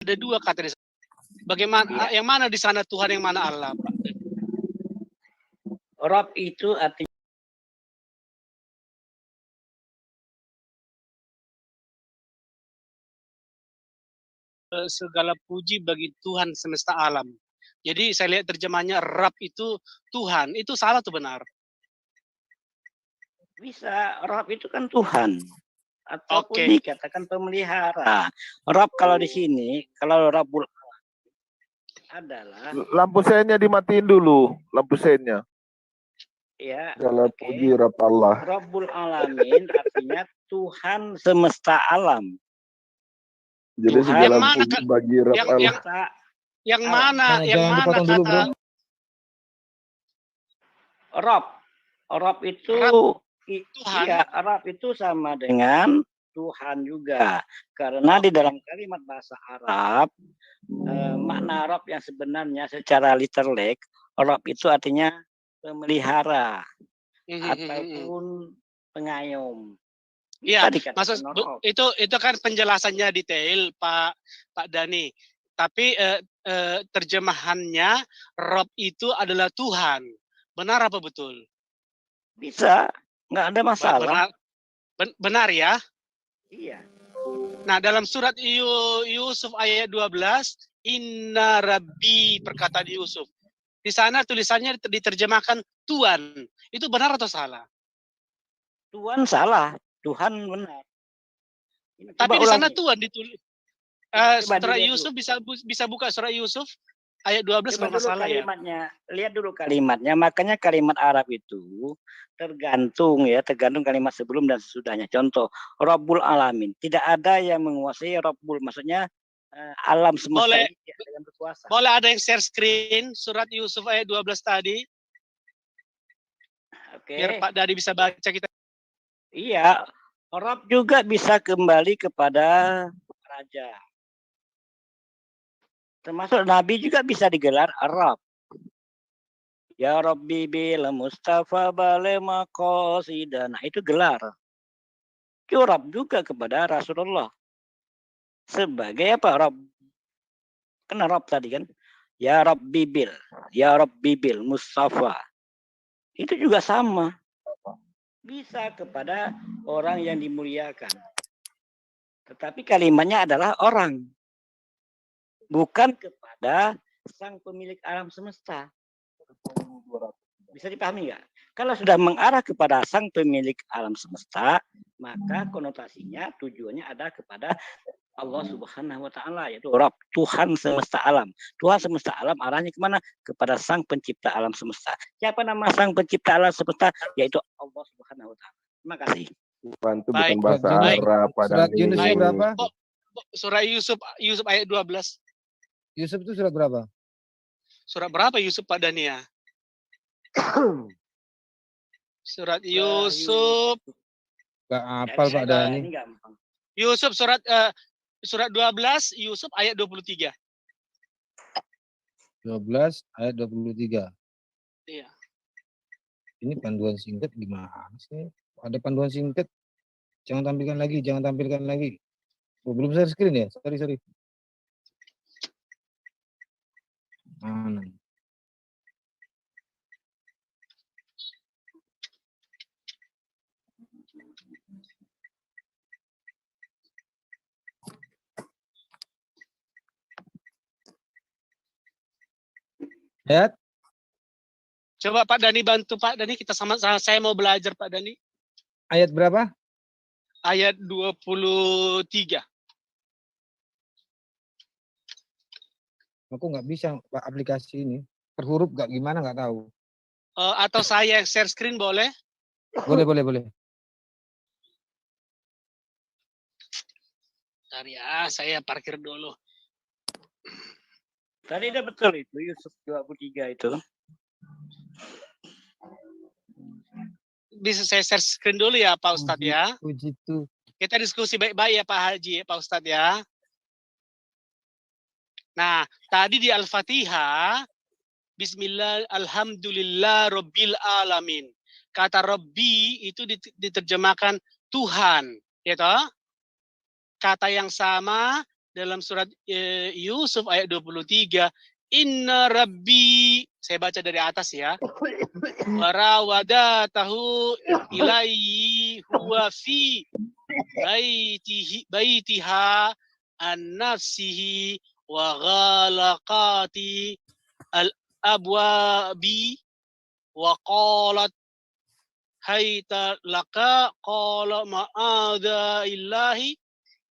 ada dua kata di sana. Bagaimana yang mana di sana Tuhan, yang mana Allah, Pak? Rob itu artinya segala puji bagi Tuhan semesta alam. Jadi saya lihat terjemahnya Rab itu Tuhan. Itu salah atau benar? bisa, Rob itu kan Tuhan. Ataupun Oke. dikatakan pemelihara. Rob kalau di sini, kalau Rabbul adalah lampu senya dimatiin dulu, lampu senya. ya, Segala puji Rabb Allah. Rabbul Alamin artinya Tuhan semesta alam. Jadi Tuhan segala mana, puji bagi Rabb Allah. Yang mana? Jangan Yang mana dipotong dulu, bro. Rob itu Tuhan. iya, Rob itu sama dengan Tuhan juga. Karena di dalam kalimat bahasa Arab makna Rob yang sebenarnya secara literally, Rob itu artinya pemelihara ataupun pengayom. Iya, maksud itu kan penjelasannya detail Pak Dani. Tapi terjemahannya Rob itu adalah Tuhan. Benar apa betul? Bisa, nggak ada masalah. Benar ya? Iya. Nah, dalam surat Yusuf ayat 12, Inna Rabbi, perkataan Yusuf. Di sana tulisannya diterjemahkan Tuhan. Itu benar atau salah? Tuhan salah, Tuhan benar. Tapi di sana Tuhan ditulis. Surat Yusuf bisa buka surat Yusuf ayat 12 kalau masalah ya. Lihat dulu kalimatnya. Makanya kalimat Arab itu tergantung kalimat sebelum dan sesudahnya. Contoh, Rabbul Alamin. Tidak ada yang menguasai Rabbul, maksudnya alam semesta ini dengan berkuasa. Boleh ada yang share screen surat Yusuf ayat 12 tadi? Oke. Biar Pak Dadi bisa baca kita. Iya, Rabb juga bisa kembali kepada raja. Termasuk Nabi juga bisa digelar Rabb. Ya Rabbi bil Mustafa bale maqasida. Nah, itu gelar. Itu Rabb juga kepada Rasulullah. Sebagai apa? Rabb. Kena Rabb tadi kan? Ya Rabbi bil. Ya Rabbi bil Mustafa. Itu juga sama. Bisa kepada orang yang dimuliakan. Tetapi kalimatnya adalah orang. Bukan kepada sang pemilik alam semesta. Bisa dipahami nggak? Kalau sudah mengarah kepada sang pemilik alam semesta, maka konotasinya, tujuannya ada kepada Allah Subhanahu wa Ta'ala, yaitu Rabb, Tuhan semesta alam. Tuhan semesta alam arahnya kemana? Kepada sang pencipta alam semesta. Siapa nama sang pencipta alam semesta? Yaitu Allah Subhanahu wa Ta'ala. Terima kasih. Bantu bukan bahasa Arab. Surat Yunusnya berapa? Surah Yusuf ayat 12. Yusuf itu surat berapa? Surat berapa Yusuf Pak Dania? Surat Yusuf. Gak hafal Pak Dani. Yusuf surat 12, Yusuf ayat 23. 12 ayat 23. Iya. Ini panduan singkat gimana sih? Ada panduan singkat. Jangan tampilkan lagi. Oh, belum share screen ya? Sorry. Mana? Ayat? Coba Pak Dani bantu Pak Dani, kita sama-sama, saya mau belajar Pak Dani. Ayat berapa? Ayat 23. Aku nggak bisa Pak aplikasi ini. Per huruf nggak gimana nggak tahu. Atau saya share screen boleh? Boleh. Bentar ya, saya parkir dulu. Tadi udah betul itu, Yusuf 23 itu. Bisa saya share screen dulu ya Pak Ustadz ya? Puji. Kita diskusi baik-baik ya Pak Haji, Pak Ustadz ya. Nah, tadi di Al-Fatihah, Bismillah, Alhamdulillah, Rabbil Alamin. Kata Rabbi itu diterjemahkan Tuhan, gitu. Kata yang sama dalam surat Yusuf ayat 23, Inna Rabbi, saya baca dari atas ya. Warawadatahu ilaihi huwa fi baitiha an nafsihi wa ghalaqati al-abwabi wa qalat haita laka qala ma'adha illahi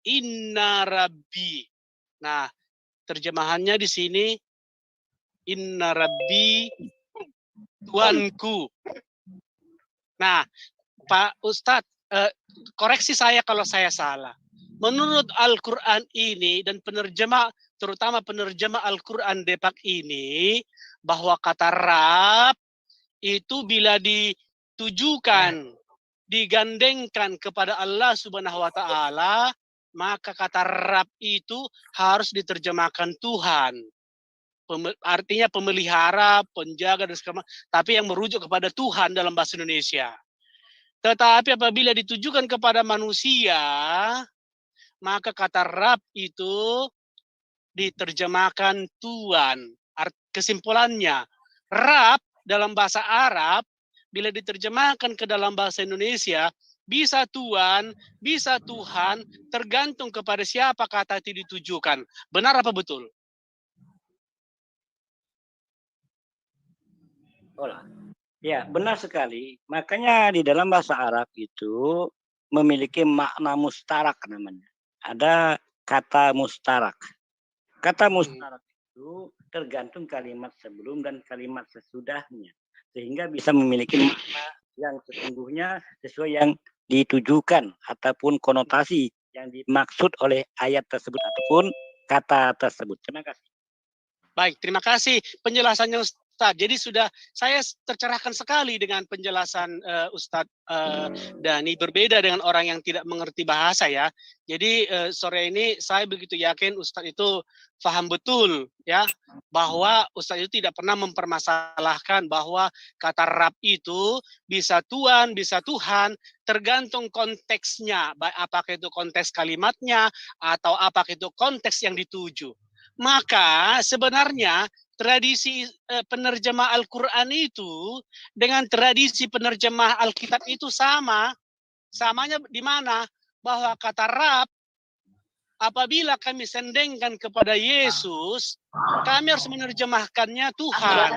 inna rabbi. Nah, terjemahannya di sini inna rabbi, Tuanku. Nah, Pak Ustadz, koreksi saya kalau saya salah. Menurut Al-Quran ini dan penerjemah, terutama penerjemah Al-Quran Depak ini, bahwa kata Rab itu bila ditujukan, digandengkan kepada Allah Subhanahu wa Ta'ala, maka kata Rab itu harus diterjemahkan Tuhan. Artinya pemelihara, penjaga, dan segala macam, tapi yang merujuk kepada Tuhan dalam bahasa Indonesia. Tetapi apabila ditujukan kepada manusia, maka kata Rab itu diterjemahkan Tuhan. Kesimpulannya, Rab dalam bahasa Arab, bila diterjemahkan ke dalam bahasa Indonesia, bisa Tuhan, bisa Tuhan, tergantung kepada siapa kata itu ditujukan. Benar apa betul? Ya, benar sekali. Makanya di dalam bahasa Arab itu memiliki makna mustarak namanya. Ada kata mustarak. Kata mustarak itu tergantung kalimat sebelum dan kalimat sesudahnya. Sehingga bisa memiliki makna yang sesungguhnya sesuai yang ditujukan ataupun konotasi yang dimaksud oleh ayat tersebut ataupun kata tersebut. Terima kasih. Baik, terima kasih penjelasannya Ustadz. Jadi sudah saya tercerahkan sekali dengan penjelasan Ustadz Dhani, berbeda dengan orang yang tidak mengerti bahasa ya. Jadi sore ini saya begitu yakin Ustadz itu paham betul ya, bahwa Ustadz itu tidak pernah mempermasalahkan bahwa kata Rab itu bisa Tuhan, bisa Tuhan, tergantung konteksnya, apakah itu konteks kalimatnya atau apakah itu konteks yang dituju. Maka sebenarnya tradisi penerjemah Al-Quran itu dengan tradisi penerjemah Alkitab itu sama. Samanya di mana? Bahwa kata Rab, apabila kami sendengkan kepada Yesus, kami harus menerjemahkannya Tuhan.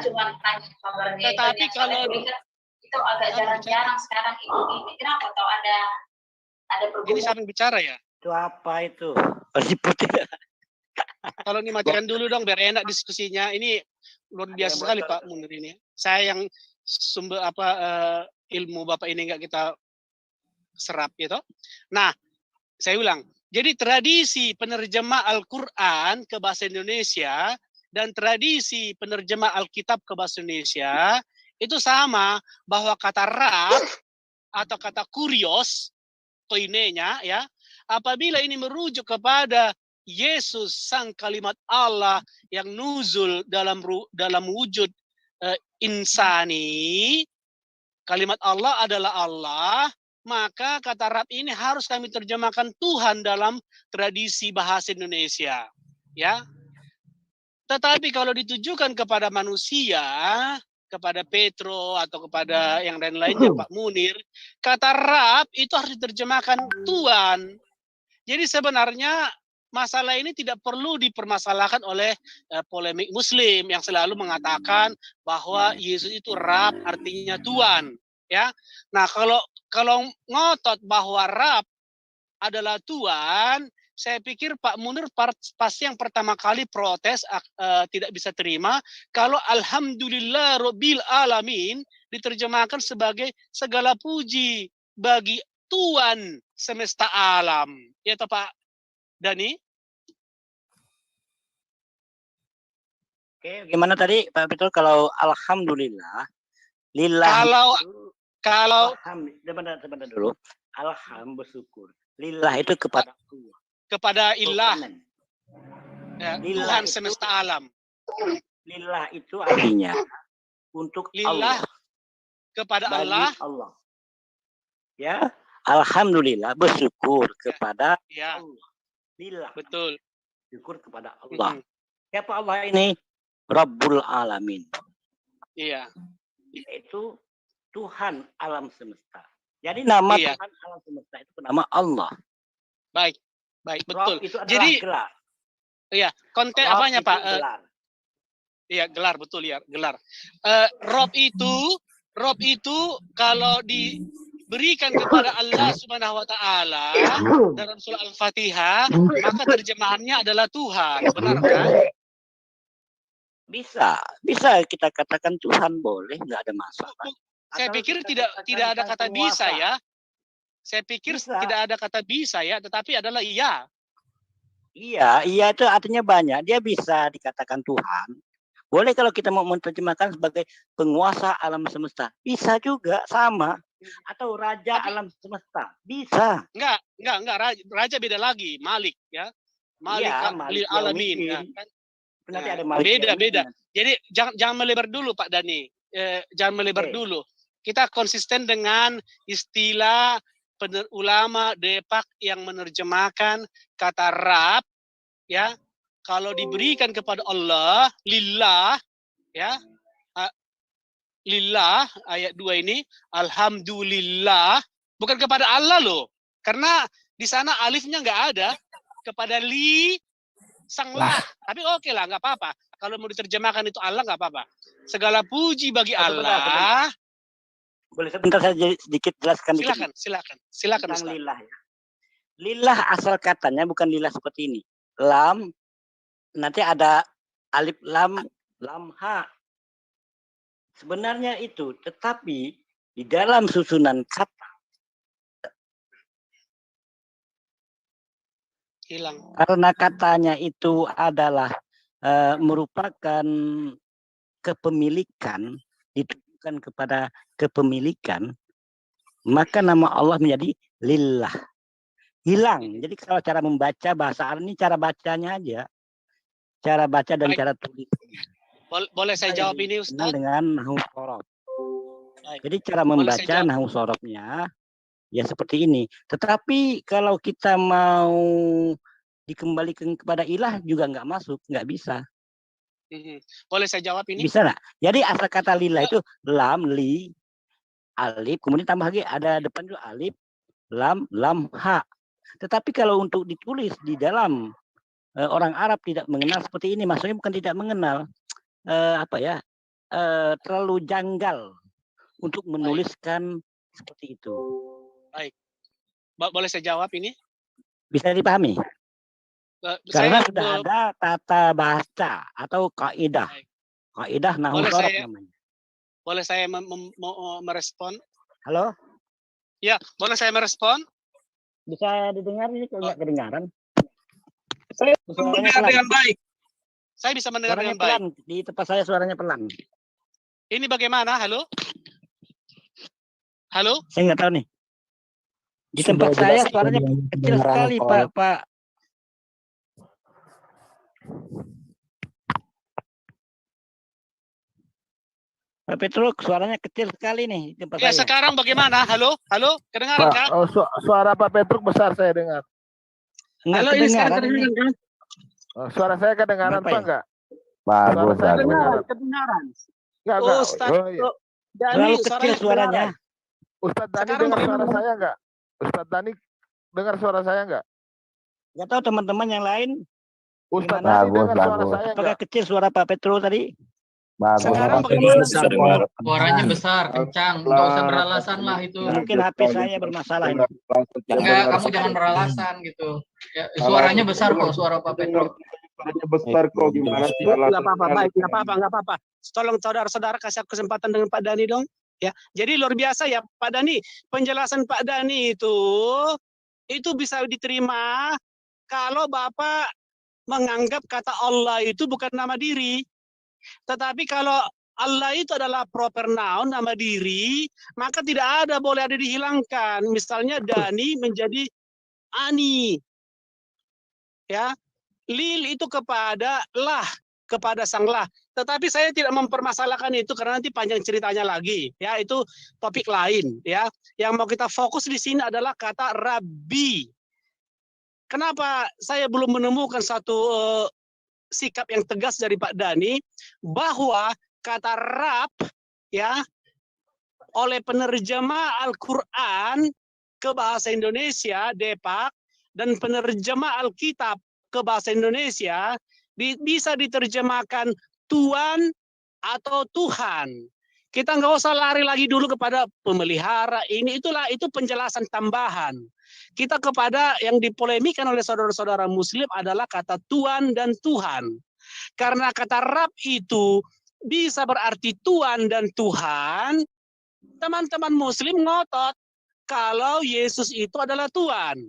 Tetapi kalau itu agak jarang-jarang sekarang ini, kenapa? Atau ada pergumulan? Ini siapa yang bicara ya? Itu apa itu? Putih. Kalau dimatikan dulu dong biar enak diskusinya. Ini luar biasa sekali Pak Munir ini. Saya yang sumber ilmu Bapak ini enggak kita serap gitu. Nah, saya ulang. Jadi tradisi penerjemah Al-Qur'an ke bahasa Indonesia dan tradisi penerjemah Alkitab ke bahasa Indonesia itu sama, bahwa kata Rab atau kata kurios koinenya ya, apabila ini merujuk kepada Yesus sang kalimat Allah yang nuzul dalam wujud insani, kalimat Allah adalah Allah, maka kata Rab ini harus kami terjemahkan Tuhan dalam tradisi bahasa Indonesia, ya. Tetapi kalau ditujukan kepada manusia, kepada Petro atau kepada yang lain-lainnya Pak Munir, kata Rab itu harus diterjemahkan Tuhan. Jadi sebenarnya masalah ini tidak perlu dipermasalahkan oleh polemik Muslim yang selalu mengatakan bahwa Yesus itu Rab, artinya Tuhan, ya. Nah, kalau ngotot bahwa Rab adalah Tuhan, saya pikir Pak Munir pasti yang pertama kali protes, tidak bisa terima kalau Alhamdulillah Rabbil Alamin diterjemahkan sebagai segala puji bagi Tuhan semesta alam. Ya toh Pak Dhani? Oke, gimana tadi Pak Betul kalau alhamdulillah, lillah. Kalau sebentar dulu. Alhamdulillah bersyukur. Lillah itu kepada Allah. Kepada ilah. Ya, Lillah Tuhan semesta alam. Lillah itu artinya untuk lillah, Allah. Kepada bagi Allah. Allah. Ya, alhamdulillah bersyukur kepada ya. Allah. Lillah. Betul. syukur kepada Allah. Siapa Allah ini? Rabbul Alamin. Iya. Yaitu Tuhan alam semesta. Jadi nama Iya. Tuhan alam semesta itu nama Allah. Baik, betul. Rob itu adalah Jadi gelar. iya, konten Rob apanya itu Pak? gelar. Iya, gelar, betul ya, gelar. Rob itu kalau diberikan kepada Allah Subhanahu wa taala dalam surah Al-Fatihah, maka terjemahannya adalah Tuhan, benar kan? Bisa kita katakan Tuhan, boleh, nggak ada masalah. Saya Atau pikir kita tidak ada katakan kata bisa penguasa. ya. Saya pikir Bisa. tidak ada kata bisa ya, tetapi adalah iya. Iya itu artinya banyak. Dia bisa dikatakan Tuhan. Boleh kalau kita mau menerjemahkan sebagai penguasa alam semesta. Bisa juga, sama. Atau raja alam semesta. Bisa. Enggak, raja beda lagi, Malik ya. Malik Iya, lil alamin ya kan. Nanti ada Malik Beda. Jadi jangan melebar dulu Pak Dani. Jangan melebar dulu. Kita konsisten dengan istilah ulama Depak yang menerjemahkan kata Rab ya. Kalau diberikan kepada Allah, lillah ya. Lillah ayat 2 ini, alhamdulillah, bukan kepada Allah loh. Karena di sana alifnya nggak ada, kepada sanglah. Tapi oke lah, nggak apa-apa. Kalau mau diterjemahkan itu Allah nggak apa-apa. Segala puji bagi Allah. Boleh sebentar saya sedikit jelaskan. Silakan. Tentang lillah ya. Lillah asal katanya bukan lillah seperti ini. Lam, nanti ada alif lam ha. Sebenarnya itu, tetapi di dalam susunan kata hilang. Karena katanya itu adalah merupakan kepemilikan, ditujukan kepada kepemilikan, maka nama Allah menjadi lillah. Hilang. Jadi kalau cara membaca bahasa Arab ini cara bacanya aja. Cara baca dan cara tulis. Boleh saya jawab ini Ustaz? Dengan nahu sorob. Jadi cara membaca nahu sorobnya ya seperti ini. Tetapi kalau kita mau dikembalikan kepada ilah juga nggak masuk, nggak bisa. Boleh saya jawab ini? Bisa nggak? Jadi asal kata lillah itu lam, li, alif, kemudian tambah lagi ada depan juga alif, lam, ha. Tetapi kalau untuk ditulis di dalam orang Arab tidak mengenal seperti ini, maksudnya bukan tidak mengenal, terlalu janggal untuk menuliskan seperti itu. Baik. Boleh saya jawab ini? Bisa dipahami? Karena sudah ada tata bahasa atau kaidah. Kaidah nahu sorob namanya. Boleh saya merespon? Halo? Ya, boleh saya merespon? Bisa didengar ini kalau nggak kedengaran? Saya bisa mendengar dengan baik. Saya bisa mendengar suaranya dengan baik. Pelan. Di tempat saya suaranya pelan. Ini bagaimana? Halo? Halo? Saya nggak tahu nih. Di tempat saya suaranya kecil sekali, Pak. Pak Petruk, suaranya kecil sekali nih di tempat saya. Sekarang bagaimana? Halo? Kedengaran kan? Suara Pak Petruk besar saya dengar. Halo, ini sekarang kedengaran kan? Suara saya kedengaran Pak enggak? Bagus. Kedengaran. Enggak. Ustaz, terlalu kecil suaranya. Ustaz Dani dengar suara saya enggak? Ustaz Dani dengar suara saya enggak? Enggak tahu teman-teman yang lain. Ustaz Dani dengar suara saya enggak? Apakah kecil suara Pak Petruk tadi? Bagus. Sekarang bagaimana? Suaranya besar, kencang. Enggak usah beralasan lah itu. Mungkin HP saya bermasalah. Enggak, kamu jangan beralasan gitu. Ya, suaranya besar kok, suara Pak Petruk. Besar kok, gimana sih? Enggak apa-apa, baik. Enggak apa-apa. Tolong saudara-saudara kasih aku kesempatan dengan Pak Dani dong. Ya, jadi luar biasa ya Pak Dani. Penjelasan Pak Dani itu bisa diterima kalau Bapak menganggap kata Allah itu bukan nama diri. Tetapi kalau Allah itu adalah proper noun, nama diri, maka tidak boleh ada dihilangkan. Misalnya Dani menjadi Ani. Ya. Lil itu kepada sang lah. Tetapi saya tidak mempermasalahkan itu karena nanti panjang ceritanya lagi. Ya, itu topik lain. Ya, yang mau kita fokus di sini adalah kata Rabbi. Kenapa saya belum menemukan satu sikap yang tegas dari Pak Dhani bahwa kata Rab ya oleh penerjemah Al-Quran ke bahasa Indonesia Depak dan penerjemah Alkitab ke bahasa Indonesia bisa diterjemahkan Tuan atau Tuhan. Kita nggak usah lari lagi dulu kepada pemelihara itu penjelasan tambahan. Kita kepada yang dipolemikan oleh saudara-saudara Muslim adalah kata Tuan dan Tuhan. Karena kata Rab itu bisa berarti Tuan dan Tuhan, teman-teman Muslim ngotot kalau Yesus itu adalah Tuhan.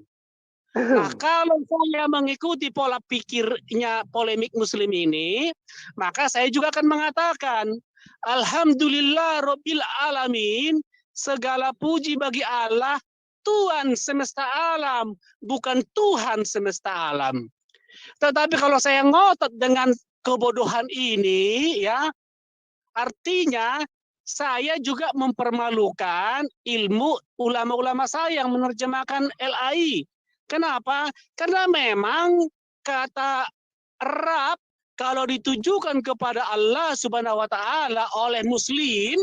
Nah, kalau saya mengikuti pola pikirnya polemik Muslim ini, maka saya juga akan mengatakan, Alhamdulillah Rabbil Alamin, segala puji bagi Allah, Tuhan semesta alam, bukan Tuhan semesta alam. Tetapi kalau saya ngotot dengan kebodohan ini, ya, artinya saya juga mempermalukan ilmu ulama-ulama saya yang menerjemahkan LAI. Kenapa? Karena memang kata Rab kalau ditujukan kepada Allah Subhanahu wa taala oleh muslim,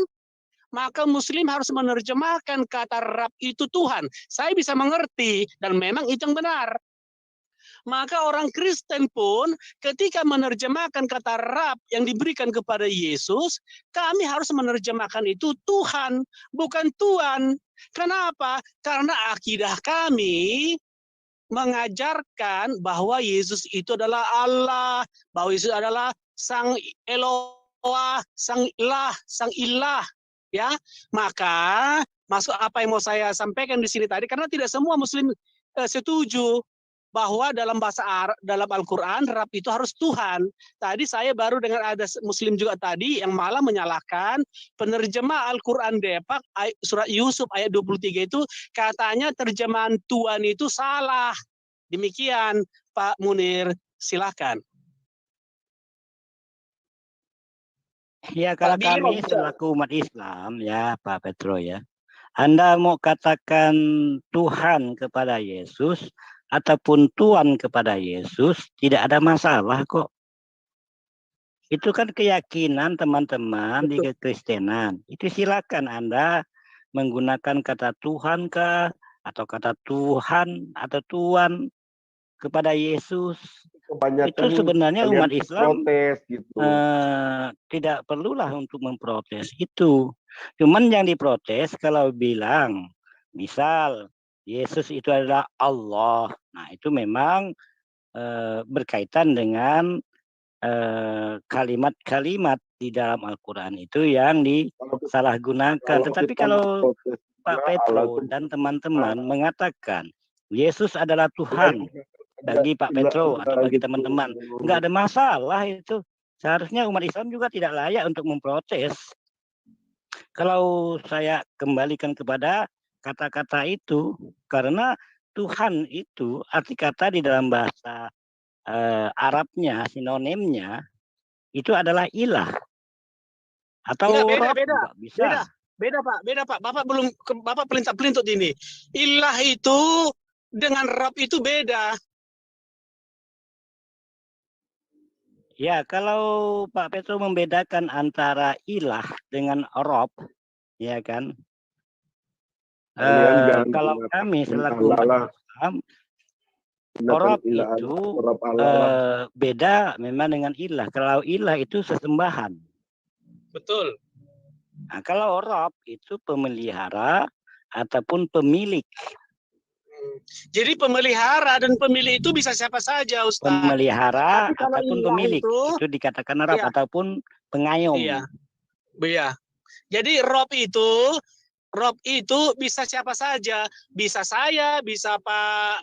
maka muslim harus menerjemahkan kata Rab itu Tuhan. Saya bisa mengerti dan memang itu yang benar. Maka orang Kristen pun ketika menerjemahkan kata Rab yang diberikan kepada Yesus, kami harus menerjemahkan itu Tuhan, bukan Tuan. Kenapa? Karena akidah kami mengajarkan bahwa Yesus itu adalah Allah, bahwa Yesus adalah Sang Eloah, Sang Ilah, ya. Maka masuk apa yang mau saya sampaikan di sini tadi, karena tidak semua Muslim setuju bahwa dalam bahasa Arab, dalam Al-Quran, Rab itu harus Tuhan. Tadi saya baru dengan ada Muslim juga tadi yang malah menyalahkan penerjemah Al-Quran Depak, surat Yusuf ayat 23 itu, katanya terjemahan Tuhan itu salah. Demikian, Pak Munir, silakan. Ya, kalau kami selaku umat Islam, ya Pak Petro ya, Anda mau katakan Tuhan kepada Yesus, ataupun Tuhan kepada Yesus, tidak ada masalah kok. Itu kan keyakinan teman-teman di kekristenan. Itu silakan Anda menggunakan kata Tuhan kah, atau kata Tuhan atau Tuhan kepada Yesus. Itu sebenarnya umat Islam protes, gitu. Tidak perlulah untuk memprotes itu. Cuman yang diprotes kalau bilang, misal Yesus itu adalah Allah. Nah, itu memang berkaitan dengan kalimat-kalimat di dalam Al-Quran itu yang disalahgunakan. Tetapi kalau Pak Petro dan teman-teman mengatakan Yesus adalah Tuhan bagi Pak Petro atau bagi teman-teman, nggak ada masalah itu. Seharusnya umat Islam juga tidak layak untuk memprotes. Kalau saya kembalikan kepada kata-kata itu, karena Tuhan itu arti kata di dalam bahasa Arabnya, sinonimnya itu adalah ilah atau beda Pak. Bapak pelintat-pelintut ini. Ilah itu dengan Rab itu beda. Ya, kalau Pak Petro membedakan antara ilah dengan Rab, ya kan? Kalau kami selaku umat Islam, Rab itu beda memang dengan ilah. Kalau ilah itu sesembahan. Betul. Nah, kalau Rab itu pemelihara ataupun pemilik. Jadi pemelihara dan pemilik itu bisa siapa saja, Ustaz. Pemelihara ataupun pemilik itu dikatakan Rab, ya, ataupun pengayom. Iya. Jadi Rab itu bisa siapa saja, bisa saya, bisa Pak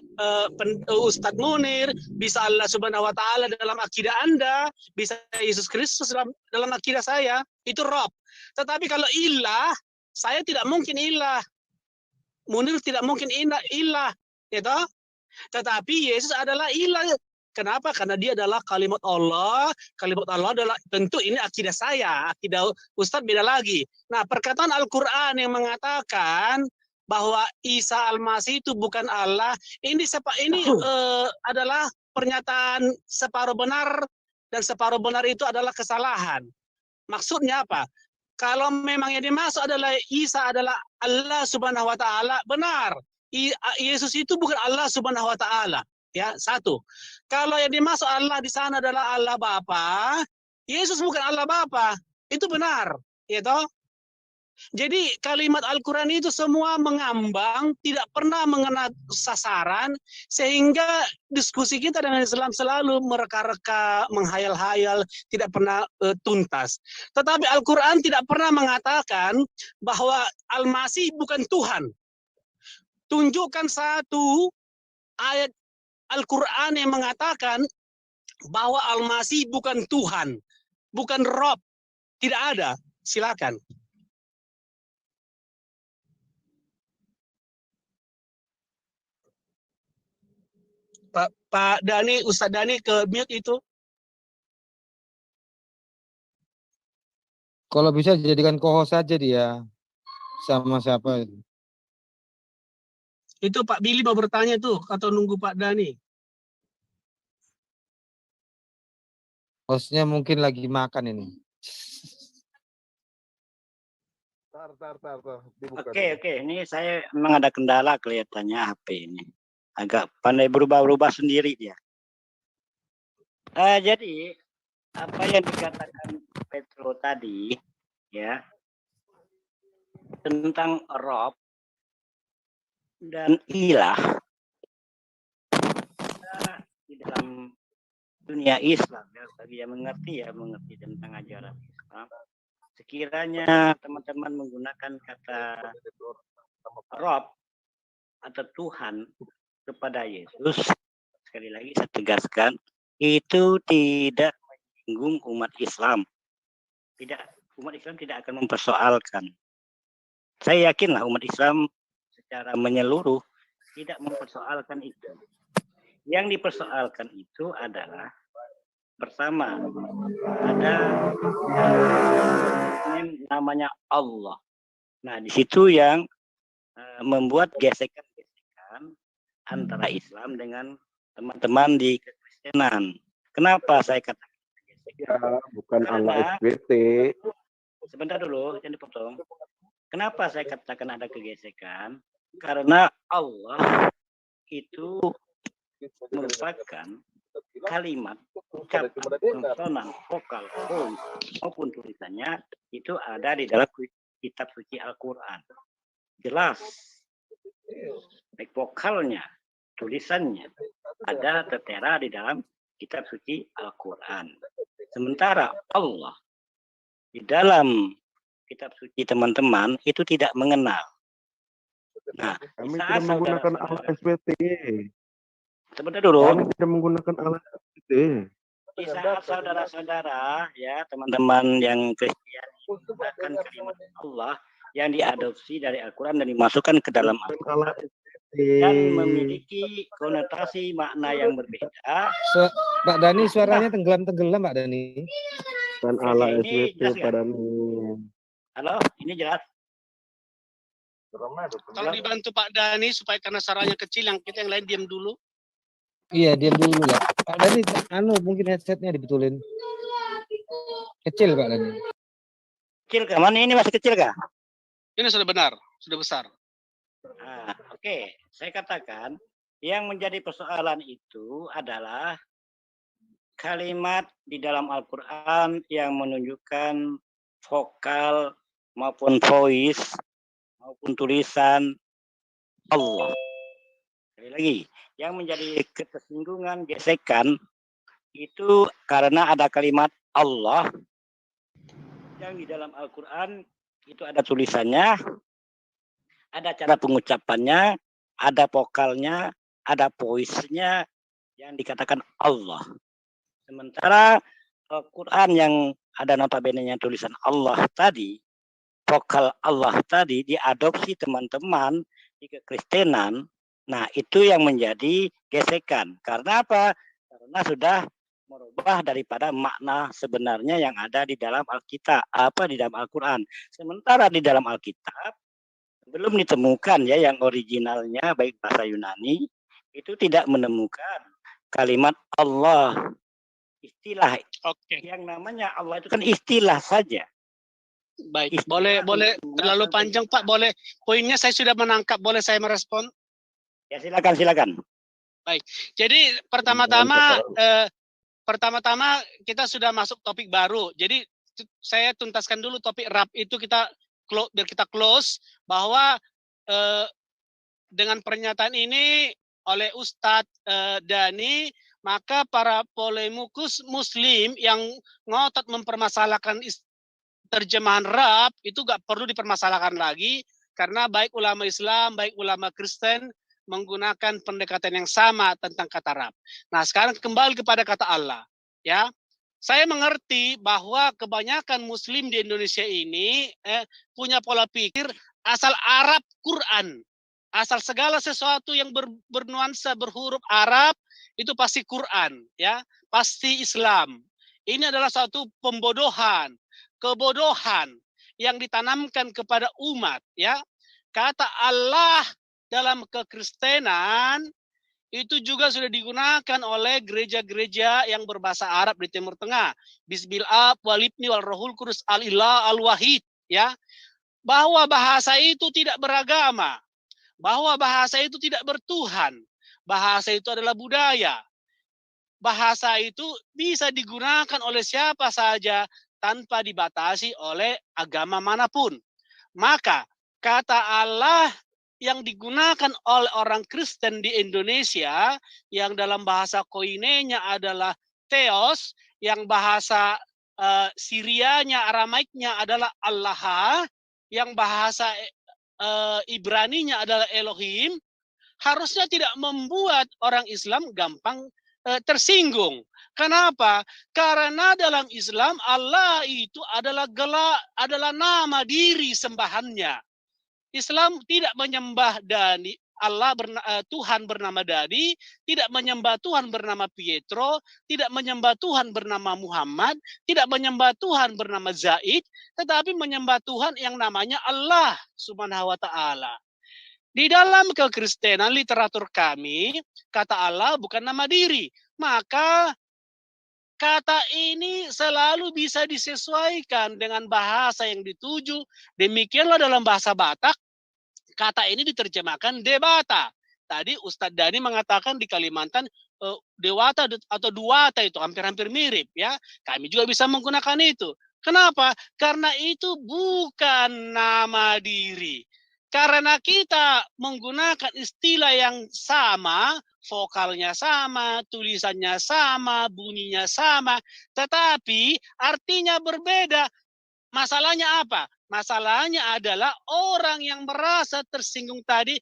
Ustadz Munir, bisa Allah Subhanahu wa taala dalam akidah Anda, bisa Yesus Kristus dalam akidah saya, itu Rab. Tetapi kalau ilah, saya tidak mungkin ilah. Munir tidak mungkin ilah, gitu. Tetapi Yesus adalah ilah. Kenapa? Karena dia adalah kalimat Allah. Kalimat Allah adalah, tentu ini akidah saya, akidah Ustadz beda lagi. Nah, perkataan Al-Quran yang mengatakan bahwa Isa Al-Masih itu bukan Allah, ini adalah pernyataan separuh benar, dan separuh benar itu adalah kesalahan. Maksudnya apa? Kalau memang yang dimaksud adalah Isa adalah Allah Subhanahu wa taala, benar. Yesus itu bukan Allah Subhanahu wa taala. Ya, satu. Kalau yang dimaksud Allah di sana adalah Allah Bapa, Yesus bukan Allah Bapa. Itu benar, ya toh? Jadi kalimat Al-Quran itu semua mengambang, tidak pernah mengenal sasaran, sehingga diskusi kita dengan Islam selalu mereka-reka, menghayal-hayal, tidak pernah tuntas. Tetapi Al-Quran tidak pernah mengatakan bahwa Al-Masih bukan Tuhan. Tunjukkan satu ayat Al-Quran yang mengatakan bahwa Al-Masih bukan Tuhan, bukan Rob. Tidak ada. Silakan. Pak Dani, Ustadz Dani ke mute itu. Kalau bisa jadikan co-host saja dia. Sama siapa itu? Itu Pak Billy mau bertanya tuh, atau nunggu Pak Dani? Hostnya mungkin lagi makan ini. Tar. Dibuka Oke, dulu. ini saya memang ada kendala kelihatannya HP ini. Agak pandai berubah-ubah sendiri dia. Jadi apa yang dikatakan Petro tadi, ya, tentang Rob dan ilah di dalam dunia Islam, ya, bagi yang mengerti tentang ajaran Islam. Sekiranya teman-teman menggunakan kata Rob atau Tuhan kepada Yesus, sekali lagi saya tegaskan, itu tidak menyinggung umat Islam. Umat Islam tidak akan mempersoalkan. Saya yakinlah umat Islam secara menyeluruh tidak mempersoalkan itu. Yang dipersoalkan itu adalah pertama, ada namanya Allah. Nah, di situ yang membuat gesekan-gesekan antara Islam dengan teman-teman di kekristenan. Kenapa saya katakan gesekan? Ya, bukan Allah Karena, SWT. sebentar dulu, jangan dipotong. Kenapa saya katakan ada kegesekan? Karena Allah itu merupakan kalimat, ucapan, konsonan, vokal, voice, maupun tulisannya itu ada di dalam kitab suci Al-Quran. Jelas. Baik vokalnya, tulisannya ada tertera di dalam kitab suci Al-Quran. Sementara Allah di dalam kitab suci teman-teman itu tidak mengenal. Nah, Kami saat tidak menggunakan Allah SWT. sebentar dulu. Kami tidak menggunakan Allah SWT. Di saat saudara-saudara, ya teman-teman yang Kristen menggunakan kalimat Allah yang diadopsi dari Al-Quran dan dimasukkan ke dalam Al-Quran dan memiliki konotasi makna yang berbeda. Pak Dani suaranya tenggelam-tenggelam Pak Dani. Dan Oke, Allah ini SWT jelas nggak? padamu. Halo, ini jelas. Tolong dibantu Pak Dani supaya karena suaranya kecil, yang kita yang lain diam dulu. Iya, diam dulu lah. Pak Dani, mungkin headsetnya dibetulin. Kecil Pak Dani. Kecil kah? Mana ini masih kecil kah? Ini sudah benar, sudah besar. Nah, oke. Saya katakan yang menjadi persoalan itu adalah kalimat di dalam Al-Quran yang menunjukkan vokal maupun voice maupun tulisan Allah. Sekali lagi, yang menjadi ketersinggungan, gesekan itu karena ada kalimat Allah yang di dalam Al-Quran itu ada tulisannya, ada cara pengucapannya, ada vokalnya, ada voice-nya yang dikatakan Allah. Sementara Al-Quran yang ada notabene-nya tulisan Allah tadi, vokal Allah tadi diadopsi teman-teman di kekristenan. Nah, itu yang menjadi gesekan. Karena apa? Karena sudah merubah daripada makna sebenarnya yang ada di dalam Alkitab, di dalam Al-Quran. Sementara di dalam Alkitab Belum ditemukan ya yang originalnya baik bahasa Yunani itu tidak menemukan kalimat Allah. Istilah Oke, yang namanya Allah itu kan istilah saja. baik. Istilah Boleh untuk terlalu menggunakan panjang Pak. Boleh, poinnya saya sudah menangkap. Boleh saya merespon? Ya silakan. Jadi pertama-tama kita sudah masuk topik baru. Jadi saya tuntaskan dulu topik rap itu biar kita close bahwa dengan pernyataan ini oleh Ustadz Dhani, maka para polemikus Muslim yang ngotot mempermasalahkan terjemahan rap itu gak perlu dipermasalahkan lagi karena baik ulama Islam, baik ulama Kristen menggunakan pendekatan yang sama tentang kata rap. Nah, sekarang kembali kepada kata Allah, ya. Saya mengerti bahwa kebanyakan Muslim di Indonesia ini punya pola pikir asal Arab Quran, asal segala sesuatu yang bernuansa berhuruf Arab itu pasti Quran, ya, pasti Islam. Ini adalah satu pembodohan, kebodohan yang ditanamkan kepada umat, ya. Kata Allah dalam kekristenan itu juga sudah digunakan oleh gereja-gereja yang berbahasa Arab di Timur Tengah. Bismillah walibni wal rohul kudus al-ilah al-wahid, ya. Bahwa bahasa itu tidak beragama, bahwa bahasa itu tidak bertuhan, bahasa itu adalah budaya. Bahasa itu bisa digunakan oleh siapa saja tanpa dibatasi oleh agama manapun. Maka kata Allah yang digunakan oleh orang Kristen di Indonesia yang dalam bahasa koinenya adalah theos, yang bahasa Sirianya, Aramaiknya adalah Allah, yang bahasa Ibraninya adalah Elohim, harusnya tidak membuat orang Islam gampang tersinggung. Kenapa? Karena dalam Islam Allah itu adalah nama diri sembahannya. Islam tidak menyembah Tuhan bernama Dani, tidak menyembah Tuhan bernama Pietro, tidak menyembah Tuhan bernama Muhammad, tidak menyembah Tuhan bernama Zaid, tetapi menyembah Tuhan yang namanya Allah Subhanahu wa taala. Di dalam kekristenan literatur kami, kata Allah bukan nama diri. Maka kata ini selalu bisa disesuaikan dengan bahasa yang dituju. Demikianlah dalam bahasa Batak, kata ini diterjemahkan debata. Tadi Ustadz Dhani mengatakan di Kalimantan dewata atau duata itu hampir-hampir mirip, ya. Kami juga bisa menggunakan itu. Kenapa? Karena itu bukan nama diri. Karena kita menggunakan istilah yang sama, vokalnya sama, tulisannya sama, bunyinya sama, tetapi artinya berbeda. Masalahnya apa? Masalahnya adalah orang yang merasa tersinggung tadi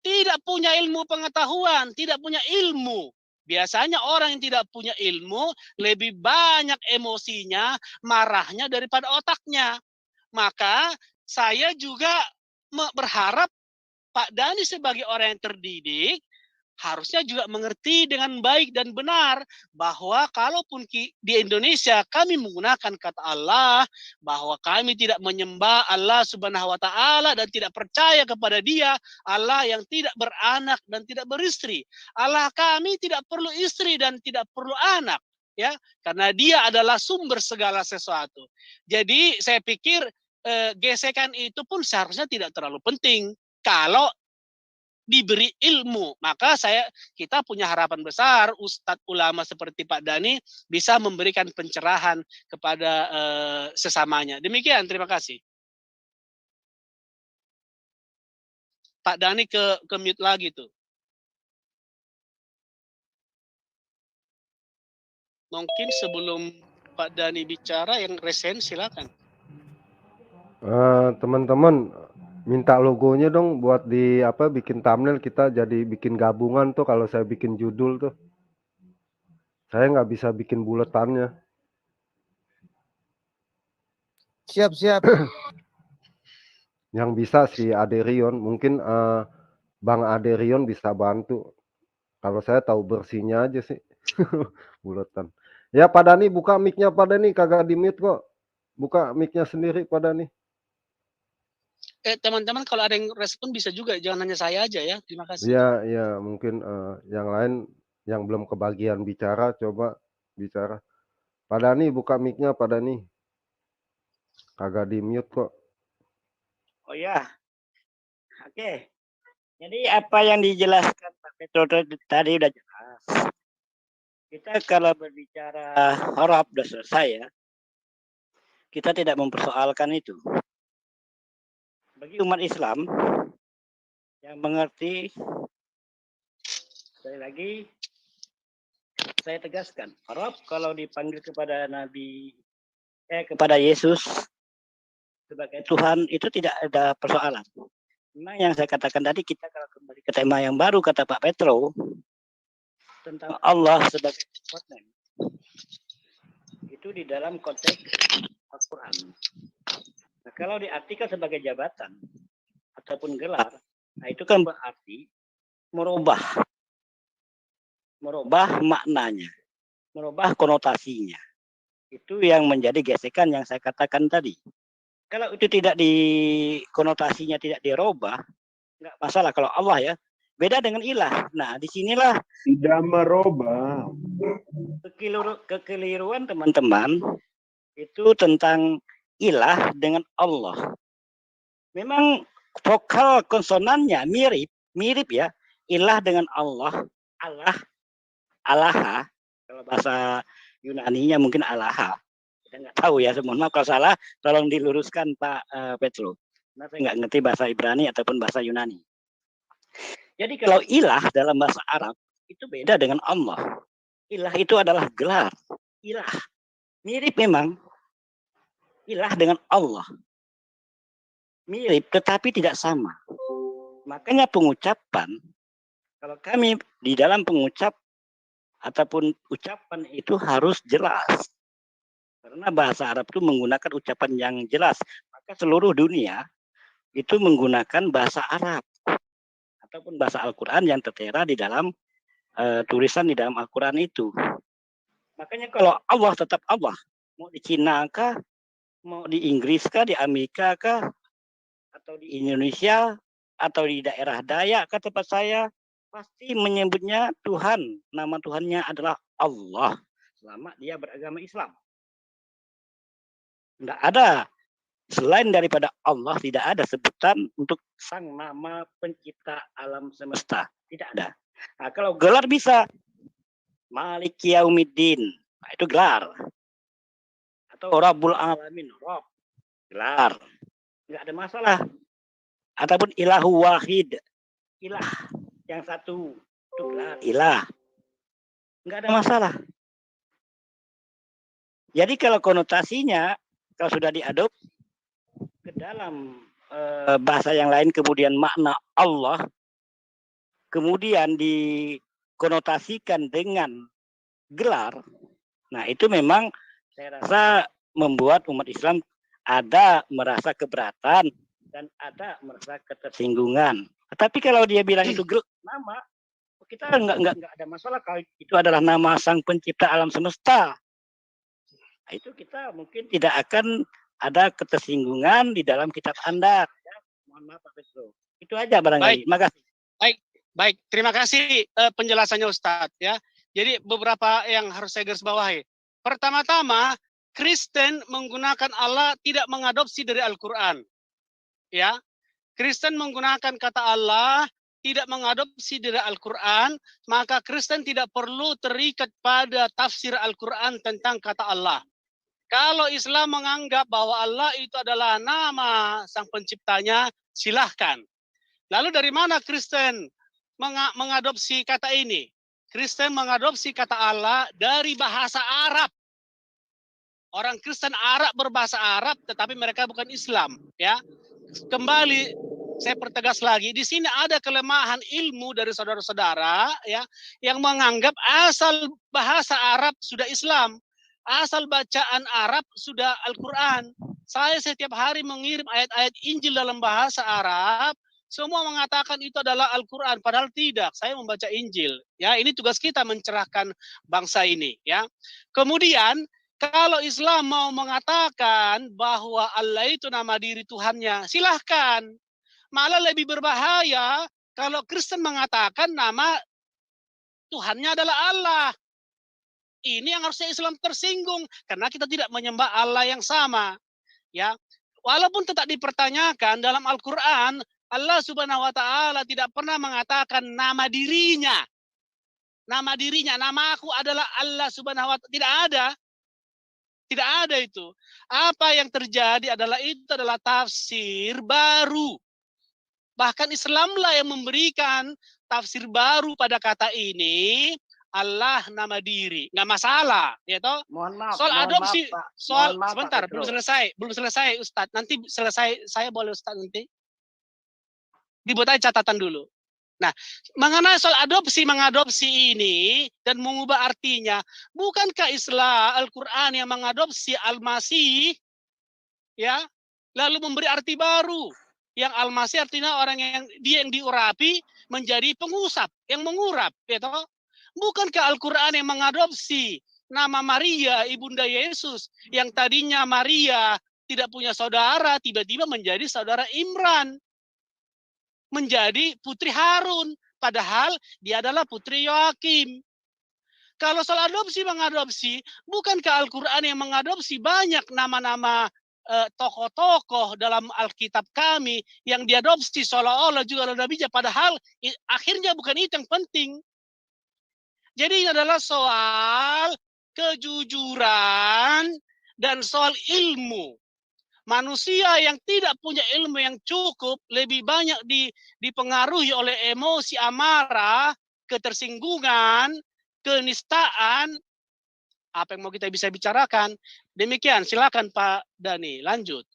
tidak punya ilmu pengetahuan, tidak punya ilmu. Biasanya orang yang tidak punya ilmu lebih banyak emosinya, marahnya daripada otaknya. Maka saya juga berharap Pak Dhani sebagai orang yang terdidik harusnya juga mengerti dengan baik dan benar bahwa kalaupun di Indonesia kami menggunakan kata Allah, bahwa kami tidak menyembah Allah Subhanahu wa taala dan tidak percaya kepada Dia, Allah yang tidak beranak dan tidak beristri. Allah kami tidak perlu istri dan tidak perlu anak, ya, karena Dia adalah sumber segala sesuatu. Jadi saya pikir gesekan itu pun seharusnya tidak terlalu penting kalau diberi ilmu. Maka kita punya harapan besar Ustadz ulama seperti Pak Dhani bisa memberikan pencerahan kepada sesamanya. Demikian, terima kasih. Pak Dhani ke mute lagi tuh. Mungkin sebelum Pak Dhani bicara yang resen silakan. Teman-teman minta logonya dong buat bikin thumbnail, kita jadi bikin gabungan tuh. Kalau saya bikin judul tuh saya nggak bisa bikin buletannya. Siap. Yang bisa si Aderion, mungkin Bang Aderion bisa bantu. Kalau saya tahu bersihnya aja sih. Buletan. Ya Pak Dhani, buka mic-nya Pak Dhani, kagak di mute kok. Buka mic-nya sendiri Pak Dhani. teman-teman kalau ada yang respon bisa juga, jangan hanya saya aja ya. Terima kasih. Iya, iya, mungkin yang lain yang belum kebagian bicara coba bicara. Pak Dani buka mic-nya, Pak Dani. Kagak di mute kok. Oh ya, oke. Jadi apa yang dijelaskan Pak Petro tadi udah jelas. Kita kalau berbicara Arab udah selesai ya. Kita tidak mempersoalkan itu. Bagi umat Islam yang mengerti, sekali lagi saya tegaskan, Arab kalau dipanggil kepada kepada Yesus sebagai Tuhan itu tidak ada persoalan. Memang yang saya katakan tadi, kita kalau kembali ke tema yang baru kata Pak Petro tentang Allah sebagai Tuhan, itu di dalam konteks Al-Quran. Nah, kalau diartikan sebagai jabatan ataupun gelar, nah itu kan berarti merubah maknanya, merubah konotasinya. Itu yang menjadi gesekan yang saya katakan tadi. Kalau itu tidak konotasinya tidak dirubah, nggak masalah. Kalau Allah ya, beda dengan ilah. Nah, disinilah tidak merubah. Kekeliruan teman-teman itu tentang ilah dengan Allah. Memang vokal konsonannya mirip ya. Ilah dengan Allah, Allah. Kalau bahasa Yunaninya mungkin Allah. Kita nggak tahu ya, mohon maaf kalau salah, tolong diluruskan Pak Petro. Karena saya nggak ngerti bahasa Ibrani ataupun bahasa Yunani. Jadi kalau ilah dalam bahasa Arab itu beda dengan Allah. Ilah itu adalah gelar. Ilah. Mirip memang. Ilah dengan Allah. Mirip tetapi tidak sama. Makanya pengucapan, kalau kami di dalam pengucap ataupun ucapan itu harus jelas. Karena bahasa Arab itu menggunakan ucapan yang jelas. Maka seluruh dunia itu menggunakan bahasa Arab. Ataupun bahasa Al-Quran yang tertera di dalam tulisan di dalam Al-Quran itu. Makanya kalau Allah tetap Allah, mau di Cina kah, mau di Inggris kah, di Amerika kah, atau di Indonesia, atau di daerah Dayak kah tempat saya, pasti menyebutnya Tuhan. Nama Tuhannya adalah Allah, selama dia beragama Islam. Tidak ada, selain daripada Allah, tidak ada sebutan untuk sang nama pencipta alam semesta. Tidak ada. Nah, kalau gelar bisa Malik Yaumiddin, nah, itu gelar. Atau Rabbul Alamin, Rabb, gelar. Enggak ada masalah. Ataupun Ilahu Wahid, ilah yang satu, itu gelar, ilah. Enggak ada masalah. Jadi kalau konotasinya, kalau sudah diadopsi ke dalam bahasa yang lain, kemudian makna Allah, kemudian dikonotasikan dengan gelar, nah itu memang saya rasa membuat umat Islam ada merasa keberatan dan ada merasa ketersinggungan. Tapi kalau dia bilang itu nama, kita nggak ada masalah kalau itu adalah nama sang pencipta alam semesta. Nah, itu kita mungkin tidak akan ada ketersinggungan di dalam kitab Anda. Ya. Mohon maaf Pak Petro. Itu aja barangkali. Terima kasih. Baik, terima kasih penjelasannya Ustadz ya. Jadi beberapa yang harus saya garis bawahi. Pertama-tama, Kristen menggunakan Allah tidak mengadopsi dari Al-Quran. Ya, Kristen menggunakan kata Allah tidak mengadopsi dari Al-Quran, maka Kristen tidak perlu terikat pada tafsir Al-Quran tentang kata Allah. Kalau Islam menganggap bahwa Allah itu adalah nama sang penciptanya, silahkan. Lalu dari mana Kristen mengadopsi kata ini? Kristen mengadopsi kata Allah dari bahasa Arab. Orang Kristen Arab berbahasa Arab, tetapi mereka bukan Islam. Ya, kembali saya pertegas lagi, di sini ada kelemahan ilmu dari saudara-saudara ya, yang menganggap asal bahasa Arab sudah Islam, asal bacaan Arab sudah Al-Quran. Saya setiap hari mengirim ayat-ayat Injil dalam bahasa Arab. Semua mengatakan itu adalah Al-Quran, padahal tidak. Saya membaca Injil. Ya, ini tugas kita mencerahkan bangsa ini. Ya, kemudian Kalau Islam mau mengatakan bahwa Allah itu nama diri Tuhannya, silahkan. Malah lebih berbahaya kalau Kristen mengatakan nama Tuhannya adalah Allah. Ini yang harusnya Islam tersinggung karena kita tidak menyembah Allah yang sama. Ya, walaupun tetap dipertanyakan dalam Al-Quran, Allah Subhanahu Wa Taala tidak pernah mengatakan nama dirinya. Nama dirinya, nama aku adalah Allah Subhanahu Wa Taala. Tidak ada. Tidak ada itu. Apa yang terjadi adalah itu adalah tafsir baru. Bahkan Islamlah yang memberikan tafsir baru pada kata ini. Allah nama diri, nggak masalah, ya toh. Mohon maaf. Soal adopsi, Pak. soal Mohon maaf, sebentar, Pak Petro. belum selesai, Ustadz. Nanti selesai, saya boleh Ustadz nanti. Dibuat aja catatan dulu. Nah, mengenai soal mengadopsi ini dan mengubah artinya, bukankah Islam Al-Quran yang mengadopsi Al-Masih, ya, lalu memberi arti baru. Yang Al-Masih artinya orang yang diurapi menjadi pengusap, yang mengurap, ya toh. Bukankah Al-Quran yang mengadopsi nama Maria, ibunda Yesus, yang tadinya Maria tidak punya saudara, tiba-tiba menjadi saudara Imran, menjadi putri Harun, padahal dia adalah putri Yoakim. Kalau soal mengadopsi, bukankah Al-Quran yang mengadopsi banyak nama-nama tokoh-tokoh dalam Alkitab kami yang diadopsi seolah-olah juga adalah Nabi, padahal akhirnya bukan itu yang penting. Jadi ini adalah soal kejujuran dan soal ilmu. Manusia yang tidak punya ilmu yang cukup lebih banyak dipengaruhi oleh emosi amarah, ketersinggungan, kenistaan. Apa yang mau kita bisa bicarakan? Demikian, silakan Pak Dhani, lanjut.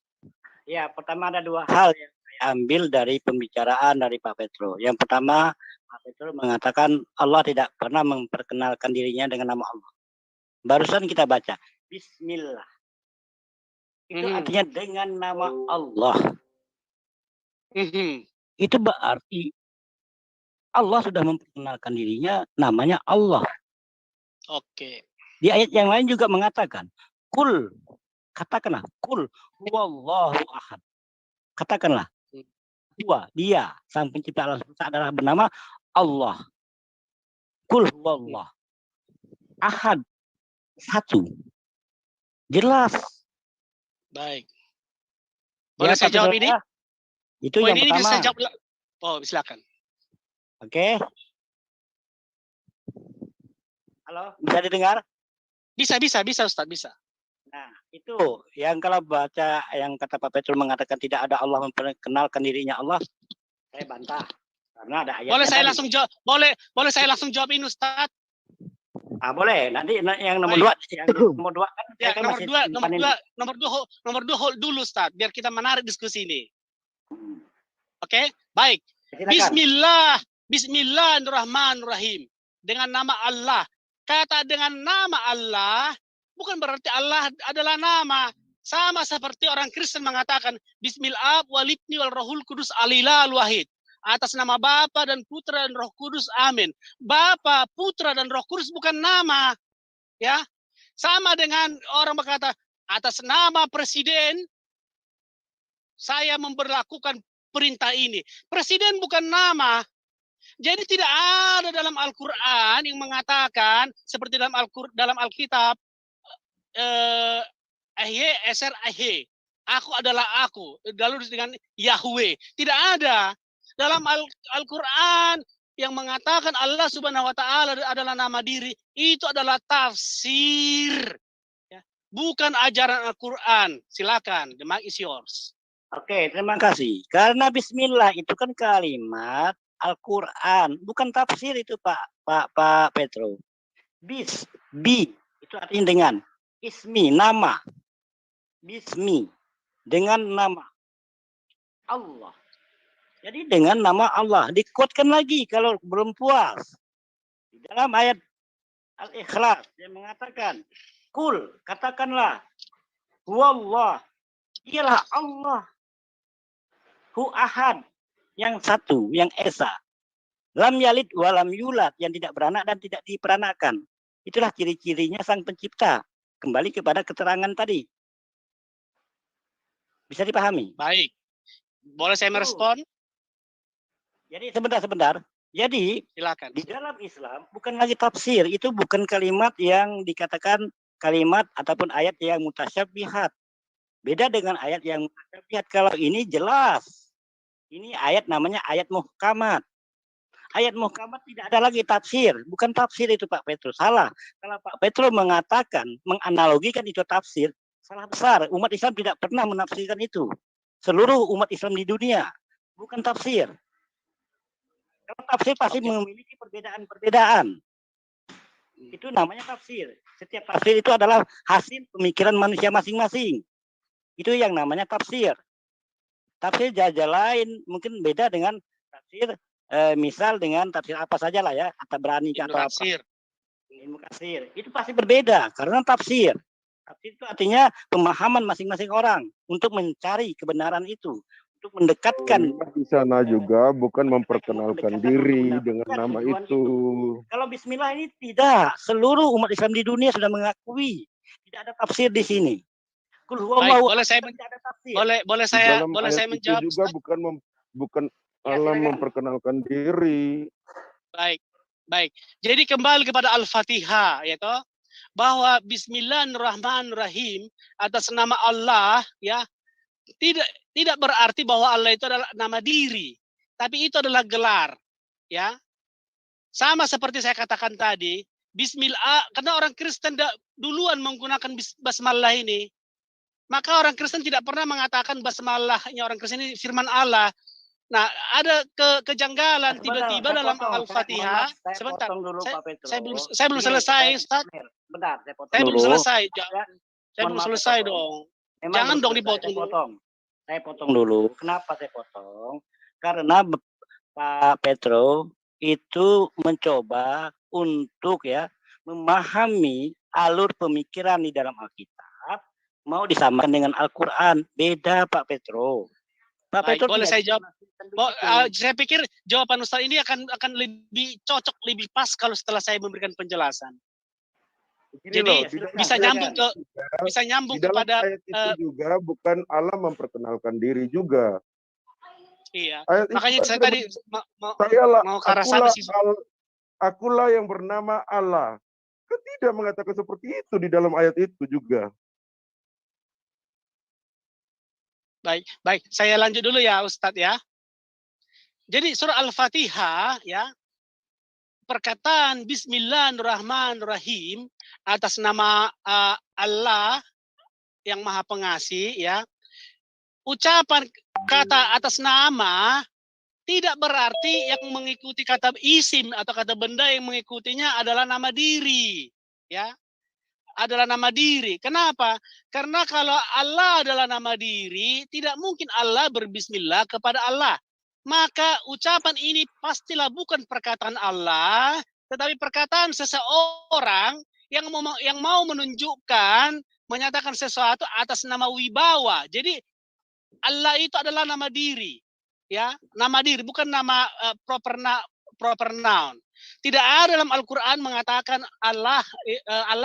Ya, pertama ada dua hal yang saya ambil dari pembicaraan dari Pak Petro. Yang pertama, Pak Petro mengatakan Allah tidak pernah memperkenalkan dirinya dengan nama Allah. Barusan kita baca, Bismillah. Itu artinya dengan nama Allah. Itu berarti Allah sudah memperkenalkan dirinya, namanya Allah. Oke. Di ayat yang lain juga mengatakan, Kul, katakanlah, Kul, huwallahu ahad. Katakanlah, dia, sang pencipta alam semesta adalah bernama Allah. Kul huwallah. Ahad. Satu. Jelas. Baik. Boleh saya jawab ini? Itu yang ini pertama. bisa jawab. Oh, silakan. Oke. Halo, bisa didengar? Bisa Ustaz, bisa. Nah, itu yang kalau baca yang kata Pak Petro mengatakan tidak ada Allah memperkenalkan dirinya Allah, saya bantah. Karena ada ayat. Boleh saya langsung jawab? Boleh saya langsung jawab ini, Ustaz? Boleh. Nanti yang nomor dua, kan ya, kan nomor dua hold dulu, Ustaz, biar kita menarik diskusi ini. Oke, baik. Silakan. Bismillahirrahmanirrahim. Dengan nama Allah. Kata dengan nama Allah bukan berarti Allah adalah nama. Sama seperti orang Kristen mengatakan Bismillah walibni wal rohul kudus alilal wahid. Atas nama Bapa dan Putra dan Roh Kudus, amin. Bapa, Putra dan Roh Kudus bukan nama. Ya. Sama dengan orang berkata atas nama Presiden saya memberlakukan perintah ini. Presiden bukan nama. Jadi tidak ada dalam Al-Quran yang mengatakan seperti dalam Alkitab aku adalah aku, lalu dengan Yahweh. Tidak ada. Dalam Al-Quran yang mengatakan Allah Subhanahu Wa Taala adalah nama diri, itu adalah tafsir, ya. Bukan ajaran Al-Quran. Silakan, the mic is yours. Oke, terima kasih. Karena Bismillah itu kan kalimat Al-Quran, bukan tafsir itu Pak Petro. Itu artinya dengan, ismi nama, bismi dengan nama Allah. Jadi dengan nama Allah, dikuatkan lagi kalau belum puas. Di dalam ayat Al-Ikhlas yang mengatakan, Kul, katakanlah, huwallah, ialah Allah, hu ahad, yang satu, yang esa. Lam yalid walam yulad, yang tidak beranak dan tidak diperanakan. Itulah ciri-cirinya sang pencipta. kembali kepada keterangan tadi. Bisa dipahami? Baik. Boleh saya merespon? Jadi sebentar. Jadi Silakan. di dalam Islam bukan lagi tafsir, itu bukan kalimat yang dikatakan kalimat ataupun ayat yang mutasyabihat. Beda dengan ayat yang mutasyabihat. Kalau ini jelas. Ini ayat namanya ayat muhkamat. Ayat muhkamat tidak ada lagi tafsir. Bukan tafsir itu Pak Petrus. Salah. Kalau Pak Petrus mengatakan, menganalogikan itu tafsir, salah besar. Umat Islam tidak pernah menafsirkan itu. Seluruh umat Islam di dunia. Bukan tafsir. Kalau tafsir pasti memiliki perbedaan-perbedaan. Itu namanya tafsir. Setiap tafsir itu adalah hasil pemikiran manusia masing-masing. Itu yang namanya tafsir. Tafsir jajar lain mungkin beda dengan tafsir misal dengan tafsir apa saja lah ya, kata berani atau apa. Ilmu kasir. Itu pasti berbeda karena tafsir. Tafsir itu artinya pemahaman masing-masing orang untuk mencari kebenaran itu, untuk mendekatkan. Di sana juga bukan memperkenalkan diri dengan nama itu. Kalau bismillah ini tidak, seluruh umat Islam di dunia sudah mengakui tidak ada tafsir di sini. Baik, boleh saya menjawab juga bukan Allah memperkenalkan diri. Baik. Jadi kembali kepada Al-Fatihah, ya toh, bahwa Bismillahirrahmanirrahim atas nama Allah, ya, tidak berarti bahwa Allah itu adalah nama diri, tapi itu adalah gelar, ya. Sama seperti saya katakan tadi, Bismillah, karena orang Kristen duluan menggunakan basmalah ini, maka orang Kristen tidak pernah mengatakan basmalahnya orang Kristen ini firman Allah. Nah, ada kejanggalan tiba-tiba dalam Al-Fatihah. Sebentar, saya belum selesai, Ustaz. Saya belum selesai. Saya belum selesai dong. Jangan dong dipotong. Saya potong dulu. Kenapa saya potong? Karena Pak Petro itu mencoba untuk ya memahami alur pemikiran di dalam Alkitab, mau disamakan dengan Al-Quran. Beda Pak Petro. Pak Petro boleh saya jawab? Saya pikir jawaban Ustaz ini akan lebih cocok, lebih pas kalau setelah saya memberikan penjelasan. Jadi bisa nyambung kepada ayat itu juga bukan Allah memperkenalkan diri juga. Iya. Ayat makanya saya tadi mau ke arah sana sih. Akulah yang bernama Allah. Kan tidak mengatakan seperti itu di dalam ayat itu juga. Baik. Saya lanjut dulu ya Ustadz ya. Jadi surah Al-Fatihah ya, perkataan Bismillahirrahmanirrahim atas nama Allah yang Maha Pengasih ya. Ucapan kata atas nama tidak berarti yang mengikuti kata isim atau kata benda yang mengikutinya adalah nama diri ya. Adalah nama diri. Kenapa? Karena kalau Allah adalah nama diri, tidak mungkin Allah berbismillah kepada Allah. Maka ucapan ini pastilah bukan perkataan Allah, tetapi perkataan seseorang yang mau menunjukkan, menyatakan sesuatu atas nama wibawa. Jadi Allah itu adalah nama diri, ya, nama diri, bukan nama proper noun. Tidak ada dalam Al-Quran mengatakan Allah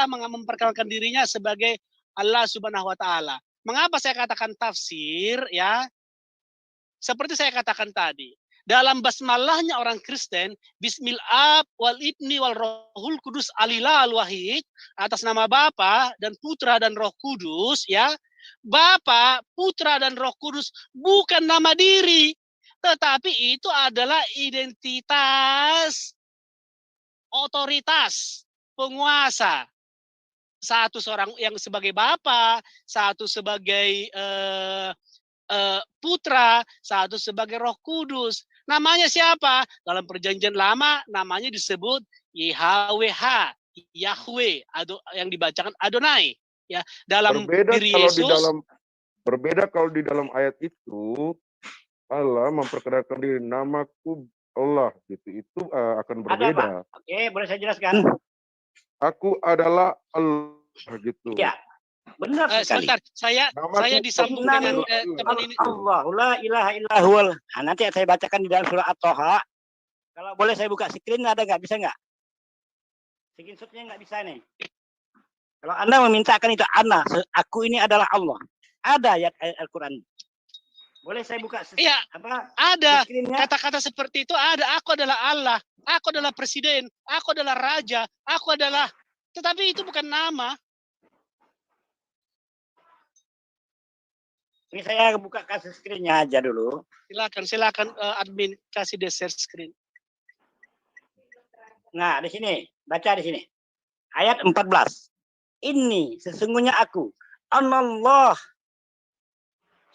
memperkenalkan dirinya sebagai Allah Subhanahu wa Ta'ala. Mengapa saya katakan tafsir? Ya, seperti saya katakan tadi, dalam basmalahnya orang Kristen, Bismillah wal Ibni wal Rohul Kudus Alilah al Wahid, atas nama Bapa dan Putra dan Roh Kudus, ya, Bapa, Putra dan Roh Kudus bukan nama diri, tetapi itu adalah identitas, otoritas, penguasa. Satu seorang yang sebagai Bapa, satu sebagai Putra, satu sebagai Roh Kudus. Namanya siapa? Dalam Perjanjian Lama namanya disebut YHWH, Yahweh, yang dibacakan Adonai. Ya, dalam diri Yesus. Berbeda kalau di dalam ayat itu Allah memperkenalkan diri, namaku Allah gitu. Itu akan berbeda. Oke, boleh saya jelaskan? Aku adalah Allah gitu. Ya. Benar sekali. Sebentar, saya disambung dengan teman ini. Allah, la ilaha illallahul. Nah, nanti saya bacakan di dalam surah At-Toha. Kalau boleh saya buka screen, ada nggak? Bisa nggak? Screenshotnya nggak bisa nih. Kalau Anda memintakan itu ana, aku ini adalah Allah. Ada ayat Al-Qur'an. Boleh saya buka Iya, apa? ada Screen-nya? kata-kata seperti itu ada. Aku adalah Allah, aku adalah presiden, aku adalah raja, aku adalah. Tetapi itu bukan nama. Ini saya buka kasih screen-nya aja dulu. Silakan admin kasih di share screen. Nah, di sini, baca di sini. Ayat 14. Ini sesungguhnya aku, Allah.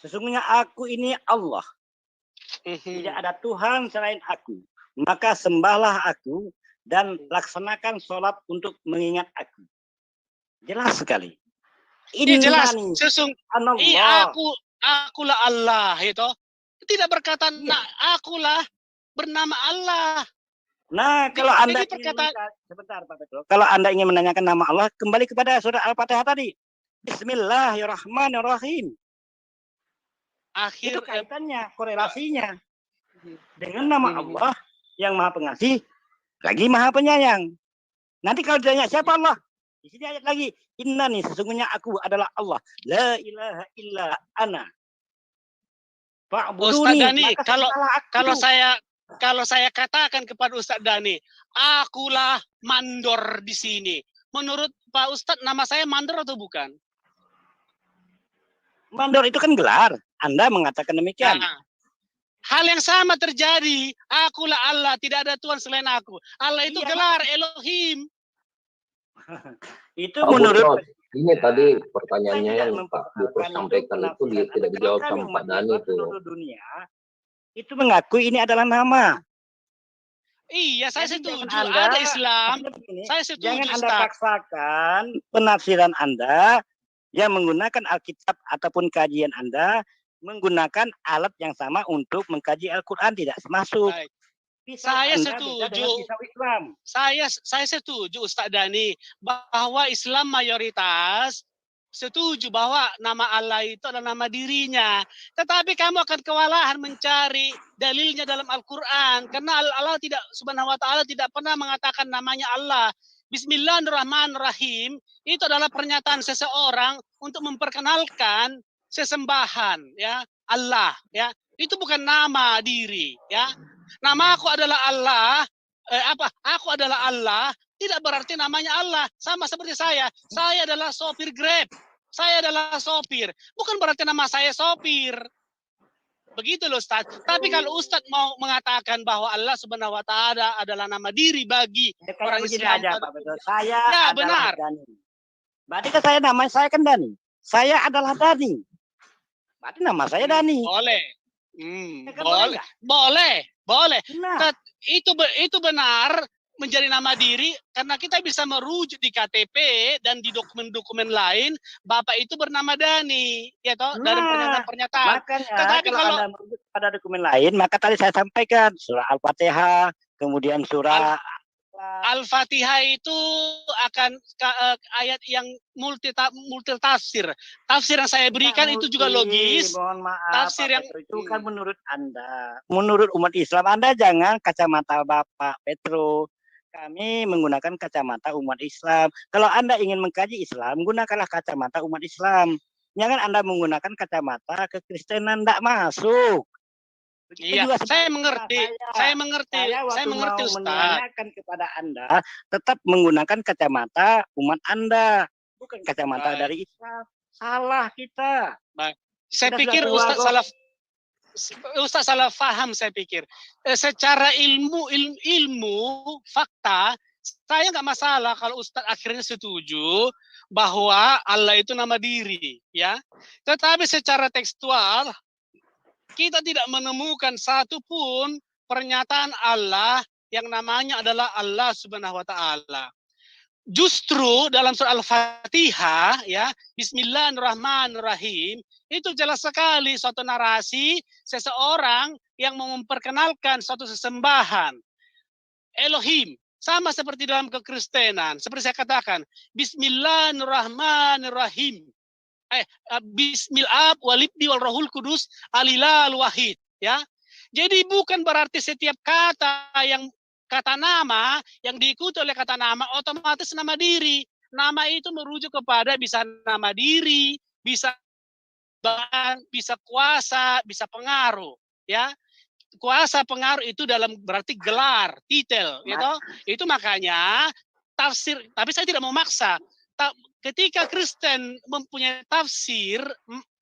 Sesungguhnya aku ini Allah. Tidak ada Tuhan selain aku. Maka sembahlah aku dan laksanakan sholat untuk mengingat aku. Jelas sekali. Ini jelas. Innani Iya, Allah. akulah Allah itu. Tidak berkata Iya. akulah bernama Allah. Nah, kalau Jadi Anda perkataan sebentar Pak Petro. Kalau Anda ingin menanyakan nama Allah, kembali kepada surah Al-Fatihah tadi. Bismillahirrahmanirrahim. akhir Itu kaitannya, korelasinya dengan nama Allah yang Maha Pengasih lagi Maha Penyayang. Nanti kalau ditanya siapa Allah? Di sini ayat lagi, innani sesungguhnya aku adalah Allah. La ilaha illa ana. Ustaz Fa'buduni, Dani, maka kalau sembahlah aku. kalau saya katakan kepada Ustaz Dani, akulah mandor di sini. Menurut Pak Ustadz, nama saya mandor atau bukan? Mandor itu kan gelar. Anda mengatakan demikian. Nah, hal yang sama terjadi. Akulah Allah, tidak ada Tuhan selain aku. Allah itu Iya. gelar Elohim. Itu Pak menurut Butros, ini tadi pertanyaannya Saya yang tidak Pak Butros sampaikan itu penafsiran. tidak Anda dijawab kenapa sama umat Pak Dani Islam itu. seluruh dunia itu mengakui ini adalah nama. Iya, saya Jadi setuju. jangan Anda- Ada Islam. Begini, Saya setuju, jangan Anda Ustaz. paksakan penafsiran Anda yang menggunakan Alkitab ataupun kajian Anda menggunakan alat yang sama untuk mengkaji Al-Quran, tidak masuk. Baik. Pisau Saya Anda beda setuju. dengan pisau Islam. Saya setuju Ustaz Dani bahwa Islam mayoritas setuju bahwa nama Allah itu adalah nama dirinya. Tetapi kamu akan kewalahan mencari dalilnya dalam Al-Quran. Karena Allah tidak, subhanahu wa ta'ala tidak pernah mengatakan namanya Allah. Bismillahirrahmanirrahim itu adalah pernyataan seseorang untuk memperkenalkan sesembahan, ya, Allah, ya. Itu bukan nama diri, ya. Nama aku adalah Allah, aku adalah Allah, tidak berarti namanya Allah. Sama seperti saya adalah sopir Grab, saya adalah sopir, bukan berarti nama saya sopir. Begitu loh Ustaz. Tapi kalau Ustaz mau mengatakan bahwa Allah subhanahu wa ta'ala adalah nama diri bagi Ya, kayak orang begini Islam. aja Pak Betul. Saya Ya, adalah benar. Dani. Berarti kan saya namanya saya kan Dani. Saya adalah Dani. Berarti nama saya Dani. Boleh. Ya kan boleh nggak? Boleh. Nah, Itu benar menjadi nama diri karena kita bisa merujuk di KTP dan di dokumen-dokumen lain Bapak itu bernama Dani, ya toh, dari Nah, pernyataan-pernyataan. makanya Tetapi kalau Anda merujuk pada dokumen lain, maka tadi saya sampaikan surah Al-Fatihah, kemudian surah Al-Fatihah itu akan ayat yang multi tafsir. Tafsir yang saya berikan itu juga logis. Mohon maaf, Tafsir Pak yang Petro, itu kan menurut Anda, menurut umat Islam, Anda jangan kacamata Bapak Petro. Kami menggunakan kacamata umat Islam. Kalau Anda ingin mengkaji Islam, gunakanlah kacamata umat Islam. Jangan Anda menggunakan kacamata kekristenan, tidak masuk. Iya, saya mengerti. Saya waktu mengerti mau Ustaz. menanyakan kepada Anda, tetap menggunakan kacamata umat Anda, bukan kacamata Baik. dari Islam. Salah kita. Saya Kita pikir sudah tua kok. Ustaz salah paham saya pikir. Secara ilmu fakta, saya nggak masalah kalau Ustaz akhirnya setuju bahwa Allah itu nama diri, ya. Tetapi secara tekstual kita tidak menemukan satupun pernyataan Allah yang namanya adalah Allah Subhanahu wa ta'ala. Justru dalam surah Al-Fatihah, ya, Bismillahirrahmanirrahim, itu jelas sekali suatu narasi seseorang yang memperkenalkan suatu sesembahan. Elohim, sama seperti dalam kekristenan. Seperti saya katakan, Bismillahirrahmanirrahim. Bismillah walibdi wal rohul kudus alilal wahid, ya. Jadi bukan berarti setiap kata nama yang diikuti oleh kata nama otomatis nama diri. nama itu merujuk kepada bisa nama diri, bisa kuasa, bisa pengaruh, ya. Kuasa pengaruh itu dalam berarti gelar, titel, gitu. Itu makanya tafsir, tapi saya tidak mau maksa. Ketika Kristen mempunyai tafsir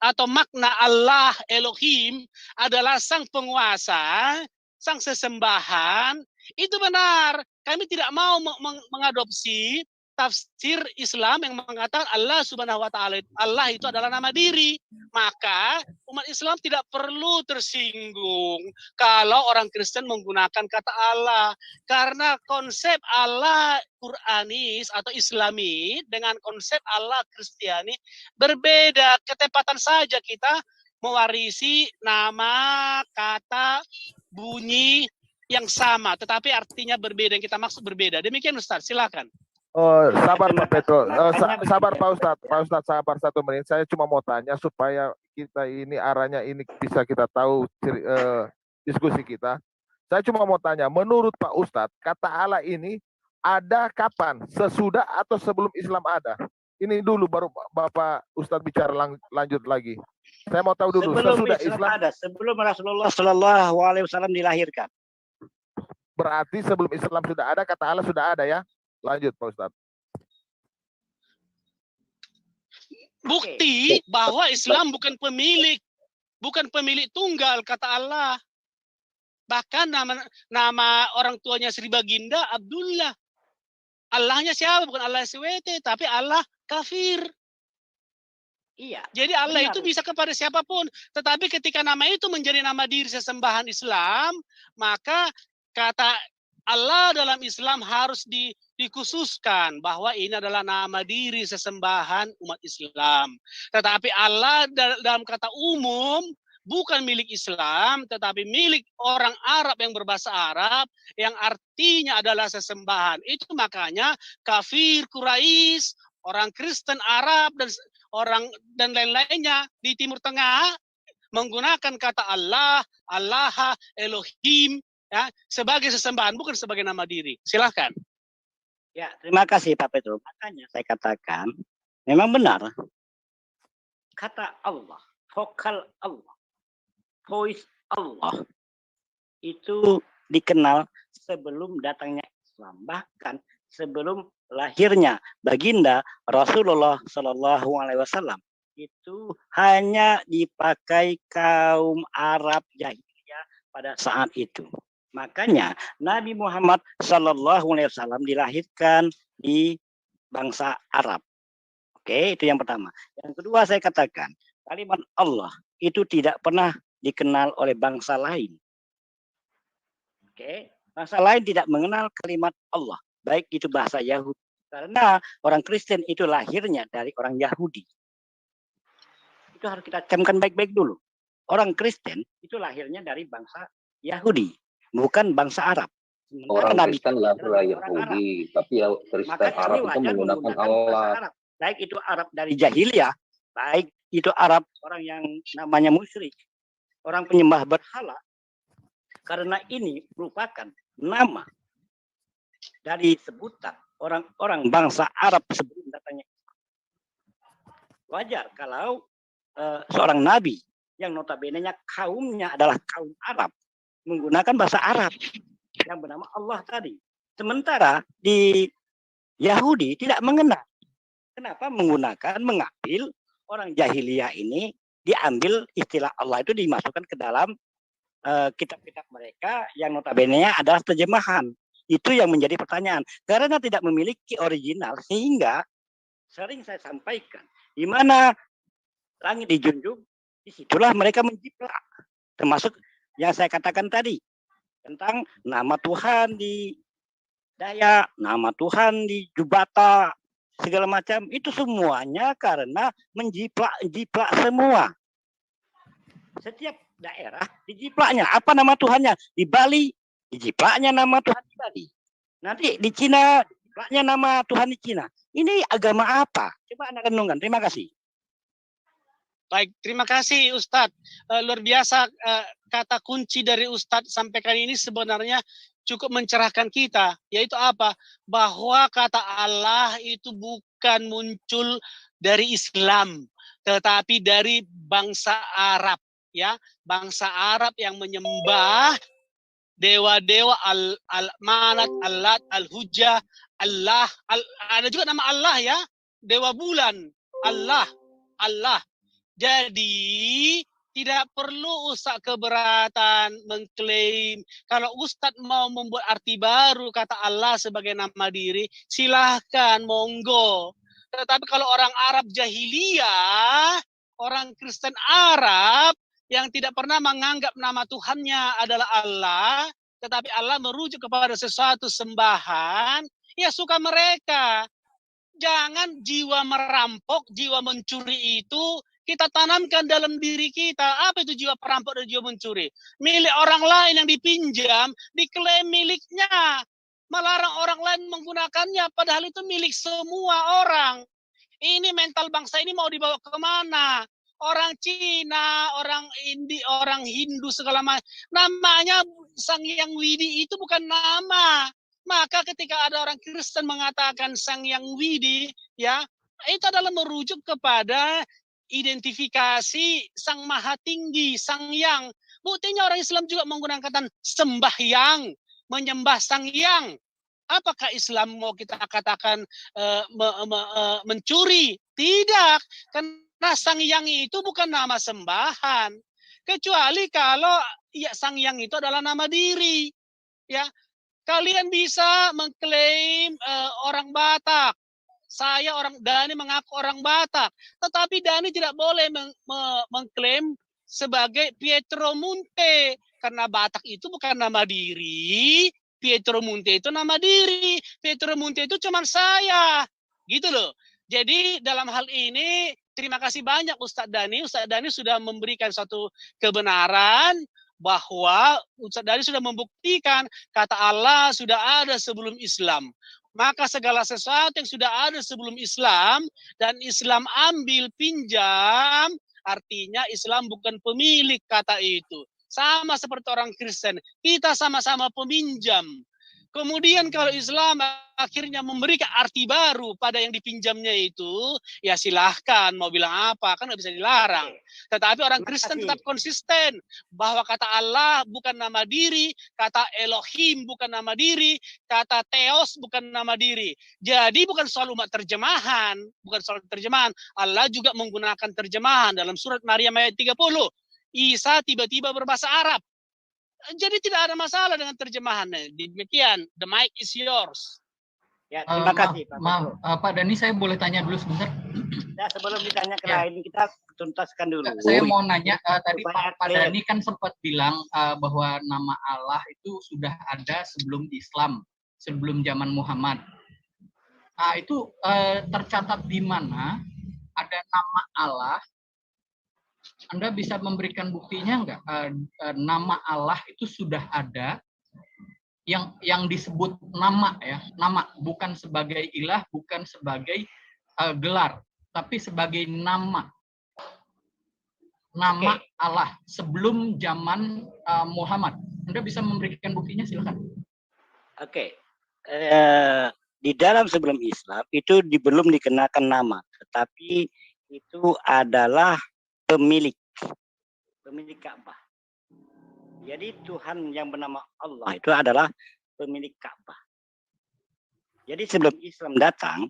atau makna Allah Elohim adalah sang penguasa, sang sesembahan, itu benar. Kami tidak mau mengadopsi tafsir Islam yang mengatakan Allah Subhanahu wa taala, Allah itu adalah nama diri. Maka umat Islam tidak perlu tersinggung kalau orang Kristen menggunakan kata Allah, karena konsep Allah Quranis atau Islami dengan konsep Allah Kristiani berbeda. Ketepatan saja kita mewarisi nama, kata, bunyi yang sama, tetapi artinya berbeda, yang kita maksud berbeda. Demikian Ustaz, silakan. Oh, sabar Pak Petro. Sabar Pak Ustadz. Pak Ustadz sabar 1 menit. Saya cuma mau tanya supaya kita ini arahnya ini bisa kita tahu diskusi kita. Saya cuma mau tanya, menurut Pak Ustadz, kata Allah ini ada kapan? Sesudah atau sebelum Islam ada? Ini dulu baru Bapak Ustadz bicara lanjut lagi. Saya mau tahu dulu. Sebelum Sesudah Islam ada, sebelum Rasulullah Shallallahu Alaihi Wasallam dilahirkan. Berarti sebelum Islam sudah ada, kata Allah sudah ada ya? Lanjut Pak Ustadz. Bukti bahwa Islam bukan pemilik tunggal, kata Allah. Bahkan nama orang tuanya Sri Baginda Abdullah. Allahnya siapa? Bukan Allah SWT, tapi Allah kafir. Iya. Jadi Allah benar. itu bisa kepada siapapun. Tetapi ketika nama itu menjadi nama diri sesembahan Islam, maka kata Allah dalam Islam harus dikhususkan bahwa ini adalah nama diri sesembahan umat Islam. Tetapi Allah dalam kata umum bukan milik Islam, tetapi milik orang Arab yang berbahasa Arab, yang artinya adalah sesembahan. Itu makanya kafir Quraisy, orang Kristen Arab dan lain-lainnya di Timur Tengah menggunakan kata Allah, Allah, Elohim, ya, sebagai sesembahan, bukan sebagai nama diri. Silahkan. Ya, terima kasih Pak Petro. Makanya saya katakan, memang benar. Kata Allah, vokal Allah, voice Allah, itu dikenal sebelum datangnya Islam. Bahkan sebelum lahirnya baginda Rasulullah Shallallahu Alaihi Wasallam. Itu hanya dipakai kaum Arab jahiliyah pada saat itu. Makanya Nabi Muhammad Shallallahu Alaihi Wasallam dilahirkan di bangsa Arab. Oke, itu yang pertama. Yang kedua saya katakan kalimat Allah itu tidak pernah dikenal oleh bangsa lain. Oke, bangsa lain tidak mengenal kalimat Allah, baik itu bahasa Yahudi. Karena orang Kristen itu lahirnya dari orang Yahudi. Itu harus kita camkan baik-baik dulu. Orang Kristen itu lahirnya dari bangsa Yahudi, bukan bangsa Arab. Orang Kristen lahir Yahudi, tapi ya Kristen Arab itu menggunakan Allah. Arab. Baik itu Arab dari jahiliyah, baik itu Arab orang yang namanya musyrik, orang penyembah berhala. Karena ini merupakan nama dari sebutan orang-orang bangsa Arab sebelum datangnya. Wajar kalau seorang nabi yang notabene-nya kaumnya adalah kaum Arab menggunakan bahasa Arab yang bernama Allah tadi. Sementara di Yahudi tidak mengenal. Kenapa mengambil orang jahiliyah ini, diambil istilah Allah itu dimasukkan ke dalam kitab-kitab mereka yang notabene-nya adalah terjemahan. Itu yang menjadi pertanyaan. Karena tidak memiliki original, sehingga sering saya sampaikan, di mana langit dijunjung, disitulah mereka menjiplak. Termasuk yang saya katakan tadi, tentang nama Tuhan di Dayak, nama Tuhan di Jubata, segala macam. Itu semuanya karena menjiplak semua. Setiap daerah dijiplaknya. Apa nama Tuhannya? Di Bali, dijiplaknya nama Tuhan di Bali. Nanti di Cina, dijiplaknya nama Tuhan di Cina. Ini agama apa? Coba Anda renungkan. Terima kasih. Baik, terima kasih Ustadz. Luar biasa kata kunci dari Ustadz sampaikan ini sebenarnya cukup mencerahkan kita, yaitu apa? Bahwa kata Allah itu bukan muncul dari Islam, tetapi dari bangsa Arab, ya, bangsa Arab yang menyembah dewa-dewa al-manat, al-lat, al-hujjah, Allah, ada juga nama Allah ya, dewa bulan, Allah. Jadi tidak perlu Ustadz keberatan mengklaim. Kalau Ustadz mau membuat arti baru kata Allah sebagai nama diri, silahkan, monggo. Tetapi kalau orang Arab jahiliyah, orang Kristen Arab yang tidak pernah menganggap nama Tuhannya adalah Allah, tetapi Allah merujuk kepada sesuatu sembahan, ya suka mereka. Jangan jiwa merampok, jiwa mencuri itu kita tanamkan dalam diri kita. Apa itu jiwa perampok dan jiwa mencuri? Milik orang lain yang dipinjam, diklaim miliknya. Melarang orang lain menggunakannya, padahal itu milik semua orang. Ini mental bangsa ini mau dibawa kemana? Orang Cina, orang orang Hindu segala macam. Namanya Sang Hyang Widi itu bukan nama. Maka ketika ada orang Kristen mengatakan Sang Hyang Widi, ya, itu adalah merujuk kepada identifikasi Sang Maha Tinggi, Sang Hyang. Buktinya orang Islam juga menggunakan kata sembahyang, menyembah Sang Hyang. Apakah Islam mau kita katakan mencuri? Tidak, karena Sang Hyang itu bukan nama sembahan. Kecuali kalau ya Sang Hyang itu adalah nama diri. Ya, kalian bisa mengklaim orang Batak. Saya orang Dani mengaku orang Batak, tetapi Dani tidak boleh mengklaim sebagai Pietro Munte karena Batak itu bukan nama diri. Pietro Munte itu nama diri. Pietro Munte itu cuma saya. Gitu loh. Jadi dalam hal ini terima kasih banyak Ustadz Dani. Ustadz Dani sudah memberikan suatu kebenaran bahwa Ustadz Dani sudah membuktikan kata Allah sudah ada sebelum Islam. Maka segala sesuatu yang sudah ada sebelum Islam dan Islam ambil pinjam, artinya Islam bukan pemilik kata itu. Sama seperti orang Kristen, kita sama-sama peminjam. Kemudian kalau Islam akhirnya memberikan arti baru pada yang dipinjamnya itu, ya silahkan mau bilang apa, kan nggak bisa dilarang. Tetapi orang Kristen tetap konsisten bahwa kata Allah bukan nama diri, kata Elohim bukan nama diri, kata Theos bukan nama diri. Jadi bukan soal umat terjemahan, bukan soal terjemahan. Allah juga menggunakan terjemahan dalam surat Maryam ayat 30. Isa tiba-tiba berbahasa Arab. Jadi tidak ada masalah dengan terjemahannya. Demikian, the mic is yours. Ya, terima kasih. Pak Dani, saya boleh tanya dulu sebentar? Ya, sebelum ditanya ke lain, kita tuntaskan dulu. Saya mau nanya, tadi Pak Dani kan sempat bilang bahwa nama Allah itu sudah ada sebelum Islam, sebelum zaman Muhammad. Nah, itu tercatat di mana ada nama Allah? Anda bisa memberikan buktinya enggak? Nama Allah itu sudah ada yang disebut nama ya, nama bukan sebagai ilah, bukan sebagai gelar, tapi sebagai nama. Nama Allah sebelum zaman Muhammad. Anda bisa memberikan buktinya, silakan. Oke. Di dalam sebelum Islam itu belum dikenakan nama, tetapi itu adalah pemilik Ka'bah. Jadi Tuhan yang bernama Allah itu adalah pemilik Ka'bah. Jadi sebelum Islam datang,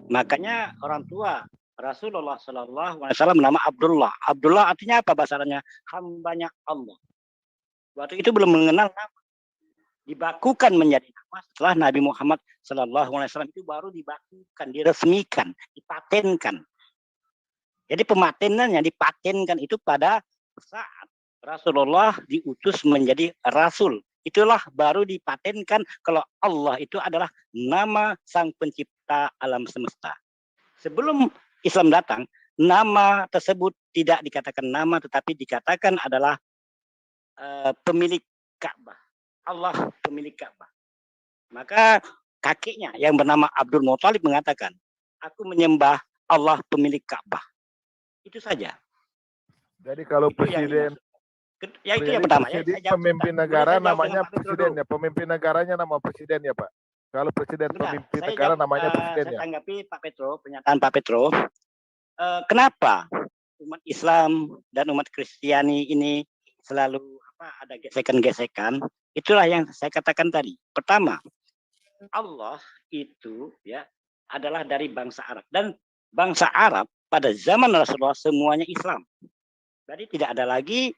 makanya orang tua Rasulullah SAW bernama Abdullah. Abdullah artinya apa bahasa Arabnya? Hambanya Allah. Waktu itu belum mengenal nama. Dibakukan menjadi nama setelah Nabi Muhammad SAW itu baru dibakukan, diresmikan, dipatenkan. Jadi pematenannya dipatenkan itu pada saat Rasulullah diutus menjadi Rasul. Itulah baru dipatenkan kalau Allah itu adalah nama Sang Pencipta alam semesta. Sebelum Islam datang, nama tersebut tidak dikatakan nama, tetapi dikatakan adalah pemilik Ka'bah. Allah pemilik Ka'bah. Maka kakeknya yang bernama Abdul Muthalib mengatakan, aku menyembah Allah pemilik Ka'bah. Itu saja. Jadi kalau presiden Ya itu yang Jadi pertama ya. presiden, Saya jawab pemimpin sebentar. Boleh negara saya jawab namanya dengan Pak Petro presiden dulu? ya. Pemimpin negaranya nama presiden ya Pak. Kalau presiden Sebentar, pemimpin saya negara jawab, namanya presiden saya ya. tanggapi Pak Petro, pernyataan Pak Petro. Kenapa umat Islam dan umat Kristiani ini selalu ada gesekan-gesekan? Itulah yang saya katakan tadi. Pertama, Allah itu ya adalah dari bangsa Arab, dan bangsa Arab pada zaman Rasulullah semuanya Islam. Jadi tidak ada lagi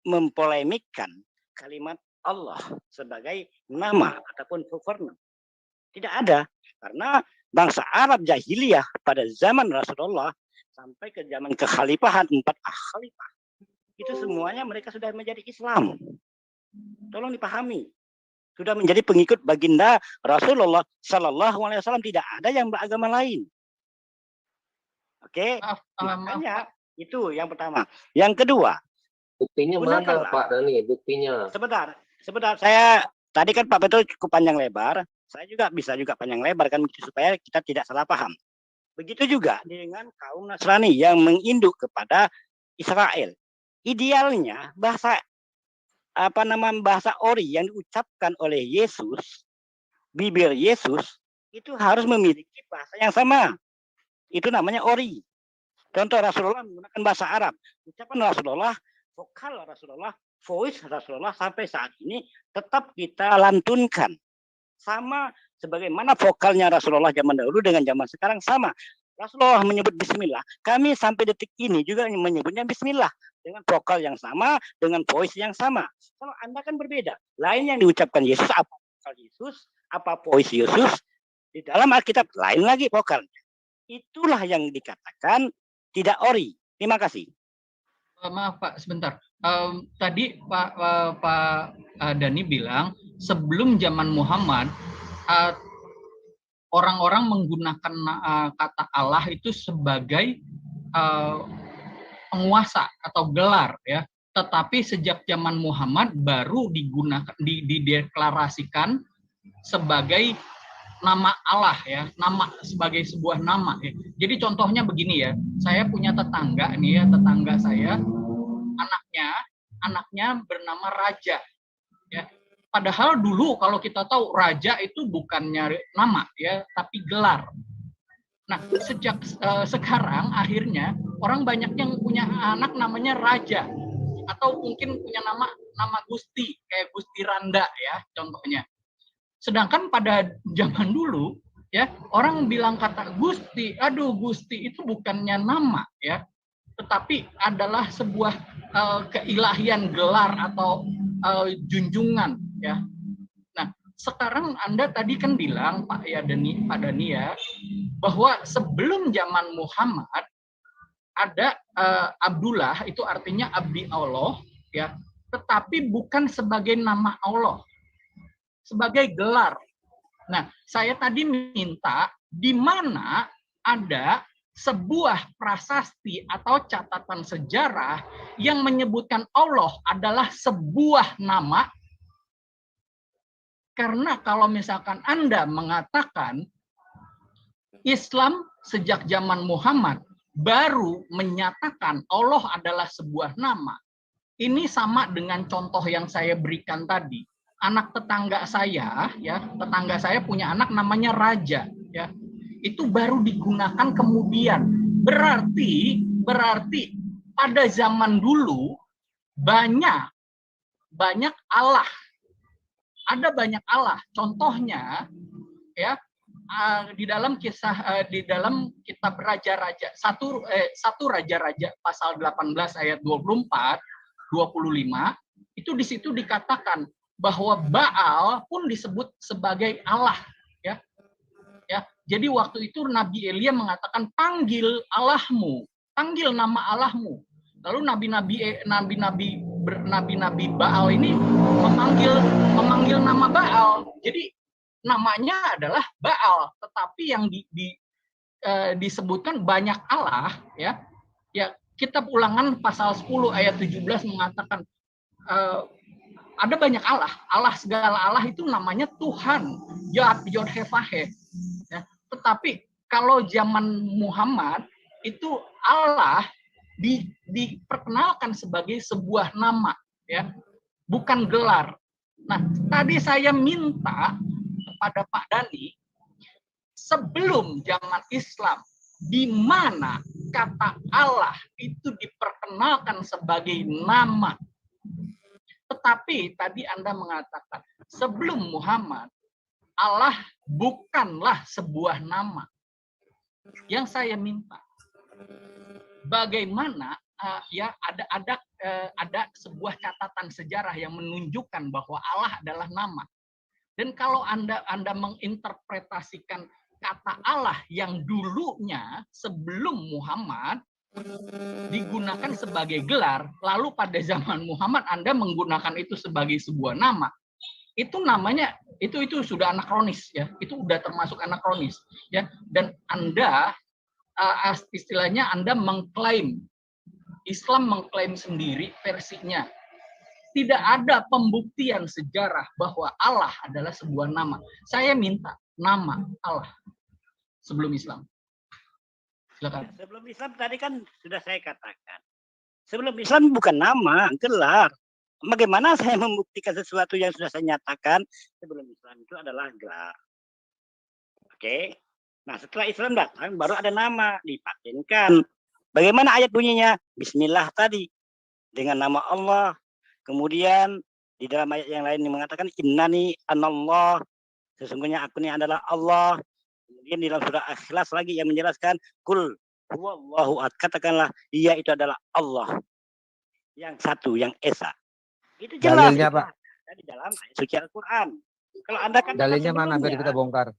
mempolemikkan kalimat Allah sebagai nama ataupun proverb. Tidak ada, karena bangsa Arab jahiliyah pada zaman Rasulullah sampai ke zaman kekhalifahan 4 khalifah itu semuanya mereka sudah menjadi Islam. Tolong dipahami, sudah menjadi pengikut baginda Rasulullah Sallallahu Alaihi Wasallam, tidak ada yang beragama lain. Oke, makanya itu yang pertama. Yang kedua, buktinya mana Pak Dani? Buktinya. Sebentar. Saya tadi kan Pak Petro cukup panjang lebar. Saya juga bisa panjang lebar kan supaya kita tidak salah paham. Begitu juga dengan kaum Nasrani yang menginduk kepada Israel. Idealnya bahasa bahasa Ori yang diucapkan oleh Yesus, bibir Yesus itu harus memiliki bahasa yang sama. Itu namanya Ori. Contoh, Rasulullah menggunakan bahasa Arab. Ucapan Rasulullah, vokal Rasulullah, voice Rasulullah sampai saat ini tetap kita lantunkan. Sama sebagaimana vokalnya Rasulullah zaman dahulu dengan zaman sekarang sama. Rasulullah menyebut bismillah. Kami sampai detik ini juga menyebutnya bismillah. Dengan vokal yang sama, dengan voice yang sama. Kalau Anda kan berbeda. Lain yang diucapkan Yesus, apa vokal Yesus, apa voice Yesus. Di dalam Alkitab lain lagi vokalnya. Itulah yang dikatakan tidak ori. Terima kasih. Maaf Pak, sebentar. Tadi Pak Dani bilang sebelum zaman Muhammad orang-orang menggunakan kata Allah itu sebagai penguasa atau gelar ya. Tetapi sejak zaman Muhammad baru digunakan dideklarasikan sebagai nama Allah ya, nama sebagai sebuah nama ya. Jadi contohnya begini ya, saya punya tetangga nih ya, tetangga saya anaknya bernama Raja ya. Padahal dulu kalau kita tahu Raja itu bukannya nama ya, tapi gelar. Nah, sejak sekarang akhirnya orang banyak yang punya anak namanya Raja atau mungkin punya nama Gusti kayak Gusti Randa ya contohnya. Sedangkan pada zaman dulu ya orang bilang kata Gusti, aduh Gusti itu bukannya nama ya, tetapi adalah sebuah keilahian, gelar atau junjungan ya. Nah, sekarang Anda tadi kan bilang Pak Dani ya bahwa sebelum zaman Muhammad ada Abdullah, itu artinya abdi Allah ya, tetapi bukan sebagai nama Allah, sebagai gelar. Nah, saya tadi minta di mana ada sebuah prasasti atau catatan sejarah yang menyebutkan Allah adalah sebuah nama. Karena kalau misalkan Anda mengatakan Islam sejak zaman Muhammad baru menyatakan Allah adalah sebuah nama, ini sama dengan contoh yang saya berikan tadi. Anak tetangga saya ya, tetangga saya punya anak namanya Raja ya. Itu baru digunakan kemudian. Berarti pada zaman dulu banyak Allah. Ada banyak Allah. Contohnya ya di dalam kisah di dalam kitab Raja-Raja satu Raja-Raja pasal 18 ayat 24 25 itu di situ dikatakan bahwa Baal pun disebut sebagai Allah ya. Ya, jadi waktu itu Nabi Elia mengatakan panggil Allahmu, panggil nama Allahmu. Lalu nabi-nabi Baal ini memanggil nama Baal. Jadi namanya adalah Baal, tetapi yang disebutkan banyak Allah ya. Ya, kitab Ulangan pasal 10 ayat 17 mengatakan ada banyak Allah. Allah segala Allah itu namanya Tuhan. Yod-He-Vah-He. Ya, tetapi kalau zaman Muhammad itu Allah diperkenalkan sebagai sebuah nama, ya, bukan gelar. Nah, tadi saya minta kepada Pak Dhani, sebelum zaman Islam, di mana kata Allah itu diperkenalkan sebagai nama. Tetapi tadi Anda mengatakan, sebelum Muhammad, Allah bukanlah sebuah nama. Yang saya minta, bagaimana ya ada sebuah catatan sejarah yang menunjukkan bahwa Allah adalah nama. Dan kalau Anda menginterpretasikan kata Allah yang dulunya sebelum Muhammad digunakan sebagai gelar, lalu pada zaman Muhammad Anda menggunakan itu sebagai sebuah nama, itu namanya itu sudah anakronis, ya, itu sudah termasuk anakronis, ya. Dan Anda istilahnya Anda mengklaim, Islam mengklaim sendiri versinya. Tidak ada pembuktian sejarah bahwa Allah adalah sebuah nama. Saya minta nama Allah sebelum Islam. Silakan. Sebelum Islam tadi kan sudah saya katakan. Sebelum Islam bukan nama, gelar. Bagaimana saya membuktikan sesuatu yang sudah saya nyatakan sebelum Islam itu adalah gelar. Oke. Nah, setelah Islam datang baru ada nama dipatenkan. Bagaimana ayat bunyinya? Bismillah tadi dengan nama Allah. Kemudian di dalam ayat yang lain mengatakan innani anallah, sesungguhnya aku ini adalah Allah. Kemudian di dalam surah Ikhlas lagi yang menjelaskan kul huwallahu ahad, katakanlah dia itu adalah Allah yang satu, yang esa. Itu jelas Dalilnya, Pak. di dalam ayat suci Al-Qur'an. Kalau Anda katakan Dalilnya mana biar kita bongkar?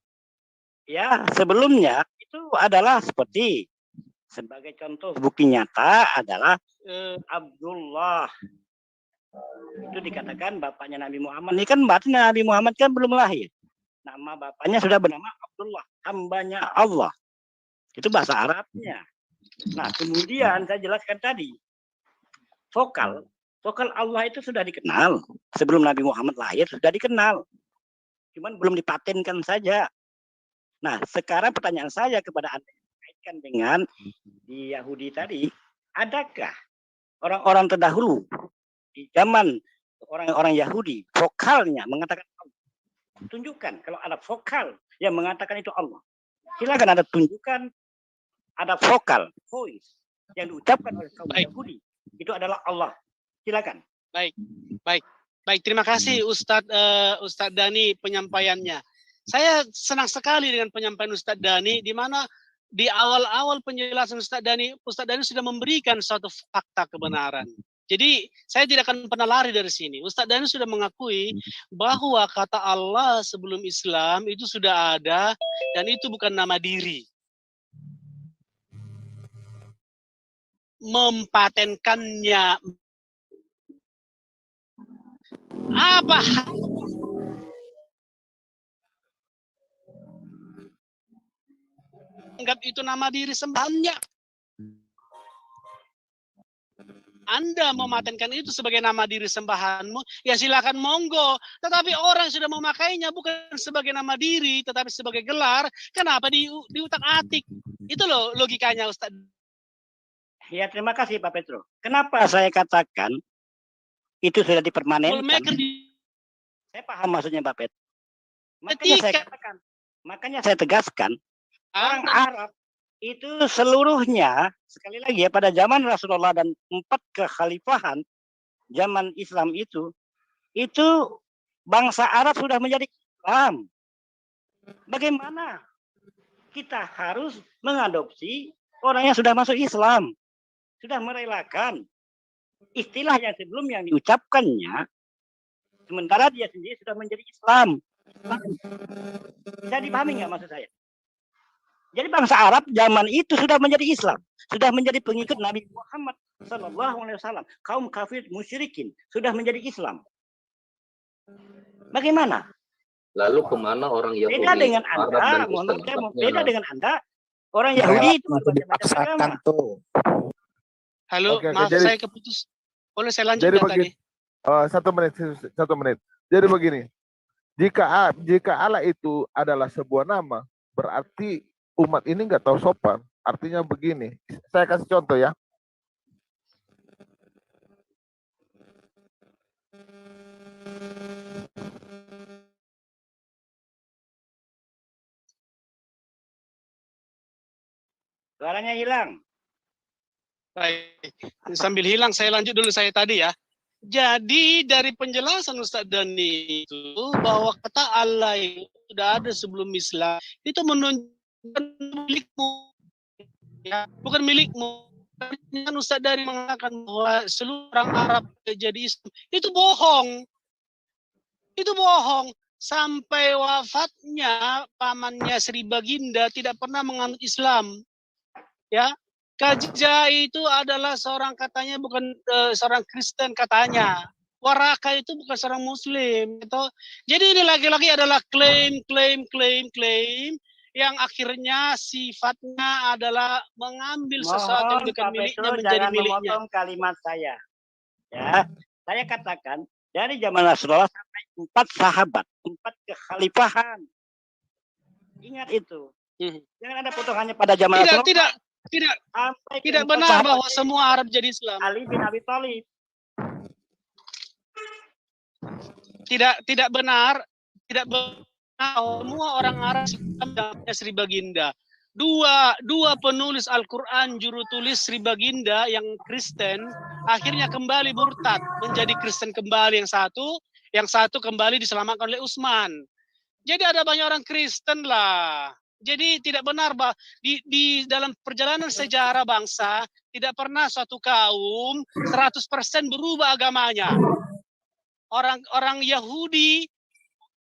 Ya, sebelumnya itu adalah seperti sebagai contoh bukti nyata adalah Abdullah. Itu dikatakan bapaknya Nabi Muhammad. Ini kan bapaknya Nabi Muhammad kan belum lahir. Nama bapaknya sudah bernama Abdullah, hambanya Allah. Itu bahasa Arabnya. Nah, kemudian saya jelaskan tadi. Vokal Allah itu sudah dikenal. Sebelum Nabi Muhammad lahir sudah dikenal. Cuman belum dipatenkan saja. Nah, sekarang pertanyaan saya kepada Anda yang berkaitan dengan di Yahudi tadi, adakah orang-orang terdahulu di zaman orang-orang Yahudi vokalnya mengatakan Allah? Tunjukkan kalau ada vokal yang mengatakan itu Allah. Silakan Anda tunjukkan ada vokal, voice yang diucapkan oleh kaum Yahudi itu adalah Allah. Silakan. Baik. Terima kasih Ustadz Dhani penyampaiannya. Saya senang sekali dengan penyampaian Ustadz Dhani, di mana di awal-awal penjelasan Ustadz Dhani sudah memberikan suatu fakta kebenaran. Jadi saya tidak akan pernah lari dari sini. Ustadz Dhani sudah mengakui bahwa kata Allah sebelum Islam itu sudah ada dan itu bukan nama diri. Mempatenkannya apa? Anggap itu nama diri sembahannya. Anda mematenkan itu sebagai nama diri sembahanmu, ya silakan monggo. Tetapi orang sudah memakainya bukan sebagai nama diri, tetapi sebagai gelar. Kenapa diutak-atik? Itu loh logikanya, Ustaz. Ya, terima kasih Pak Petro. Kenapa saya katakan itu sudah dipermanenkan? Saya paham maksudnya Pak Petro. Makanya saya tegaskan, orang Arab itu seluruhnya, sekali lagi ya, pada zaman Rasulullah dan 4 kekhalifahan zaman Islam itu bangsa Arab sudah menjadi Islam. Bagaimana kita harus mengadopsi orang yang sudah masuk Islam, sudah merelakan istilah yang sebelum yang diucapkannya, sementara dia sendiri sudah menjadi Islam. Bisa dipahami nggak maksud saya? Jadi bangsa Arab zaman itu sudah menjadi Islam, sudah menjadi pengikut Nabi Muhammad SAW. Kaum kafir musyrikin sudah menjadi Islam. Bagaimana? Lalu kemana orang Yahudi? Beda dengan Anda, beda dengan Anda. Orang Yahudi itu dipaksakan tuh. Halo, maaf saya keputus. Boleh saya lanjut tadi? 1 menit. Jadi begini, jika Allah itu adalah sebuah nama, berarti umat ini nggak tahu sopan. Artinya begini, saya kasih contoh ya. Suaranya hilang. Baik. Sambil hilang, saya lanjut dulu saya tadi ya. Jadi dari penjelasan Ustadz Dani itu bahwa kata Allah itu sudah ada sebelum Islam, itu menunjukkan milikmu, ya, bukan milikmu. Kan Ustadz Dani mengatakan bahwa seluruh orang Arab jadi Islam, itu bohong. Itu bohong. Sampai wafatnya pamannya Sri Baginda tidak pernah menganut Islam. Ya, Kajja itu adalah seorang katanya bukan seorang Kristen katanya. Waraka itu bukan seorang Muslim. Gitu. Jadi ini lagi-lagi adalah klaim yang akhirnya sifatnya adalah mengambil sesuatu yang bukan miliknya menjadi miliknya. Memotong kalimat saya. Ya, saya katakan dari zaman Rasulullah sampai 4 sahabat, 4 kekhalifahan. Ingat itu. Jangan ada potongannya pada zaman Rasulullah. Tidak benar bahwa semua Arab jadi Islam. Ali bin Abi Thalib. Tidak benar semua orang Arab Islam dan Sri Baginda. Dua penulis Al-Quran juru tulis Sri Baginda yang Kristen akhirnya kembali murtad menjadi Kristen kembali, yang satu kembali diselamatkan oleh Utsman. Jadi ada banyak orang Kristen lah. Jadi tidak benar bahwa di dalam perjalanan sejarah bangsa tidak pernah suatu kaum 100% berubah agamanya. Orang Yahudi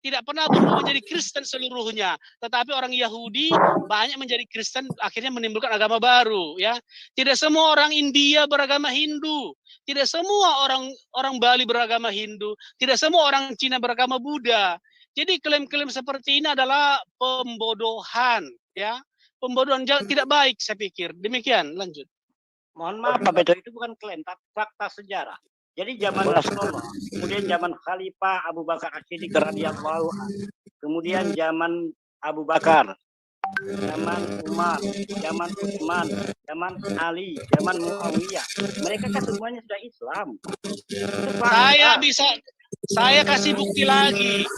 tidak pernah berubah menjadi Kristen seluruhnya, tetapi orang Yahudi banyak menjadi Kristen akhirnya menimbulkan agama baru, ya. Tidak semua orang India beragama Hindu, tidak semua orang Bali beragama Hindu, tidak semua orang Cina beragama Buddha. Jadi klaim-klaim seperti ini adalah pembodohan, ya. Pembodohan tidak baik, saya pikir. Demikian, lanjut. Mohon maaf, Pak Beto, itu bukan klaim, tapi fakta sejarah. Jadi zaman Rasulullah, kemudian zaman Khalifah Abu Bakar As-Siddiq radhiyallahu anhu, kemudian zaman Abu Bakar, zaman Umar, zaman Utsman, zaman Ali, zaman Muawiyah. Mereka kan semuanya sudah Islam. Saya kasih bukti lagi.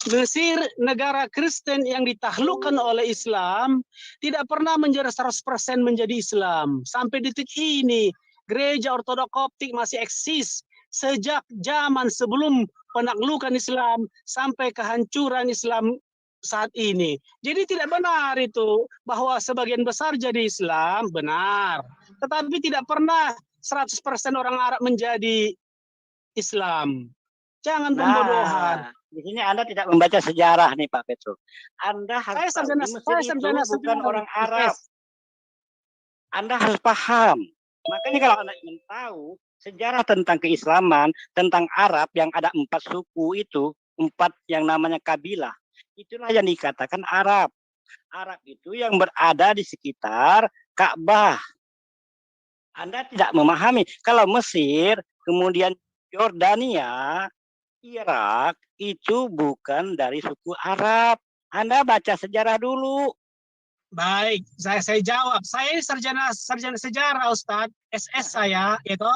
Mesir negara Kristen yang ditaklukkan oleh Islam tidak pernah menjadi 100% menjadi Islam. Sampai detik ini gereja Ortodok Koptik masih eksis sejak zaman sebelum penaklukan Islam sampai kehancuran Islam saat ini. Jadi tidak benar itu bahwa sebagian besar jadi Islam, benar. Tetapi tidak pernah 100% orang Arab menjadi Islam. Jangan pembodohan. Di sini Anda tidak membaca sejarah nih Pak Petro. Anda harus bukan orang Arab. Anda harus paham. Makanya kalau Anda ingin tahu sejarah tentang keislaman, tentang Arab yang ada 4 suku itu, 4 yang namanya kabilah, itulah yang dikatakan Arab. Arab itu yang berada di sekitar Ka'bah. Anda tidak memahami. Kalau Mesir, kemudian Yordania, Irak, itu bukan dari suku Arab. Anda baca sejarah dulu. Baik, saya jawab. Saya ini sarjana sejarah, Ustadz. SS saya, itu.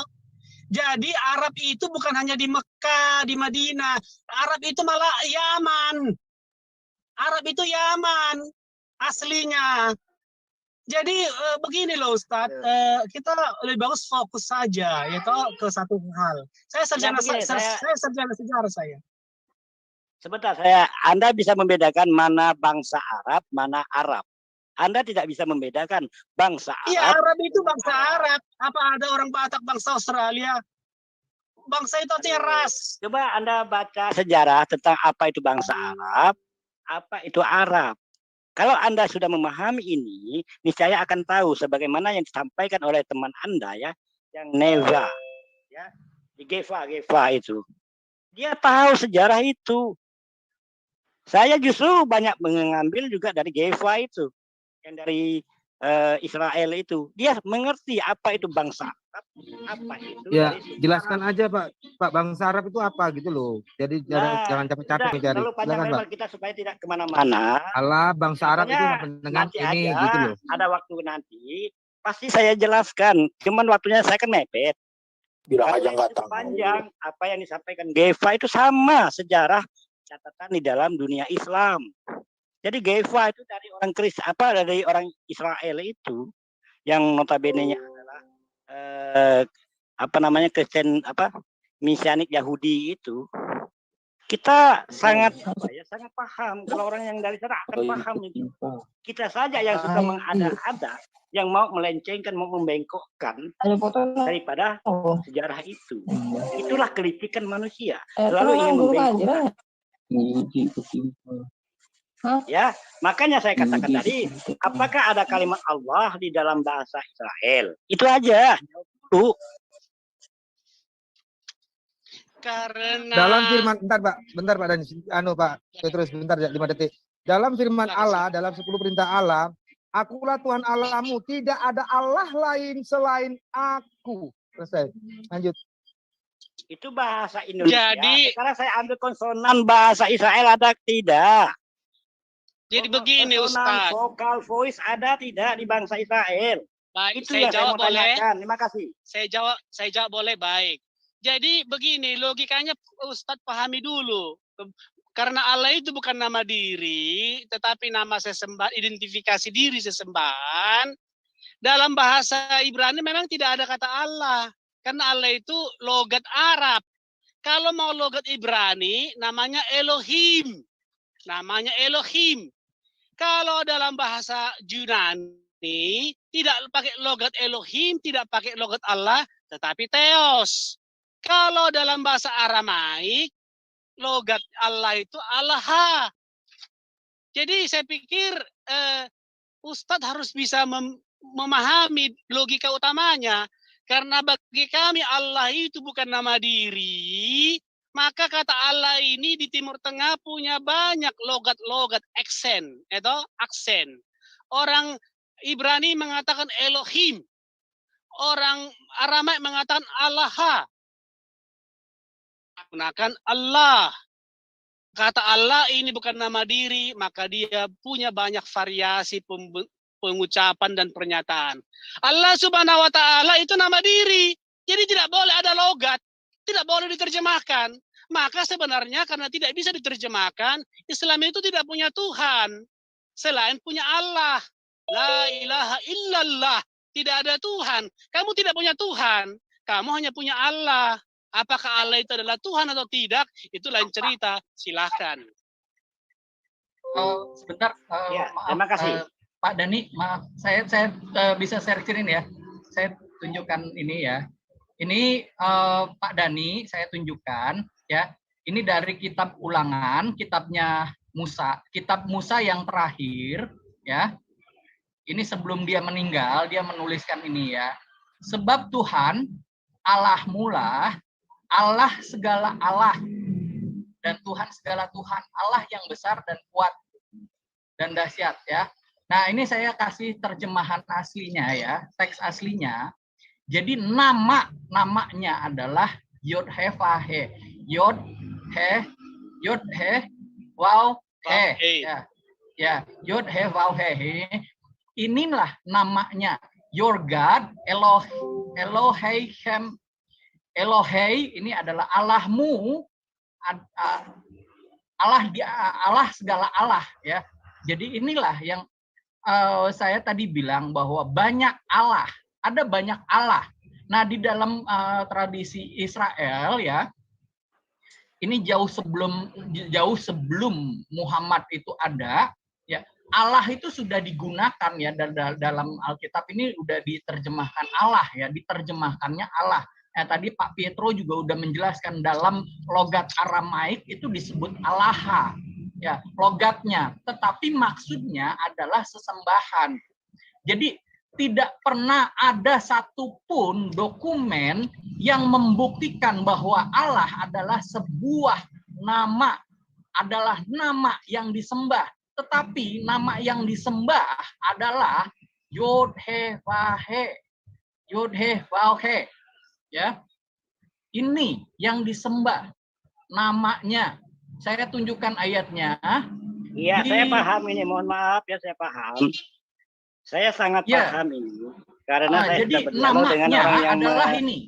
Jadi Arab itu bukan hanya di Mekah, di Madinah. Arab itu malah Yaman. Arab itu Yaman aslinya. Jadi begini loh Ustadz, kita lebih bagus fokus saja yaitu ke satu hal. Saya sarjana sejarah saya. Sebentar, Anda bisa membedakan mana bangsa Arab, mana Arab. Anda tidak bisa membedakan bangsa Arab. Iya, Arab itu bangsa Arab. Apa ada orang Batak bangsa Australia? Bangsa itu artinya ras. Coba Anda baca sejarah tentang apa itu bangsa Arab, apa itu Arab. Kalau Anda sudah memahami ini, niscaya akan tahu sebagaimana yang disampaikan oleh teman Anda ya, yang Neva, ya, di Geva itu. Dia tahu sejarah itu. Saya justru banyak mengambil juga dari Geva itu, yang dari Israel itu. Dia mengerti apa itu bangsa Arab, apa itu. Ya, jelaskan aja Pak bangsa Arab itu apa gitu loh. Jadi jangan capek-capek mencari. Terlalu panjang lebar kita supaya tidak kemana-mana. Allah bangsa Arab itu dengan ini aja, gitu loh. Ada waktu nanti pasti saya jelaskan. Cuman waktunya saya kan mepet. Bilang Karena aja nggak itu tahu. panjang apa yang disampaikan Geva itu sama sejarah catatan di dalam dunia Islam. Jadi Geva itu dari orang dari orang Israel itu yang notabene-nya adalah Kristen Mesianik Yahudi itu. Kita sangat sangat paham, kalau orang yang dari sana akan paham itu. Kita saja yang suka mengada-ada, yang mau melencengkan, mau membengkokkan daripada sejarah itu. Itulah kelicikan manusia, selalu ingin membengkokkan. Ya, makanya saya katakan tadi, apakah ada kalimat Allah di dalam bahasa Israel? Itu aja. Tuh. Karena Dalam firman, bentar Pak Dani, Pak Petrus, bentar ya, 5 detik. Dalam firman Allah, dalam 10 perintah Allah, akulah Tuhan Allahmu, tidak ada Allah lain selain aku. Selesai. Lanjut. Itu bahasa Indonesia. Jadi, sekarang saya ambil konsonan bahasa Israel ada tidak? Jadi begini Ustaz. Vokal voice ada tidak di bangsa Israel? Baik, Itu saya yang jawab saya mau boleh. tanyakan. Terima kasih. Saya jawab boleh, baik. Jadi begini, logikanya Ustadz pahami dulu. Karena Allah itu bukan nama diri, tetapi nama sesembahan, identifikasi diri sesembahan. Dalam bahasa Ibrani memang tidak ada kata Allah. Karena Allah itu logat Arab. Kalau mau logat Ibrani, namanya Elohim. Namanya Elohim. Kalau dalam bahasa Yunani, tidak pakai logat Elohim, tidak pakai logat Allah, tetapi Theos. Kalau dalam bahasa Aramaik, logat Allah itu Allah. Jadi saya pikir Ustadz harus bisa memahami logika utamanya. Karena bagi kami Allah itu bukan nama diri, maka kata Allah ini di Timur Tengah punya banyak logat-logat aksen. Orang Ibrani mengatakan Elohim. Orang Aramaik mengatakan Allah. Gunakan Allah. Kata Allah ini bukan nama diri, maka dia punya banyak variasi pengucapan dan pernyataan. Allah Subhanahu wa Ta'ala itu nama diri, jadi tidak boleh ada logat, tidak boleh diterjemahkan. Maka sebenarnya karena tidak bisa diterjemahkan, Islam itu tidak punya Tuhan selain punya Allah. La ilaha illallah, tidak ada Tuhan. Kamu tidak punya Tuhan, kamu hanya punya Allah. Apakah Allah itu adalah Tuhan atau tidak? Itu lain cerita. Silahkan. Sebentar, Ya, maaf, terima kasih. Pak Dani, maaf, saya bisa sharing ya. Saya tunjukkan ini ya. Ini Pak Dani, saya tunjukkan ya. Ini dari kitab Ulangan, kitabnya Musa, kitab Musa yang terakhir ya. Ini sebelum dia meninggal, dia menuliskan ini ya. Sebab Tuhan Allahmu lah, Allah segala Allah, dan Tuhan segala Tuhan, Allah yang besar dan kuat dan dahsyat ya. Nah ini saya kasih terjemahan aslinya ya, teks aslinya. Jadi namanya adalah Yod He Vav He, Yod He Vav He, ya Yod He Vav He. Inilah namanya Your God, Elohim. Elohei ini adalah Allahmu, Allah segala Allah ya. Jadi inilah yang saya tadi bilang bahwa banyak Allah, ada banyak Allah. Nah di dalam tradisi Israel ya, ini jauh sebelum Muhammad itu ada ya. Allah itu sudah digunakan ya dalam Alkitab ini udah diterjemahkan Allah ya, diterjemahkannya Allah. Nah, tadi Pak Pietro juga udah menjelaskan dalam logat Aramaik itu disebut Allah ya logatnya, tetapi maksudnya adalah sesembahan. Jadi tidak pernah ada satupun dokumen yang membuktikan bahwa Allah adalah sebuah nama, adalah nama yang disembah, tetapi nama yang disembah adalah Yod He Vav He, Yod He Vav He. Ya, ini yang disembah namanya. Saya tunjukkan ayatnya. Iya, saya paham ini. Mohon maaf ya, saya paham. Saya sangat paham ini. Karena saya jadi sudah berdialog dengan orang yang adalah ini.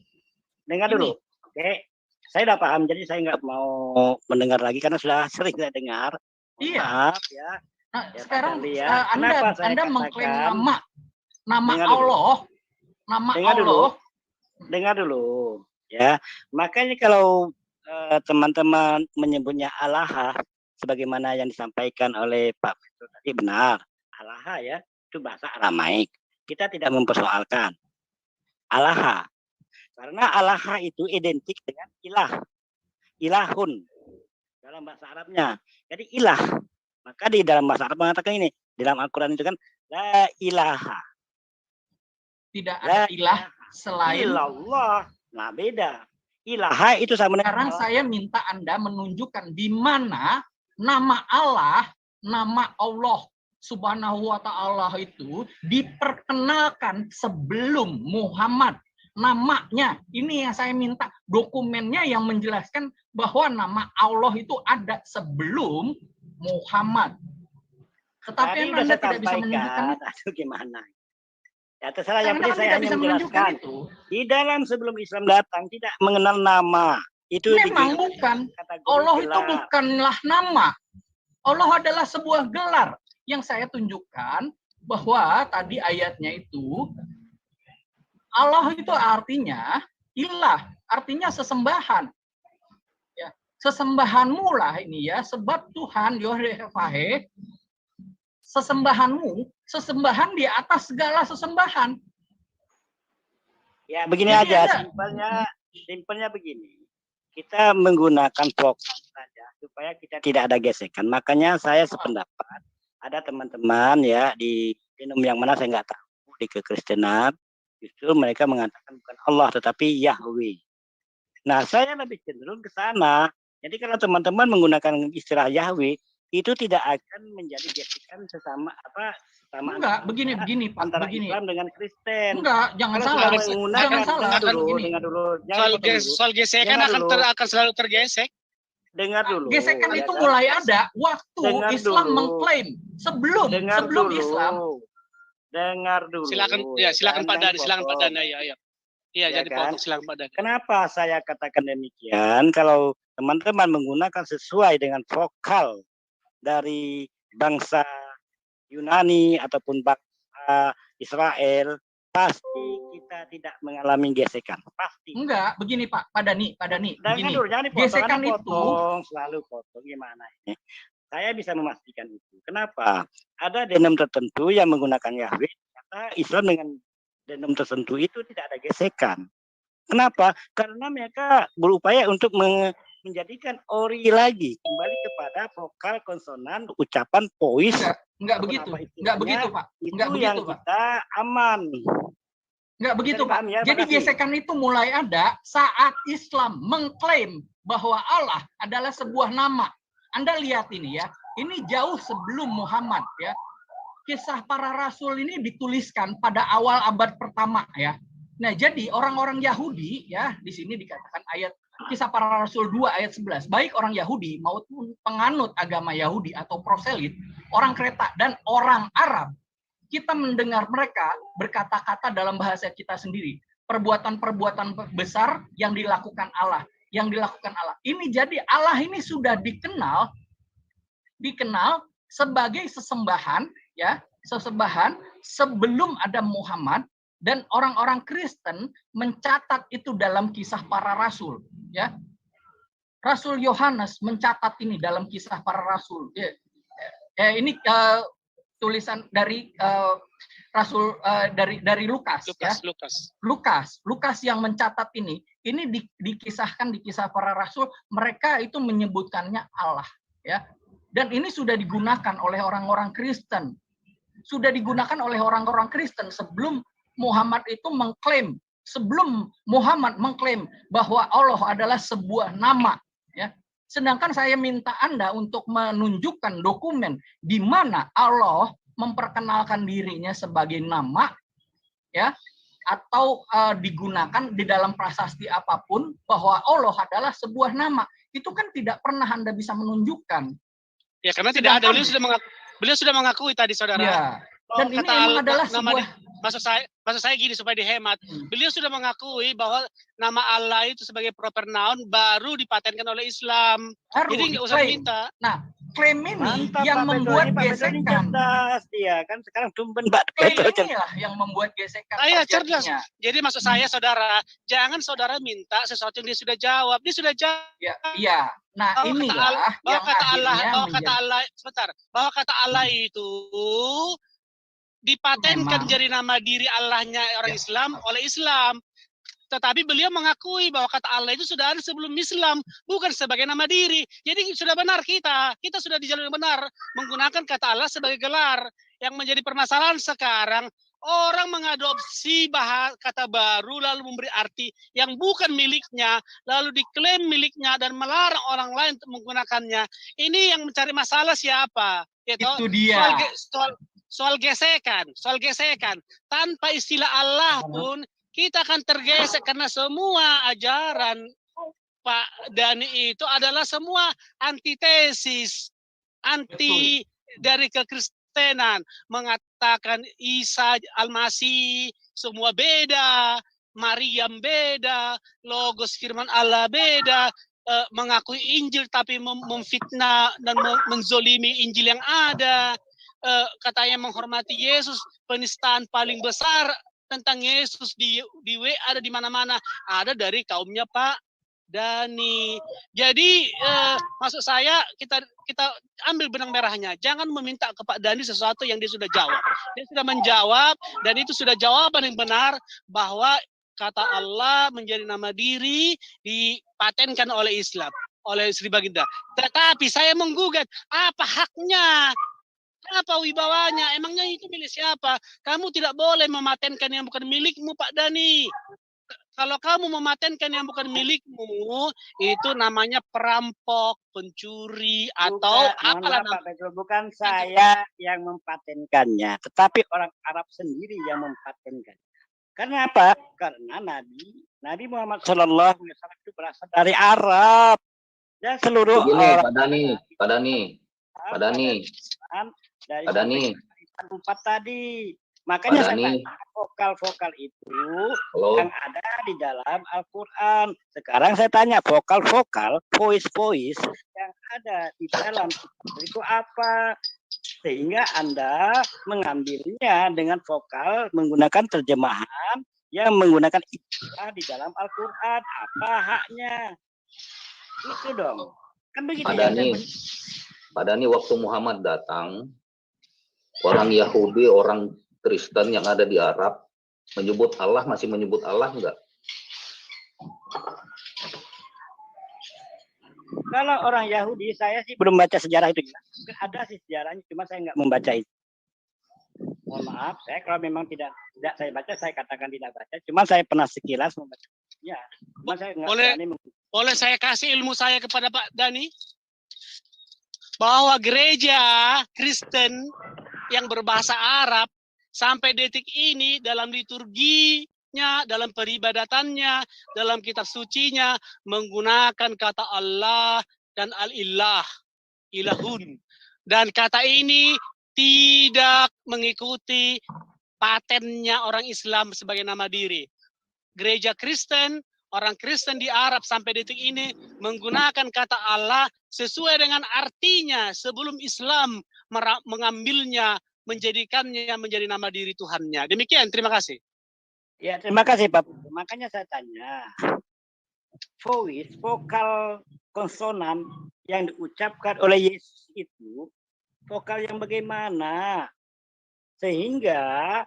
Dengar dulu. Oke. Saya udah paham, jadi saya nggak mau mendengar lagi karena sudah sering saya dengar. Iya. Maaf ya. Nah, Ya, sekarang Pak Dandi ya. Kenapa saya Anda katakan, mengklaim nama dengar dulu. Allah, nama Dengar dulu. Allah. Dengar dulu, ya. Makanya kalau teman-teman menyebutnya Allah, sebagaimana yang disampaikan oleh Pak Petro tadi benar. Allah ya, itu bahasa Aramaik. Kita tidak mempersoalkan Allah. Karena Allah itu identik dengan ilah. Ilahun dalam bahasa Arabnya. Jadi ilah. Maka di dalam bahasa Arab mengatakan ini. Dalam Al-Quran itu kan la ilaha. Tidak ada ilah selain Allah. Nah, beda. Ilaha itu sama dengan sekarang saya minta Anda menunjukkan di mana nama Allah, nama Allah Subhanahu wa ta'ala itu diperkenalkan sebelum Muhammad. Namanya, ini yang saya minta, dokumennya yang menjelaskan bahwa nama Allah itu ada sebelum Muhammad. Tetapi yang Anda tidak bisa menunjukkan itu gimana? Ya terserah, yang penting saya hanya menjelaskan itu. Di dalam sebelum Islam datang tidak mengenal nama. Itu memang bukan. Allah itu bukanlah nama. Allah adalah sebuah gelar. Yang saya tunjukkan bahwa tadi ayatnya itu Allah itu artinya ilah, artinya sesembahan. Ya, sesembahanmu lah ini ya, sebab Tuhan Yahweh, sesembahanmu, sesembahan di atas segala sesembahan. Ya begini jadi aja, simpelnya begini. Kita menggunakan vokal saja supaya kita tidak ada gesekan. Makanya saya sependapat. Ada teman-teman ya di denom yang mana saya nggak tahu, di kekristenan justru mereka mengatakan bukan Allah tetapi Yahweh. Nah saya lebih cenderung ke sana. Jadi kalau teman-teman menggunakan istilah Yahweh itu tidak akan menjadi gesekan sesama enggak begini Pak, antara begini. Islam dengan Kristen. Enggak, jangan salah. Jangan salah. Dengar dulu. Soal gesekan akan selalu tergesek. Dengar dulu. Gesekan itu mulai ada waktu Islam mengklaim sebelum Islam. Dengar dulu. Silakan Pak Dani, ya. Iya, jadi potong silakan Pak Dani. Kenapa saya katakan demikian? Kalau teman-teman menggunakan sesuai dengan vokal dari bangsa Yunani ataupun bangsa Israel, pasti kita tidak mengalami gesekan. Pasti. Enggak, begini Pak Dani. Begini. Gesekan itu selalu potong gimana ini? Saya bisa memastikan itu. Kenapa? Ada denom tertentu yang menggunakan Yahweh, kata Islam dengan denom tertentu itu tidak ada gesekan. Kenapa? Karena mereka berupaya untuk menjadikan ori lagi, kembali kepada vokal, konsonan, ucapan, pois. Enggak begitu. Enggak begitu, Pak. Enggak begitu, yang Pak. Kita aman. Enggak begitu, Pak. Ya, jadi gesekan itu mulai ada saat Islam mengklaim bahwa Allah adalah sebuah nama. Anda lihat ini ya. Ini jauh sebelum Muhammad ya. Kisah para rasul ini dituliskan pada awal abad pertama ya. Nah, jadi orang-orang Yahudi ya, di sini dikatakan ayat Kisah para Rasul 2 ayat 11. Baik orang Yahudi maupun penganut agama Yahudi atau proselit, orang Kreta dan orang Arab, kita mendengar mereka berkata-kata dalam bahasa kita sendiri. Perbuatan-perbuatan besar yang dilakukan Allah. Ini jadi Allah ini sudah dikenal sebagai sesembahan ya, sesembahan sebelum ada Muhammad. Dan orang-orang Kristen mencatat itu dalam Kisah para Rasul, ya. Rasul Yohanes mencatat ini dalam Kisah para Rasul. Ini tulisan dari Rasul dari Lukas, ya. Lukas yang mencatat ini dikisahkan di Kisah para Rasul. Mereka itu menyebutkannya Allah, ya. Dan ini sudah digunakan oleh orang-orang Kristen, sebelum Muhammad itu mengklaim, bahwa Allah adalah sebuah nama, ya. Sedangkan saya minta Anda untuk menunjukkan dokumen di mana Allah memperkenalkan dirinya sebagai nama, ya, atau digunakan di dalam prasasti apapun bahwa Allah adalah sebuah nama. Itu kan tidak pernah Anda bisa menunjukkan. Ya, karena tidak ada. Beliau sudah mengakui tadi, saudara. Ya. Dan ini memang adalah sebuah Maksud saya gini supaya dihemat. Beliau sudah mengakui bahwa nama Allah itu sebagai proper noun baru dipatenkan oleh Islam. Jadi nggak usah minta. Nah, klaim ini Mantap, yang Pak membuat Petro. Ini Pak Petro ini gesekan. cerdas dia kan sekarang tumben Pak Klaim Petro. inilah yang membuat gesekan Saya cerdas. terjadinya. Jadi maksud saya saudara, jangan saudara minta sesuatu yang dia sudah jawab. Dia sudah jawab. Ya, iya. Nah, Bahwa inilah yang akhirnya bahwa kata Allah itu dipatenkan Memang. jadi nama diri Allahnya orang Islam oleh Islam. Tetapi beliau mengakui bahwa kata Allah itu sudah ada sebelum Islam, bukan sebagai nama diri. Jadi sudah benar kita sudah di jalur yang benar menggunakan kata Allah sebagai gelar. Yang menjadi permasalahan sekarang, orang mengadopsi kata baru lalu memberi arti yang bukan miliknya, lalu diklaim miliknya dan melarang orang lain untuk menggunakannya. Ini yang mencari masalah siapa? Itu dia. Soal gesekan. Tanpa istilah Allah pun kita akan tergesek karena semua ajaran Pak Dhani itu adalah semua antitesis, dari kekristenan, mengatakan Isa Al-Masih semua beda, Maryam beda, logos firman Allah beda, mengakui Injil tapi memfitnah dan menzolimi Injil yang ada. Katanya menghormati Yesus, penistaan paling besar tentang Yesus di WA ada di mana-mana, ada dari kaumnya Pak Dhani. Jadi maksud saya kita ambil benang merahnya, jangan meminta ke Pak Dhani sesuatu yang dia sudah jawab. Dia sudah menjawab dan itu sudah jawaban yang benar bahwa kata Allah menjadi nama diri dipatenkan oleh Islam, oleh Sri Baginda. Tetapi saya menggugat, apa haknya? Apa wibawanya? Emangnya itu milik siapa? Kamu tidak boleh mematenkan yang bukan milikmu, Pak Dhani. Kalau kamu mematenkan yang bukan milikmu, itu namanya perampok, pencuri, atau apalah Pak Petro, bukan saya yang mempatenkannya, tetapi orang Arab sendiri yang mempatenkan. Karena apa? Karena Nabi Muhammad SAW itu berasal dari Arab. Dan seluruh Begini, orang Pak Dhani. dari empat tadi. Makanya saya tanya, vokal-vokal itu yang ada di dalam Al-Quran. Sekarang saya tanya, vokal-vokal, voice-voice yang ada di dalam itu apa? Sehingga Anda mengambilnya dengan vokal menggunakan terjemahan yang menggunakan istilah di dalam Al-Quran. Apa haknya? Itu dong. Kan begitu. Pak Dhani, waktu Muhammad datang, orang Yahudi, orang Kristen yang ada di Arab menyebut Allah, masih menyebut Allah enggak? Kalau orang Yahudi, saya sih belum baca sejarah itu. Ada sih sejarahnya, cuma saya nggak membaca itu. Mohon maaf, saya kalau memang tidak saya baca, saya katakan tidak baca. Cuma saya pernah sekilas membaca. Ya, cuma saya nggak berani. Boleh saya kasih ilmu saya kepada Pak Dhani? Bahwa gereja Kristen yang berbahasa Arab sampai detik ini dalam liturginya, dalam peribadatannya, dalam kitab sucinya menggunakan kata Allah dan al-ilah, ilahun. Dan kata ini tidak mengikuti patennya orang Islam sebagai nama diri. Gereja Kristen, orang Kristen di Arab sampai detik ini menggunakan kata Allah sesuai dengan artinya sebelum Islam mengambilnya, menjadikannya menjadi nama diri Tuhannya. Demikian, terima kasih. Ya, terima kasih Pak. Makanya saya tanya, voice, vokal konsonan yang diucapkan oleh Yesus itu, vokal yang bagaimana? Sehingga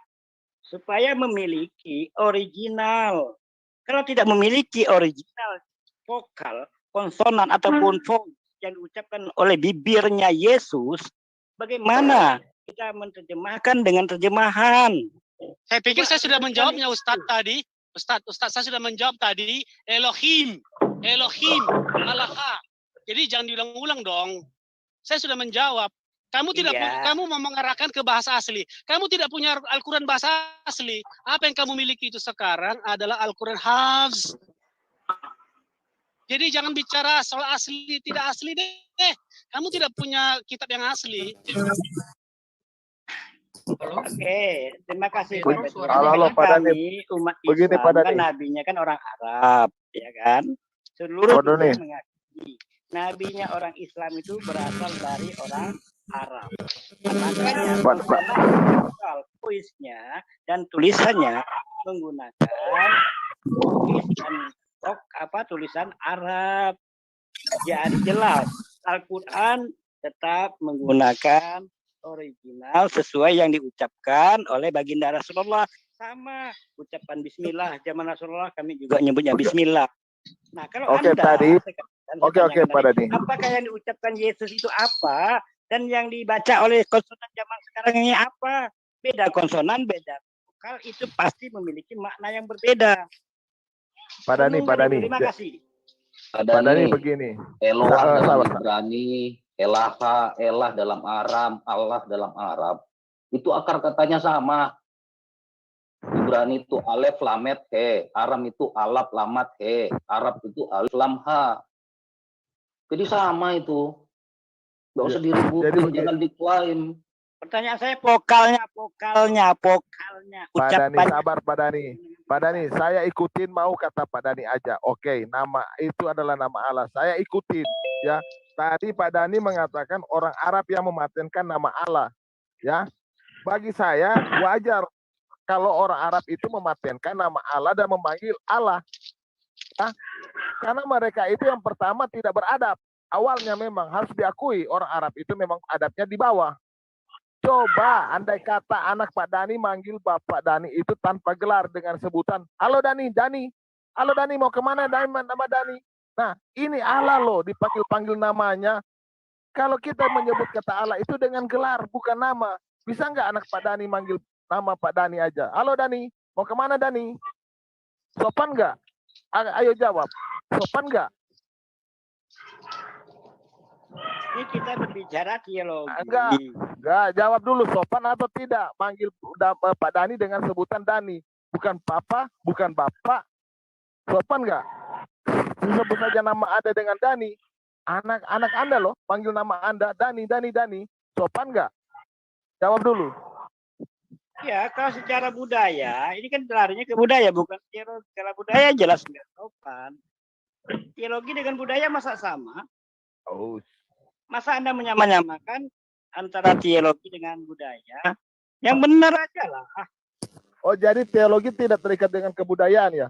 supaya memiliki original. Kalau tidak memiliki original vokal, konsonan ataupun voice yang diucapkan oleh bibirnya Yesus, bagaimana kita menerjemahkan dengan terjemahan? Saya pikir saya sudah menjawabnya Ustadz tadi. Ustadz saya sudah menjawab tadi. Elohim, Allah. Jadi jangan diulang-ulang dong. Saya sudah menjawab. Kamu tidak kamu mau mengarahkan ke bahasa asli. Kamu tidak punya Al-Quran bahasa asli. Apa yang kamu miliki itu sekarang adalah Al-Quran Hafs. Jadi jangan bicara soal asli tidak asli deh. Kamu tidak punya kitab yang asli. Halo? Oke, terima kasih Petro, Pak Petrus. suaranya Halo, hilang. Pak Dani. Kami umat Begini, Islam Pak kan Dani. nabinya kan orang Arab, ya kan? Seluruh Pak Dani. dunia mengakui nabinya orang Islam itu berasal dari orang Arab. Makanya vokal voice-nya dan tulisannya menggunakan voice dan tulisan Arab. Jadi jelas Al-Quran tetap menggunakan original sesuai yang diucapkan oleh baginda Rasulullah. Sama ucapan bismillah zaman Rasulullah kami juga nyebutnya bismillah. Nah, kalau Oke, Anda tadi. saya Oke, tanyakan Pak tadi, Dani. apakah yang diucapkan Yesus itu apa dan yang dibaca oleh konsonan zaman sekarang ini apa? Beda konsonan, beda vokal, itu pasti memiliki makna yang berbeda. Pak Dani, Pak Dani. Terima kasih. Pak Dani begini. Eloah dalam Ibrani, elah dalam Aram, Allah dalam Arab. Itu akar katanya sama. Ibrani itu alef lamet he, Aram itu alaf lamat he, Arab itu alif lam ha. Jadi sama itu. Nggak usah diributin, jangan diklaim. Pertanyaan saya vokalnya. Pak Dani, sabar Pak Dani. Pak Dani, saya ikutin mau kata Pak Dani aja. Oke, nama itu adalah nama Allah. Saya ikutin ya. Tadi Pak Dani mengatakan orang Arab yang mematenkan nama Allah. Ya. Bagi saya wajar kalau orang Arab itu mematenkan nama Allah dan memanggil Allah. Ya. Karena mereka itu yang pertama tidak beradab. Awalnya memang harus diakui orang Arab itu memang adabnya di bawah. Coba andai kata anak Pak Dani manggil Bapak Dani itu tanpa gelar dengan sebutan, halo Dani, halo Dani mau kemana nama Dani? Nah ini Allah loh dipanggil-panggil namanya. Kalau kita menyebut kata Allah itu dengan gelar bukan nama. Bisa nggak anak Pak Dani manggil nama Pak Dani aja? Halo Dani, mau kemana Dani? Sopan nggak? Ayo jawab, sopan nggak? Ini kita berbicara teologi. Enggak, jawab dulu sopan atau tidak manggil Pak Dani dengan sebutan Dani, bukan Papa, bukan Bapak. Sopan enggak? Sebut saja nama Anda dengan Dani. Anak Anda loh panggil nama Anda Dani. Sopan enggak? Jawab dulu. Ya, kalau secara budaya, ini kan larinya ke budaya, bukan teologi. Kalau budaya jelas enggak sopan. Teologi dengan budaya masa sama? Oh. Masa Anda menyamakan antara teologi dengan budaya? Yang benar aja lah. Oh, jadi teologi tidak terikat dengan kebudayaan ya?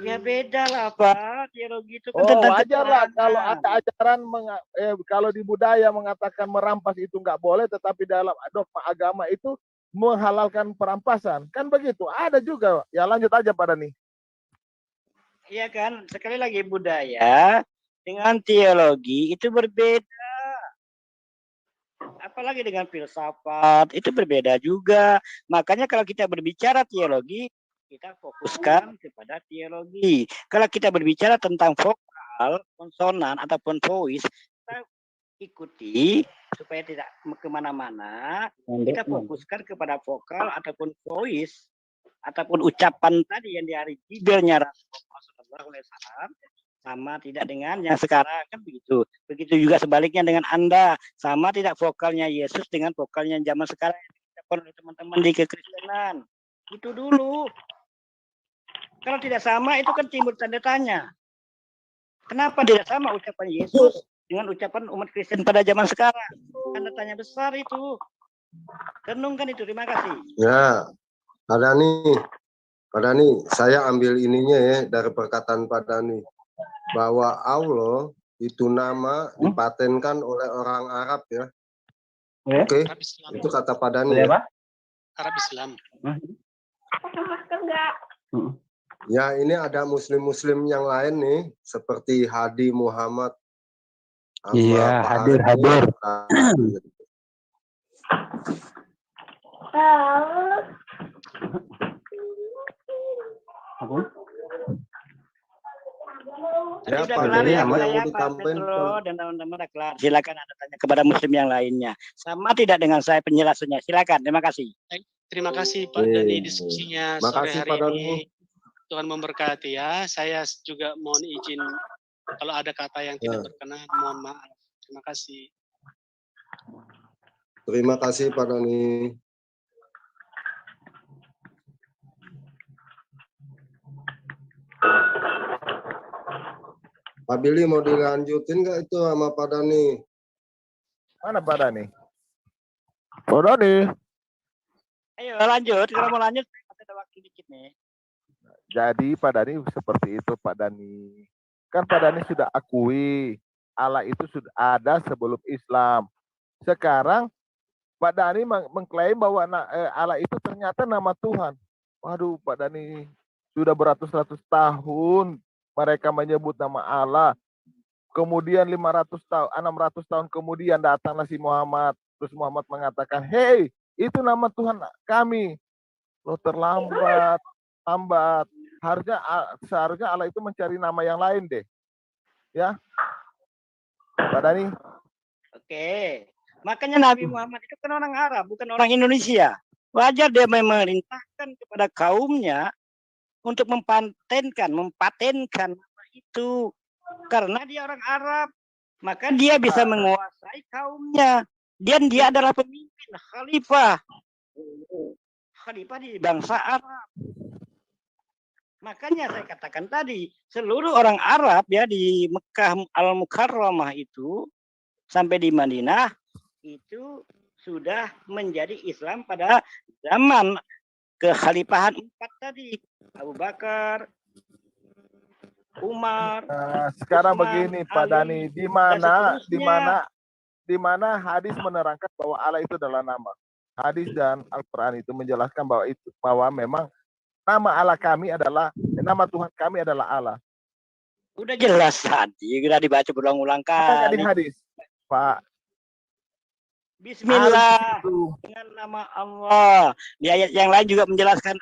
Ya beda lah Pak. Teologi itu kan wajar lah kalau ada ajaran kalau di budaya mengatakan merampas itu nggak boleh, tetapi dalam dogma agama itu menghalalkan perampasan. Kan begitu. Ada juga. Ya lanjut aja Pak Dani. Iya kan, sekali lagi budaya dengan teologi itu berbeda. Apalagi dengan filsafat, itu berbeda juga. Makanya kalau kita berbicara teologi, kita fokuskan kepada teologi. Kalau kita berbicara tentang vokal, konsonan, ataupun voice, kita ikuti supaya tidak kemana-mana. Kita fokuskan kepada vokal ataupun voice, ataupun ucapan tadi yang di hari Jibrilnya Rasulullah SAW, sama tidak dengan yang sekarang kan begitu. Begitu juga sebaliknya dengan Anda, sama tidak vokalnya Yesus dengan vokalnya zaman sekarang yang diucapkan oleh teman-teman di kekristenan. Itu dulu. Kalau tidak sama itu kan timbul tanda tanya. Kenapa tidak sama ucapan Yesus dengan ucapan umat Kristen pada zaman sekarang? Tanda tanya besar itu. Renungkan itu. Terima kasih. Ya, Pak Dani, saya ambil ininya ya dari perkataan Pak Dani. Bahwa Allah itu nama dipatenkan oleh orang Arab ya. Oke, itu kata Pak Dani. Ya? Arab Islam. Ya ini ada muslim-muslim yang lain nih, seperti Hadi Muhammad. Iya, hadir. Ya, Pak Dani, Pak Petro dan teman-teman udah kelar. Silakan Anda tanya kepada muslim yang lainnya. Sama tidak dengan saya penjelasannya? Silakan. Terima kasih. Terima kasih Pak Dani diskusinya sore hari ini. Tuhan memberkati ya. Saya juga mohon izin kalau ada kata yang tidak berkenan, mohon maaf. Terima kasih. Terima kasih Pak Dani. Pak Billy mau dilanjutin nggak itu sama Pak Dani? Mana Pak Dani? Pak Dani. Ayo lanjut, kalau mau lanjut ada waktu dikit nih. Jadi Pak Dani seperti itu Pak Dani. Kan Pak Dani sudah akui Allah itu sudah ada sebelum Islam. Sekarang Pak Dani mengklaim bahwa Allah itu ternyata nama Tuhan. Waduh Pak Dani, sudah beratus-ratus tahun mereka menyebut nama Allah. Kemudian 500 tahun, 600 tahun kemudian datanglah si Muhammad. Terus Muhammad mengatakan, "Hei, itu nama Tuhan kami." Lo terlambat, lambat. Seharusnya Allah itu mencari nama yang lain deh. Ya. Pak Dani. Oke. Makanya Nabi Muhammad itu kan orang Arab, bukan orang Indonesia. Wajar dia memerintahkan kepada kaumnya untuk mempatenkan nama itu. Karena dia orang Arab, maka dia bisa menguasai kaumnya. Dan dia adalah pemimpin, khalifah. Khalifah di bangsa Arab. Makanya saya katakan tadi, seluruh orang Arab ya di Mekah Al-Mukarramah itu sampai di Madinah itu sudah menjadi Islam pada zaman kekhalifahan 4 tadi. Abu Bakar, Umar. Sekarang begini Pak Dani, di mana hadis menerangkan bahwa Allah itu adalah nama. Hadis dan Al-Quran itu menjelaskan bahwa memang nama Allah kami adalah, nama Tuhan kami adalah Allah. Udah jelas tadi, udah dibaca berulang-ulang kali. Di hadis, Pak. Bismillah dengan nama Allah. Di ayat yang lain juga menjelaskan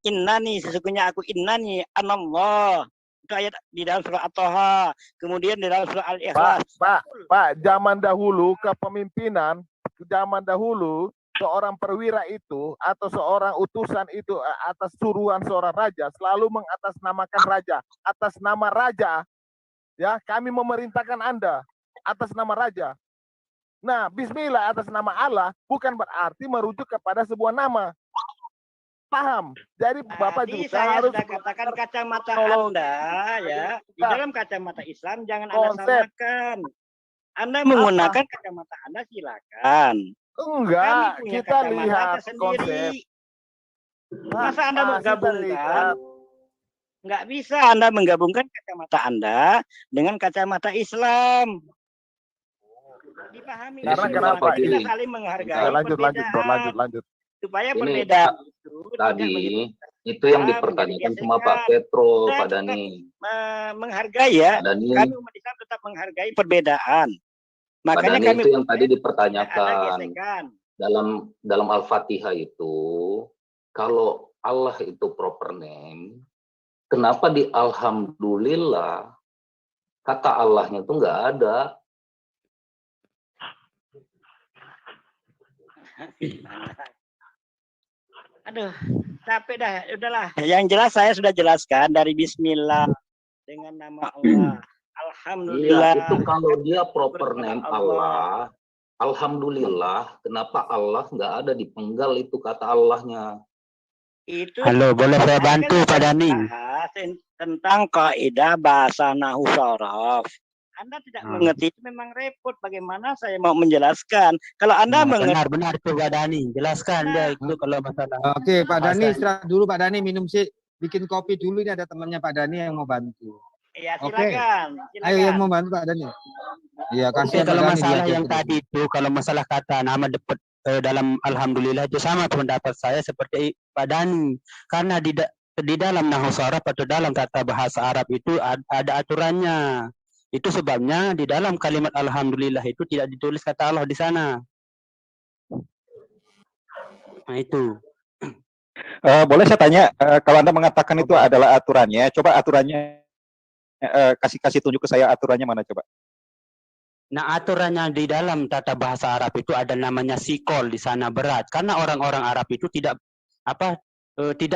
innani, sesungguhnya aku innani anallah. Itu ayat di dalam surah At-Taha. Kemudian di dalam surah Al-Ikhlas. Pak, zaman dahulu kepemimpinan, zaman dahulu seorang perwira itu atau seorang utusan itu atas suruhan seorang raja selalu mengatasnamakan raja. Atas nama raja, ya kami memerintahkan Anda atas nama raja. Nah, bismillah atas nama Allah bukan berarti merujuk kepada sebuah nama. Paham? Jadi Bapak juga saya harus sudah katakan kacamata Anda ya. Di dalam kacamata Islam jangan Anda samakan. Anda menggunakan kacamata Anda silakan. Enggak, kita lihat konsep. Masa Anda menggabungkan? Enggak bisa Anda menggabungkan kacamata Anda dengan kacamata Islam. Dipahami. Karena kenapa? Kita saling menghargai. Lanjut. Supaya perbedaan itu tadi itu yang dipertanyakan sama Pak Petro, Pak Dani. Menghargai ya. Kami umat Islam tetap menghargai perbedaan. Makanya kami itu yang tadi dipertanyakan dalam Al-Fatihah itu, kalau Allah itu proper name, kenapa di Alhamdulillah kata Allahnya itu nggak ada? Aduh, capek dah, udahlah. Yang jelas saya sudah jelaskan dari Bismillah dengan nama Allah. Alhamdulillah. Iya, itu kalau dia proper name Allah, Alhamdulillah, kenapa Allah nggak ada di penggal itu kata Allahnya? Itu. Halo, boleh saya bantu Pak Dani? Tentang kaidah bahasa nahwu sharaf. Anda tidak mengerti itu memang repot. Bagaimana saya mau menjelaskan? Kalau Anda mengerti. Benar tuh Pak Dani. Jelaskan dia itu kalau masalah. Oke, Pak Dani istirahat dulu Pak Dani, minum sih, bikin kopi dulu, ini ada temannya Pak Dani yang mau bantu. Iya, silakan. Ayo yang mau bantu Pak Dani. Iya, kasih kalau masalah yang tadi itu, kalau masalah kata nama dapat dalam Alhamdulillah itu sama pendapat saya seperti Pak Dani. Karena di dalam nahwu sharaf atau dalam tata bahasa Arab itu ada aturannya. Itu sebabnya di dalam kalimat Alhamdulillah itu tidak ditulis kata Allah di sana. Nah itu. Boleh saya tanya, kalau Anda mengatakan itu adalah aturannya, coba aturannya kasih tunjuk ke saya aturannya mana coba? Nah aturannya di dalam tata bahasa Arab itu ada namanya sikol di sana berat. Karena orang-orang Arab itu tidak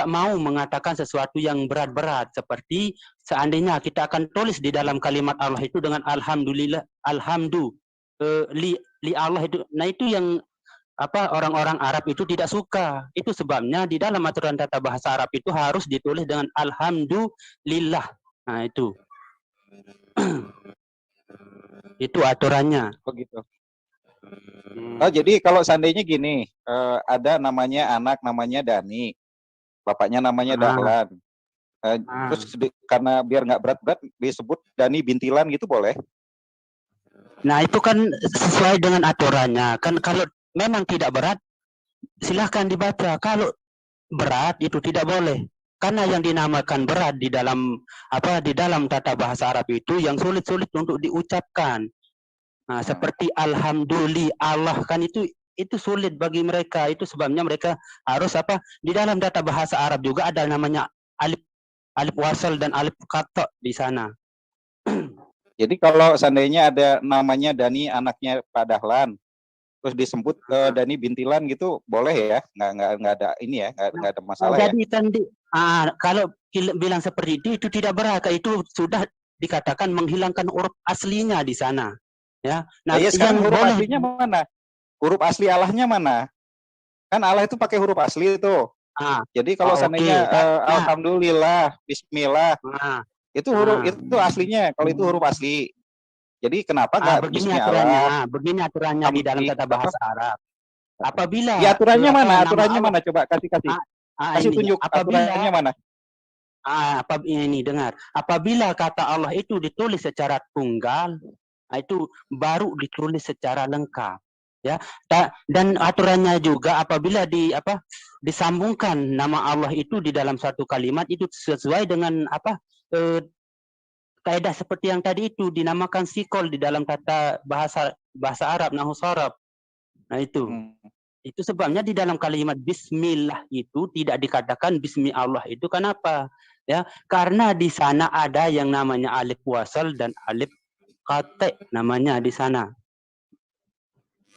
mau mengatakan sesuatu yang berat-berat, seperti seandainya kita akan tulis di dalam kalimat Allah itu dengan alhamdulillah, li Allah itu. Nah itu yang orang-orang Arab itu tidak suka. Itu sebabnya di dalam aturan tata bahasa Arab itu harus ditulis dengan alhamdulillah. Nah, itu. Itu aturannya. Begitu. Oh, jadi kalau seandainya gini, ada namanya anak namanya Dani, bapaknya namanya Dahlan. Terus karena biar nggak berat-berat disebut Dani Bintilan gitu boleh? Nah, itu kan sesuai dengan aturannya. Kan kalau memang tidak berat, silahkan dibaca. Kalau berat itu tidak boleh. Karena yang dinamakan berat di dalam tata bahasa Arab itu yang sulit-sulit untuk diucapkan. Nah, seperti alhamdulillah Allah kan itu sulit bagi mereka. Itu sebabnya mereka harus di dalam tata bahasa Arab juga ada namanya alif wasal dan alif qata di sana. Jadi kalau seandainya ada namanya Dani anaknya Pak Dahlan, terus disebut Dani Bintilan gitu, boleh ya? Nggak ada ini ya, nggak ada masalah ya? Jadi kalau bilang seperti itu tidak berhak. Itu sudah dikatakan menghilangkan huruf aslinya di sana. Ya. Nah, ya sekarang huruf boleh, aslinya mana? Huruf asli Allahnya mana? Kan Allah itu pakai huruf asli itu. Jadi kalau seandainya alhamdulillah, bismillah, itu huruf itu aslinya. Kalau itu huruf asli. Jadi kenapa nggak bismillah? Begini aturannya di dalam tata bahasa Arab. Apabila ya aturannya mana? Aturannya mana? Coba kasih tunjuk aturannya mana? Ini dengar. Apabila kata Allah itu ditulis secara tunggal, itu baru ditulis secara lengkap. Ya, dan aturannya juga apabila disambungkan nama Allah itu di dalam satu kalimat itu sesuai dengan kaidah seperti yang tadi itu dinamakan sikol di dalam tata bahasa Arab nahwu sharaf. Nah, itu sebabnya di dalam kalimat bismillah itu tidak dikatakan bismi Allah. Itu kenapa? Ya, karena di sana ada yang namanya alif wasal dan alif qata namanya di sana.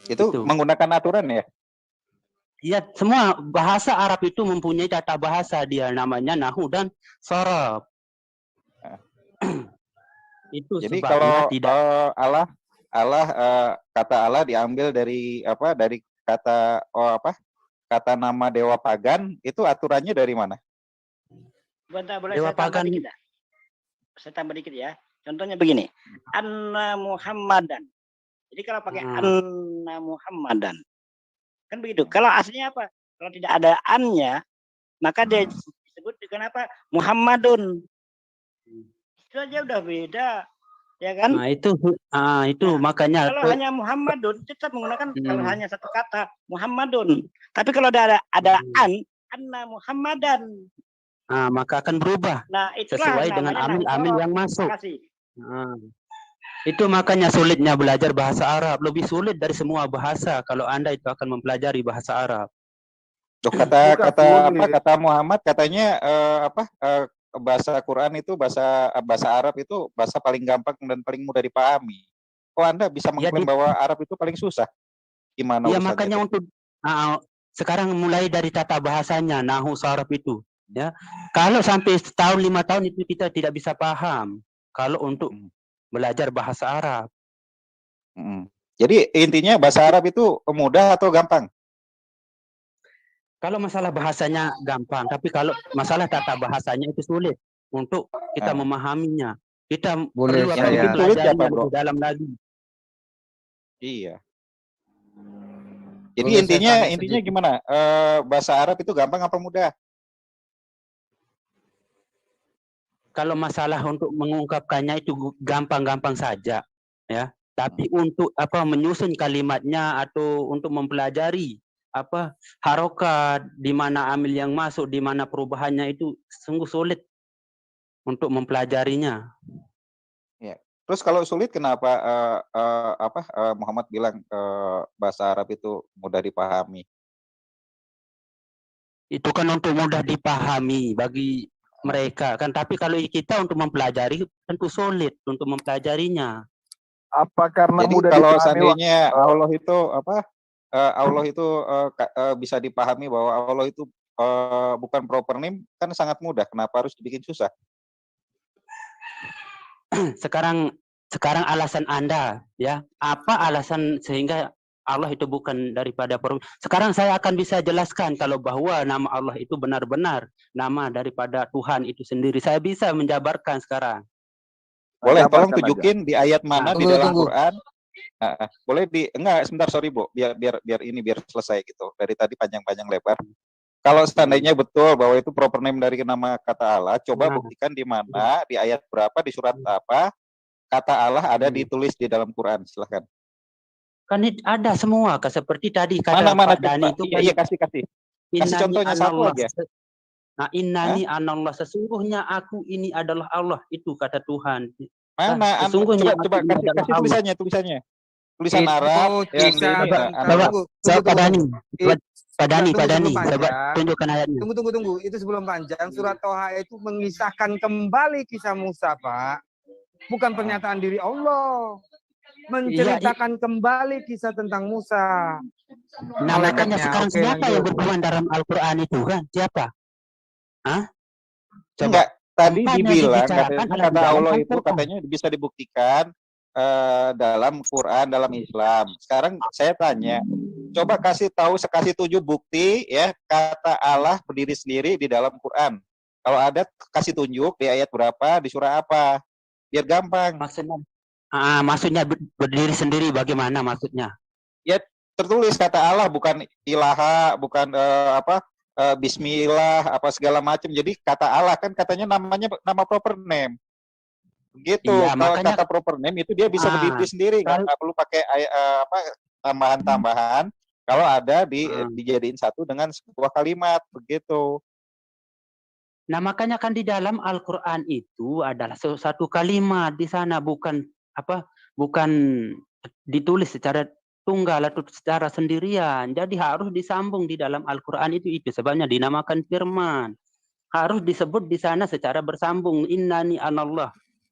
Itu menggunakan aturan ya? Iya, semua bahasa Arab itu mempunyai tata bahasa, dia namanya nahwu dan sharaf. Itu jadi sebabnya kalau kata Allah diambil dari kata kata nama dewa pagan, itu aturannya dari mana? Bentar, boleh dewa pagan dikit ya? Saya tambah dikit ya. Contohnya begini, Anna Muhammadan. Jadi kalau pakai Anna Muhammadan, kan begitu. Kalau aslinya apa? Kalau tidak ada an-nya, maka dia disebut dengan apa? Muhammadun. Itu aja udah beda, ya kan? Nah, itu makanya. Kalau hanya Muhammadun, tetap menggunakan kalau hanya satu kata Muhammadun. Tapi kalau ada Anna Muhammadan. Nah, maka akan berubah. Nah, sesuai dengan amil-amil yang masuk. Nah, itu makanya sulitnya belajar bahasa Arab. Lebih sulit dari semua bahasa kalau Anda itu akan mempelajari bahasa Arab. Kata Muhammad katanya bahasa Quran itu bahasa Arab itu bahasa paling gampang dan paling mudah dipahami. Kok Anda bisa mengklaim bahwa Arab itu paling susah? Gimana? Ya makanya untuk sekarang mulai dari tata bahasanya nahwu sharaf itu. Ya, kalau sampai setahun 5 tahun itu kita tidak bisa paham. Kalau untuk belajar bahasa Arab. Jadi intinya bahasa Arab itu mudah atau gampang? Kalau masalah bahasanya gampang, tapi kalau masalah tata bahasanya itu sulit untuk kita memahaminya. Kita perlu belajar lebih dalam lagi. Iya. Jadi intinya gimana? Bahasa Arab itu gampang apa mudah? Kalau masalah untuk mengungkapkannya itu gampang-gampang saja, ya. Tapi untuk menyusun kalimatnya atau untuk mempelajari harokat, di mana amil yang masuk, di mana perubahannya itu sungguh sulit untuk mempelajarinya. Ya. Terus kalau sulit kenapa Muhammad bilang bahasa Arab itu mudah dipahami? Itu kan untuk mudah dipahami bagi mereka kan, tapi kalau kita untuk mempelajari tentu sulit untuk mempelajarinya. Apa karena jadi mudah kalau dipahami, seandainya Allah itu bisa dipahami bahwa Allah itu bukan proper name, kan sangat mudah. Kenapa harus dibikin susah? Sekarang alasan Anda, ya, apa alasan sehingga Allah itu bukan daripada sekarang saya akan bisa jelaskan kalau bahwa nama Allah itu benar-benar nama daripada Tuhan itu sendiri. Saya bisa menjabarkan sekarang. Boleh, tolong Jabarkan aja. tunjukin di ayat mana di dalam Tunggu. Quran. Boleh enggak, sebentar, sorry Bu, biar selesai gitu. Dari tadi panjang-panjang lebar. Kalau seandainya betul bahwa itu proper name dari nama kata Allah, coba buktikan di mana, di ayat berapa, di surat apa kata Allah ada ditulis di dalam Quran. Silahkan. Kan ada semua, seperti tadi kata Mana Pak Dani itu kan. Iya, kasih contohnya satu aja. Nah, innani anallah, sesungguhnya aku ini adalah Allah, itu kata Tuhan. Mana? Sesungguhnya Coba kasih tulisannya. Tulisan Itu Arab yang di ini. Pak Dani, coba tunjukkan ayatnya. Tunggu. Itu sebelum panjang, surat Toha itu mengisahkan kembali kisah Musa, Pak. Bukan pernyataan diri Allah. Menceritakan kembali kisah tentang Musa. Nah, makanya sekarang siapa yang berperan dalam Al-Quran itu kan? Siapa? Hah? Coba. Tadi dibilang dibicarakan katanya kata Allah itu katanya bisa dibuktikan dalam Quran, dalam Islam. Sekarang saya tanya, coba kasih 7 bukti ya kata Allah berdiri sendiri di dalam Quran. Kalau ada kasih tunjuk di ayat berapa, di surah apa, biar gampang. Maksudnya berdiri sendiri bagaimana maksudnya? Ya tertulis kata Allah, bukan ilaha, bukan bismillah apa segala macam. Jadi kata Allah kan katanya namanya nama proper name. Gitu. Iya, kalau makanya, kata proper name itu dia bisa berdiri sendiri, nggak perlu pakai tambahan-tambahan. Kalau ada dijadiin satu dengan sebuah kalimat begitu. Nah, makanya kan di dalam Al-Quran itu adalah satu kalimat di sana, bukan ditulis secara tunggal atau secara sendirian. Jadi harus disambung di dalam Al-Quran itu sebabnya dinamakan firman. Harus disebut di sana secara bersambung. Innani anallah.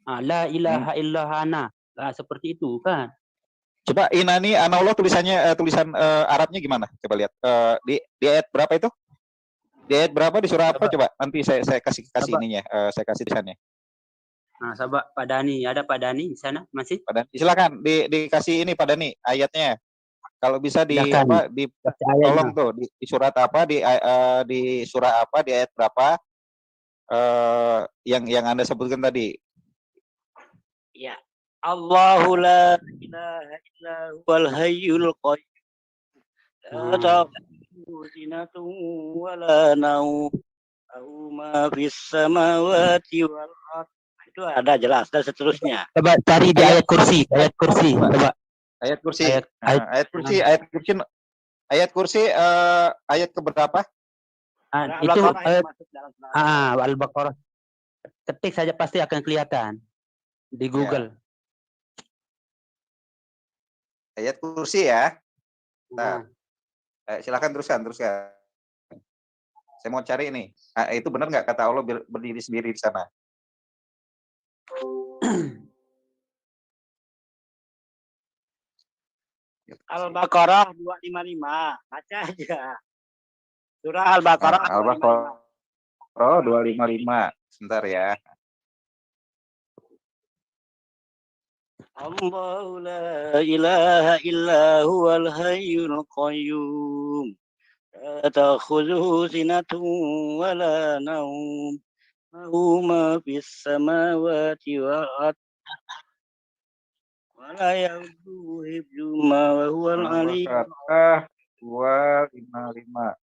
La ilaha illa ana. Seperti itu kan. Coba innani anallah tulisannya tulisan Arabnya gimana? Coba lihat di ayat berapa itu? Di ayat berapa, di surah apa? Coba nanti saya kasih ininya, saya kasih tulisannya. Nah, sahabat Pak Dani, ada Pak Dani di sana masih? Pak Dani, silakan dikasih ini Pak Dani ayatnya. Kalau bisa tolong tuh di surat apa, di surah apa, di ayat berapa yang Anda sebutkan tadi. Ya. Allahu la ilaha illa huwal hayyul qayyum. La ta'khudhuhu sinatun wa la nawm. Lahu ma fis samawati wal ardh. Itu ada jelas dan seterusnya. Coba cari di ayat kursi, coba. Ayat kursi. Ayat kursi ayat keberapa? Itu Al-Baqarah. Ketik saja pasti akan kelihatan di Google. Ayat kursi ya. Nah, silakan teruskan. Saya mau cari ini. Itu benar nggak kata Allah berdiri sendiri di sana? Al-Baqarah 255. Baca aja. Surah Al-Baqarah 255. Sebentar ya. Allahu la ilaha illa huwal hayyul qayyum. La ta'khudhuhu sinatun wa la nawm. Lahu ma fis samawati wal ardh. Wa la ya'uduhu hifdzuhuma wa huwal 'aliyyul 255.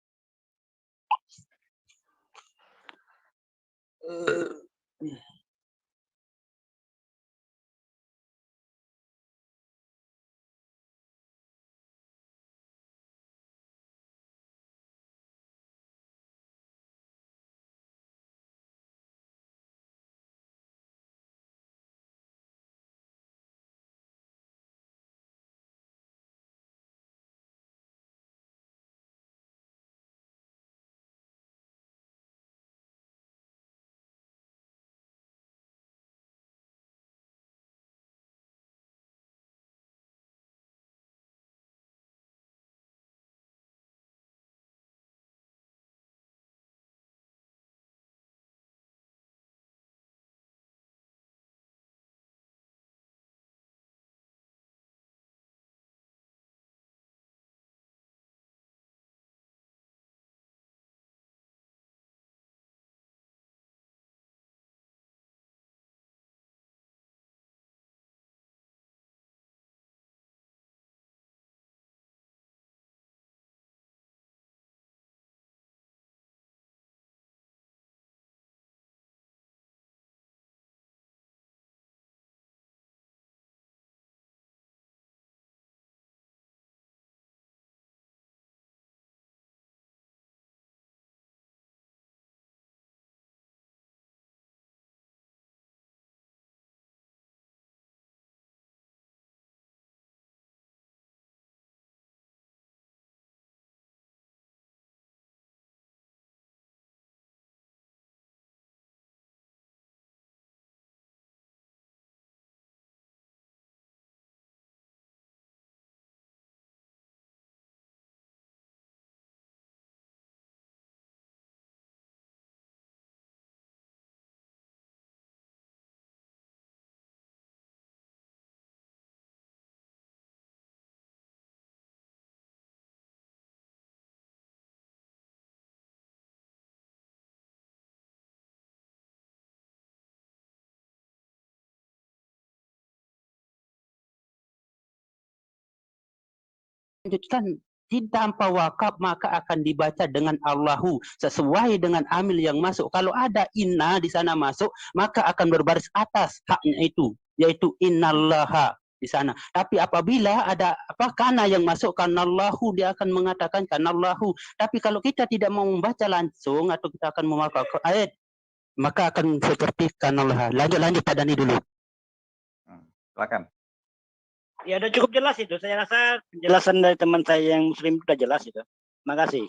dilanjutkan tidak tanpa wakaf maka akan dibaca dengan Allahu sesuai dengan amil yang masuk. Kalau ada inna di sana masuk maka akan berbaris atas haknya itu, yaitu innallaha di sana. Tapi apabila ada kana yang masuk kanallahu, dia akan mengatakan kanallahu. Tapi kalau kita tidak mau membaca langsung atau kita akan mewakaf ayat maka akan seperti kanallah. Lanjut Pak Dhani dulu. Silakan. Ya udah cukup jelas itu. Saya rasa penjelasan dari teman saya yang muslim sudah jelas itu. Makasih.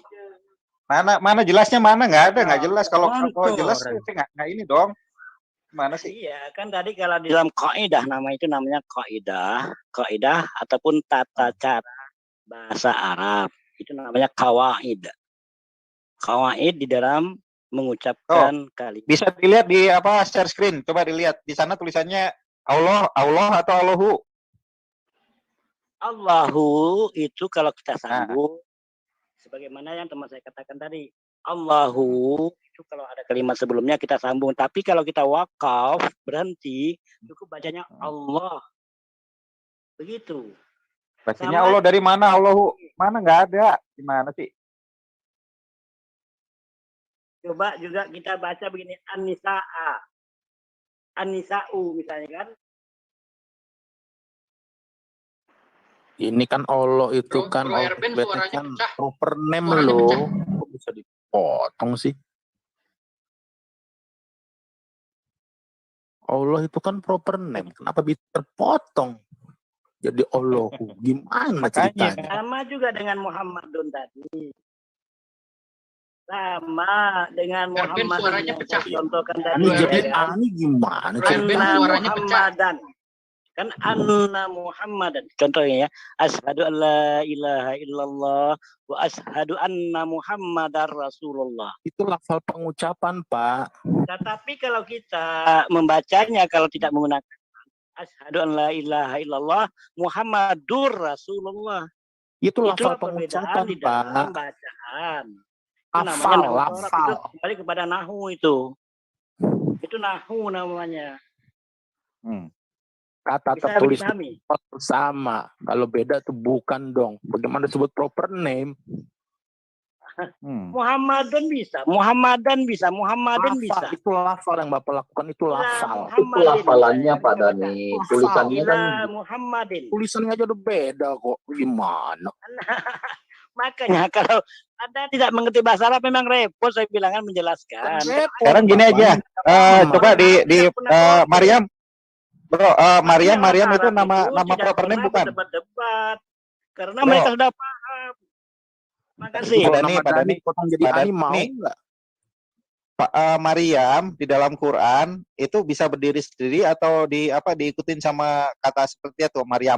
Mana jelasnya mana? Nggak ada, nggak jelas. Kalau jelas nggak ini dong. Mana sih? Iya, kan tadi kalau di dalam kaidah itu namanya kaidah ataupun tata cara bahasa Arab. Itu namanya kawaid. Kawaid di dalam mengucapkan kalimat. Bisa dilihat di share screen. Coba dilihat di sana tulisannya Allah atau Allahu. Allahu itu kalau kita sambung sebagaimana yang teman saya katakan tadi, Allahu itu kalau ada kalimat sebelumnya kita sambung, tapi kalau kita wakaf berhenti cukup bacanya Allah. Begitu. Bacanya Allah dari mana? Allahu mana? Nggak ada. Gimana sih? Coba juga kita baca begini, An-Nisa'u misalnya kan. Ini kan Allah itu kan proper name loh. Kok bisa dipotong sih? Allah itu kan proper name. Kenapa bisa terpotong? Jadi Allahu. Gimana ceritanya? Sama juga dengan Muhammadun tadi. Sama dengan Muhammad. Suaranya pecah. Contohkan Ini jadi ani gimana ceritanya? Suaranya pecah. Kan anna Muhammadan. Contohnya ya, asyhadu an la ilaha illallah wa asyhadu anna Muhammadar Rasulullah. Itu lafal pengucapan, Pak. Tetapi kalau kita membacanya kalau tidak menggunakan asyhadu an la ilaha illallah Muhammadur Rasulullah. Itu lafal pengucapan, di Pak. dalam bacaan. Lafal. Kembali kepada nahu itu. Itu nahu namanya. Kata tertulis sama. Kalau beda tuh bukan dong. Bagaimana disebut proper name? Muhammadan bisa. Muhammadan bisa. Itu lafal yang Bapak lakukan itu lafal. Itu lafalannya Pak Dhani. Tulisannya kan Muhammadin. Tulisannya aja udah beda kok. Gimana? Makanya kalau Anda tidak mengerti bahasa Arab memang repot saya bilang kan menjelaskan. Sekarang gini aja. Coba di Maryam. Bro, Maryam itu nama proper name bukan? Debat-debat. Karena mereka sudah paham. Makasih. Pak Dhani, Maryam di dalam Quran itu bisa berdiri sendiri atau diikutin sama kata seperti itu Maryam.